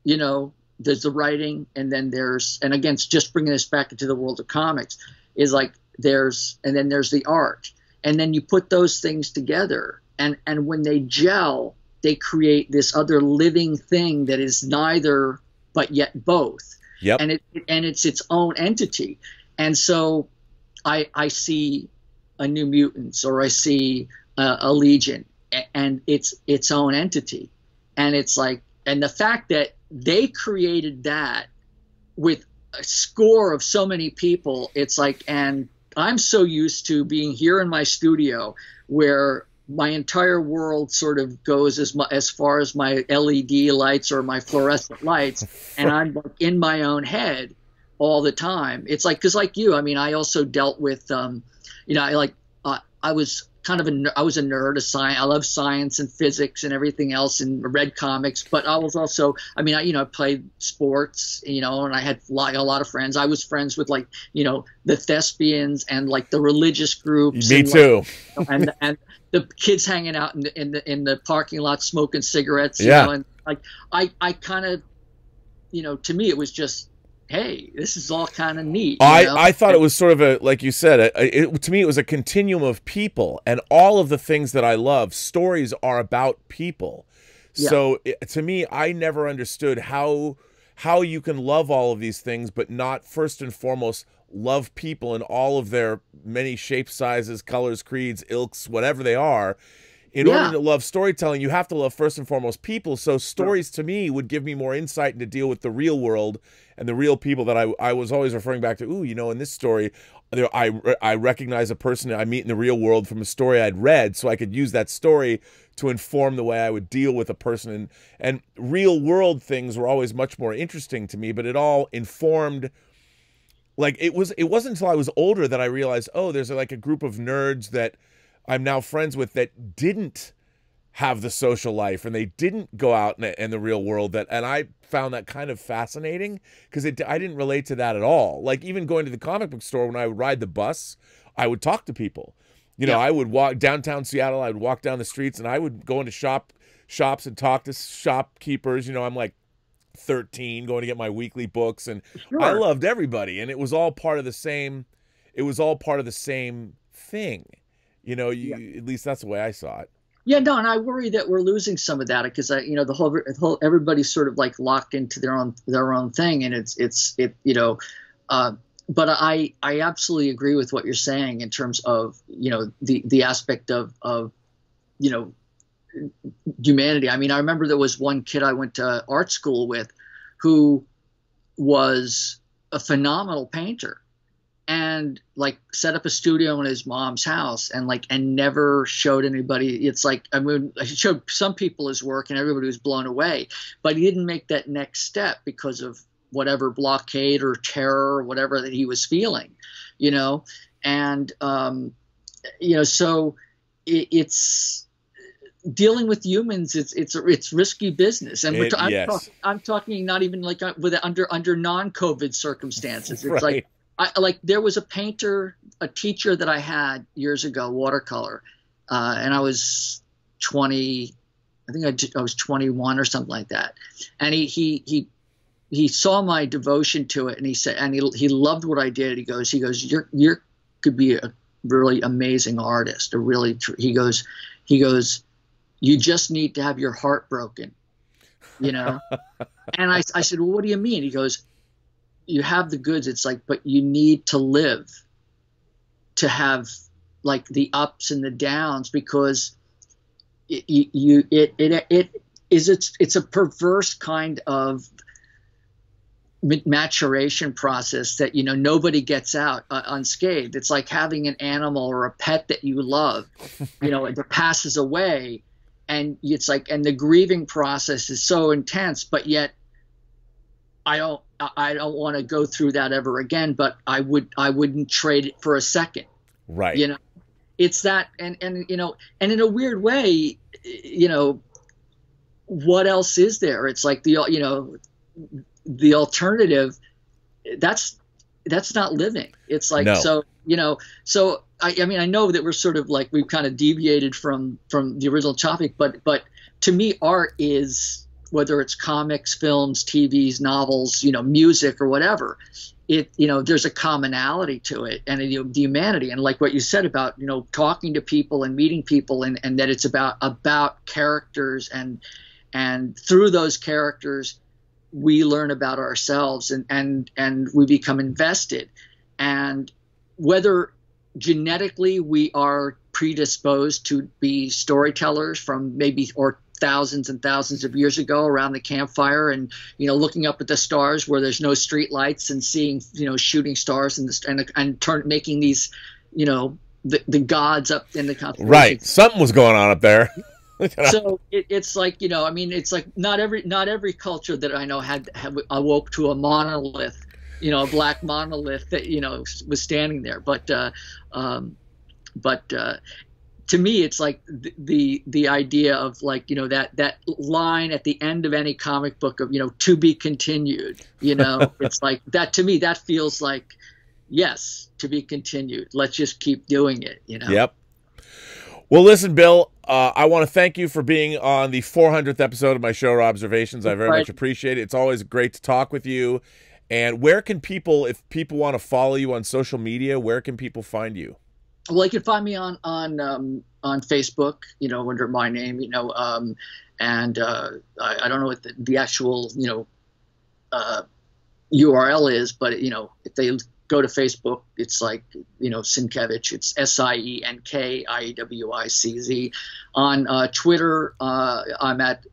there's the writing, and then and again, it's just bringing this back into the world of comics, is like and then there's the art. And then you put those things together, and when they gel, they create this other living thing that is neither but yet both. Yep. And it's its own entity. And so I see a New Mutants, or I see a Legion, and it's its own entity. And it's like, and the fact that they created that with a score of so many people, it's like, and I'm so used to being here in my studio where my entire world sort of goes as far as my LED lights or my fluorescent lights, and I'm in my own head all the time. It's like, because like you, I mean, I also dealt with, I was kind of I was a nerd of science. I love science and physics and everything else, and read comics. But I was also, I played sports, and I had a lot of friends. I was friends with the thespians and like the religious groups. Me too. And the kids hanging out in the parking lot smoking cigarettes. And like I kind of, to me it was just, hey, this is all kind of neat. I thought it was sort of like you said, to me it was a continuum of people, and all of the things that I love, stories are about people. Yeah. So to me, I never understood how you can love all of these things, but not first and foremost love people in all of their many shapes, sizes, colors, creeds, ilks, whatever they are. In order to love storytelling, you have to love first and foremost people. So stories to me would give me more insight and to deal with the real world and the real people that I was always referring back to. Ooh, in this story, I recognize a person I meet in the real world from a story I'd read, so I could use that story to inform the way I would deal with a person. And real world things were always much more interesting to me, but it all informed. Like it wasn't until I was older that I realized, oh, there's like a group of nerds that I'm now friends with that didn't have the social life, and they didn't go out in the real world. And I found that kind of fascinating, because I didn't relate to that at all. Like even going to the comic book store, when I would ride the bus, I would talk to people. I would walk downtown Seattle. I would walk down the streets, and I would go into shops and talk to shopkeepers. I'm like 13, going to get my weekly books, and I loved everybody, and it was all part of the same. It was all part of the same thing. At least that's the way I saw it. Yeah, no, and I worry that we're losing some of that, because the whole everybody's sort of like locked into their own thing, and but I absolutely agree with what you're saying in terms of the aspect of humanity. I mean, I remember there was one kid I went to art school with who was a phenomenal painter, and like set up a studio in his mom's house, and never showed anybody. It's like, he showed some people his work, and everybody was blown away, but he didn't make that next step because of whatever blockade or terror or whatever that he was feeling, and so it's dealing with humans. It's risky business, and I'm talking not even like under non-COVID circumstances. It's right. There was a teacher that I had years ago, watercolor, and I was 20, I think I was 21 or something like that, and he saw my devotion to it, and he said, and he loved what I did. He goes, you could be a really amazing artist, he goes, you just need to have your heart broken, And I said, well, what do you mean? He goes, you have the goods. It's like, but you need to live to have like the ups and the downs, because it's a perverse kind of maturation process that, you know, nobody gets out unscathed. It's like having an animal or a pet that you love, you know, that passes away, and it's like, and the grieving process is so intense, but yet I don't want to go through that ever again, but I wouldn't trade it for a second. Right. You know, it's that, and you know, and in a weird way, you know, what else is there? It's like you know, the alternative, that's not living. It's like, no. So, you know, so I mean, I know that we're sort of like, we've kind of deviated from the original topic, but to me, art is, whether it's comics, films, TVs, novels, you know, music or whatever, it, you know, there's a commonality to it, and you know, the humanity, and like what you said about, you know, talking to people and meeting people, and that it's about characters, and through those characters we learn about ourselves, and we become invested. And whether genetically we are predisposed to be storytellers from maybe, or thousands and thousands of years ago around the campfire, and, you know, looking up at the stars where there's no street lights, and seeing, you know, shooting stars, and making these, you know, the gods up in the constellation. Right. Something was going on up there. So it's like, you know, I mean, it's like not every culture that I know had awoke to a monolith, you know, a black monolith that, you know, was standing there. But to me, it's like the idea of, like, you know, that line at the end of any comic book of, you know, to be continued, you know, it's like that, to me, that feels like, yes, to be continued. Let's just keep doing it, you know? Yep. Well, listen, Bill, I want to thank you for being on the 400th episode of my show, Observations. I very much appreciate it. It's always great to talk with you. And where can people, if people want to follow you on social media, where can people find you? Well, you can find me on Facebook, you know, under my name, you know, and I don't know what the actual, you know, URL is, but, you know, if they go to Facebook, it's like, you know, Cinkevich. It's SIENKIEWICZ. On Twitter, I'm at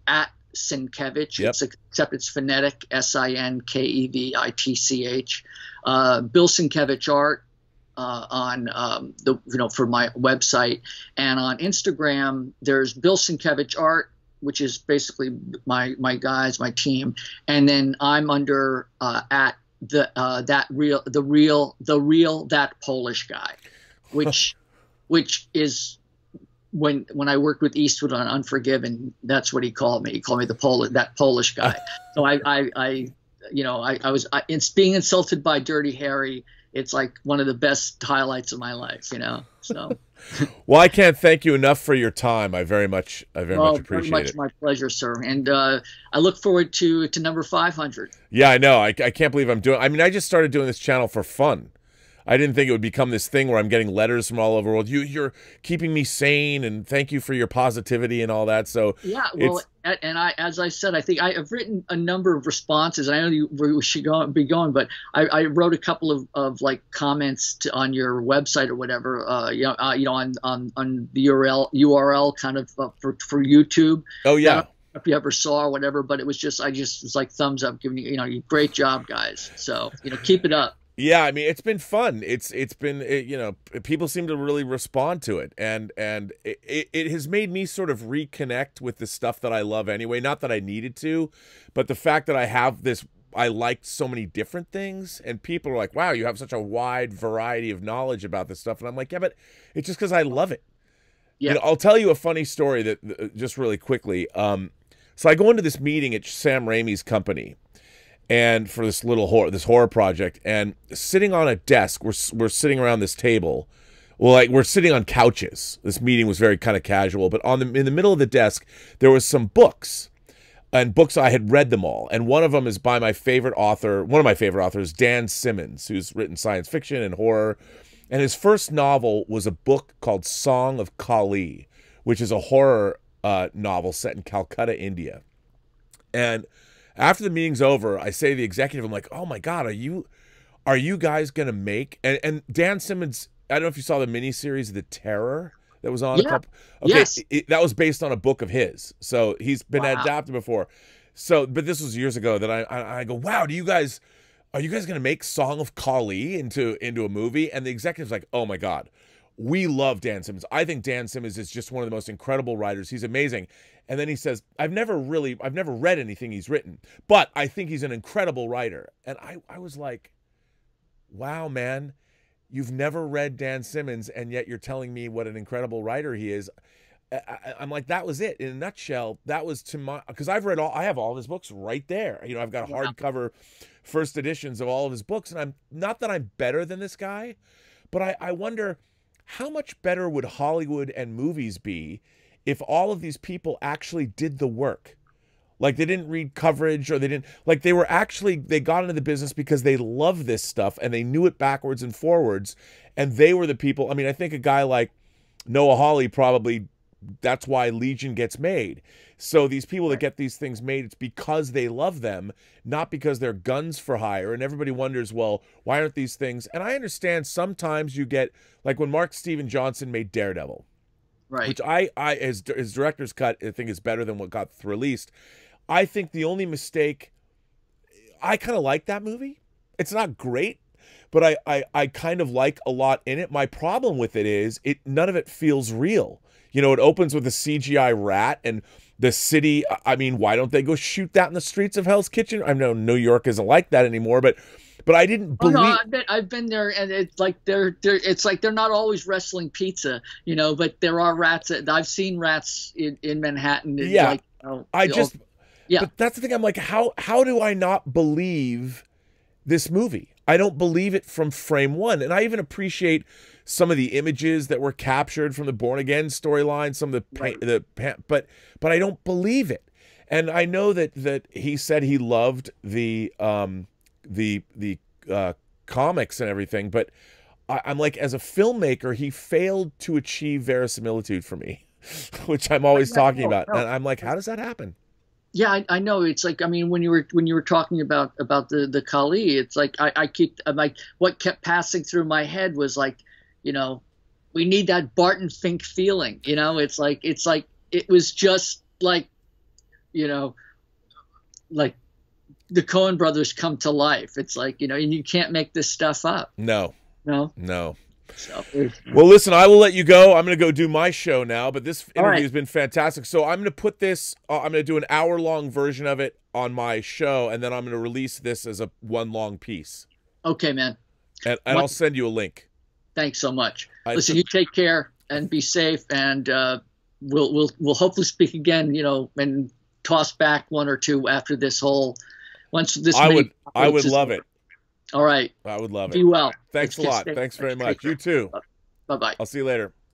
Cinkevich. Yep. Except it's phonetic, SINKEVITCH. Bill Sienkiewicz Art on you know, for my website, and on Instagram there's Bill Sienkiewicz Art, which is basically my guys, my team, and then I'm under at that Polish guy, which is when I worked with Eastwood on Unforgiven, that's what he called me. He called me that Polish guy. So I you know, it's being insulted by Dirty Harry. It's like one of the best highlights of my life, you know. So, well, I can't thank you enough for your time. I very much appreciate very much it. My pleasure, sir. And I look forward to number 500. Yeah, I know. I can't believe I'm doing. I mean, I just started doing this channel for fun. I didn't think it would become this thing where I'm getting letters from all over the world. You're keeping me sane, and thank you for your positivity and all that. So yeah, well, and as I said, I think I've written a number of responses. I know we should be going, but I wrote a couple of like comments on your website or whatever. You know, on the URL kind of for YouTube. Oh yeah. If you ever saw or whatever, but it was just, I just was like thumbs up, giving you, you know, great job, guys. So, you know, keep it up. Yeah, I mean, it's been fun. It's been, you know, people seem to really respond to it, and it has made me sort of reconnect with the stuff that I love anyway. Not that I needed to, but the fact that I have this, I liked so many different things, and people are like, "Wow, you have such a wide variety of knowledge about this stuff," and I'm like, "Yeah, but it's just because I love it." Yeah, you know, I'll tell you a funny story that just really quickly. So I go into this meeting at Sam Raimi's company, and for this horror project, and sitting on a desk, we're sitting around this table. Well, like, we're sitting on couches. This meeting was very kind of casual, but in the middle of the desk there was some books, and books I had read them all, and one of them is by my favorite author, one of my favorite authors, Dan Simmons, who's written science fiction and horror, and his first novel was a book called Song of Kali, which is a horror novel set in Calcutta, India. And after the meeting's over, I say to the executive, I'm like, "Oh my God, are you guys gonna make?" And Dan Simmons I don't know if you saw the miniseries The Terror that was on a couple. Okay, yes. That was based on a book of his, so he's been adapted before. So, but this was years ago that I go, wow, are you guys going to make Song of Kali into a movie? And the executive's like, oh my God, we love Dan Simmons. I think Dan Simmons is just one of the most incredible writers. He's amazing. And then he says, I've never read anything he's written, but I think he's an incredible writer. And I was like, wow, man, you've never read Dan Simmons, and yet you're telling me what an incredible writer he is. I'm like, that was it in a nutshell. That was because I have all of his books right there. You know, I've got hardcover first editions of all of his books, and I'm not that I'm better than this guy, but I wonder how much better would Hollywood and movies be if all of these people actually did the work. Like, they didn't read coverage, or they got into the business because they love this stuff and they knew it backwards and forwards, and they were the people. I mean, I think a guy like Noah Hawley probably, that's why Legion gets made. So these people that get these things made, it's because they love them, not because they're guns for hire. And everybody wonders, well, why aren't these things? And I understand sometimes you get, like when Mark Steven Johnson made Daredevil, right, which his director's cut, I think, is better than what got released. I think the only mistake, I kind of like that movie. It's not great, but I kind of like a lot in it. My problem with it is none of it feels real. You know, it opens with a CGI rat and the city. I mean, why don't they go shoot that in the streets of Hell's Kitchen? I know New York isn't like that anymore, but I didn't believe. Oh, no, I've been there, and it's like it's like they're not always wrestling pizza, you know. But there are rats. I've seen rats in Manhattan. Yeah, like, yeah. But that's the thing. I'm like, how do I not believe this movie? I don't believe it from frame one, and I even appreciate some of the images that were captured from the Born Again storyline, some of but I don't believe it. And I know that he said he loved the comics and everything, but I'm like, as a filmmaker, he failed to achieve verisimilitude for me, which I'm always talking about. And I'm like, how does that happen? Yeah, I know. It's like, I mean, when you were talking about the Kali, it's like I'm like, what kept passing through my head was like, you know, we need that Barton Fink feeling. You know, it's like it was just like, you know, like the Coen brothers come to life. It's like, you know, and you can't make this stuff up. No. So, well, listen, I will let you go. I'm going to go do my show now, but this interview has been fantastic. So I'm going to put this, I'm going to do an hour-long version of it on my show, and then I'm going to release this as a one long piece. Okay, man. And I'll send you a link. Thanks so much. Listen, you take care and be safe, and we'll hopefully speak again, you know, and toss back one or two after this whole, once this. I would love it. All right. I would love it. Be well. Thanks a lot. Thanks very much. You too. Bye-bye. I'll see you later.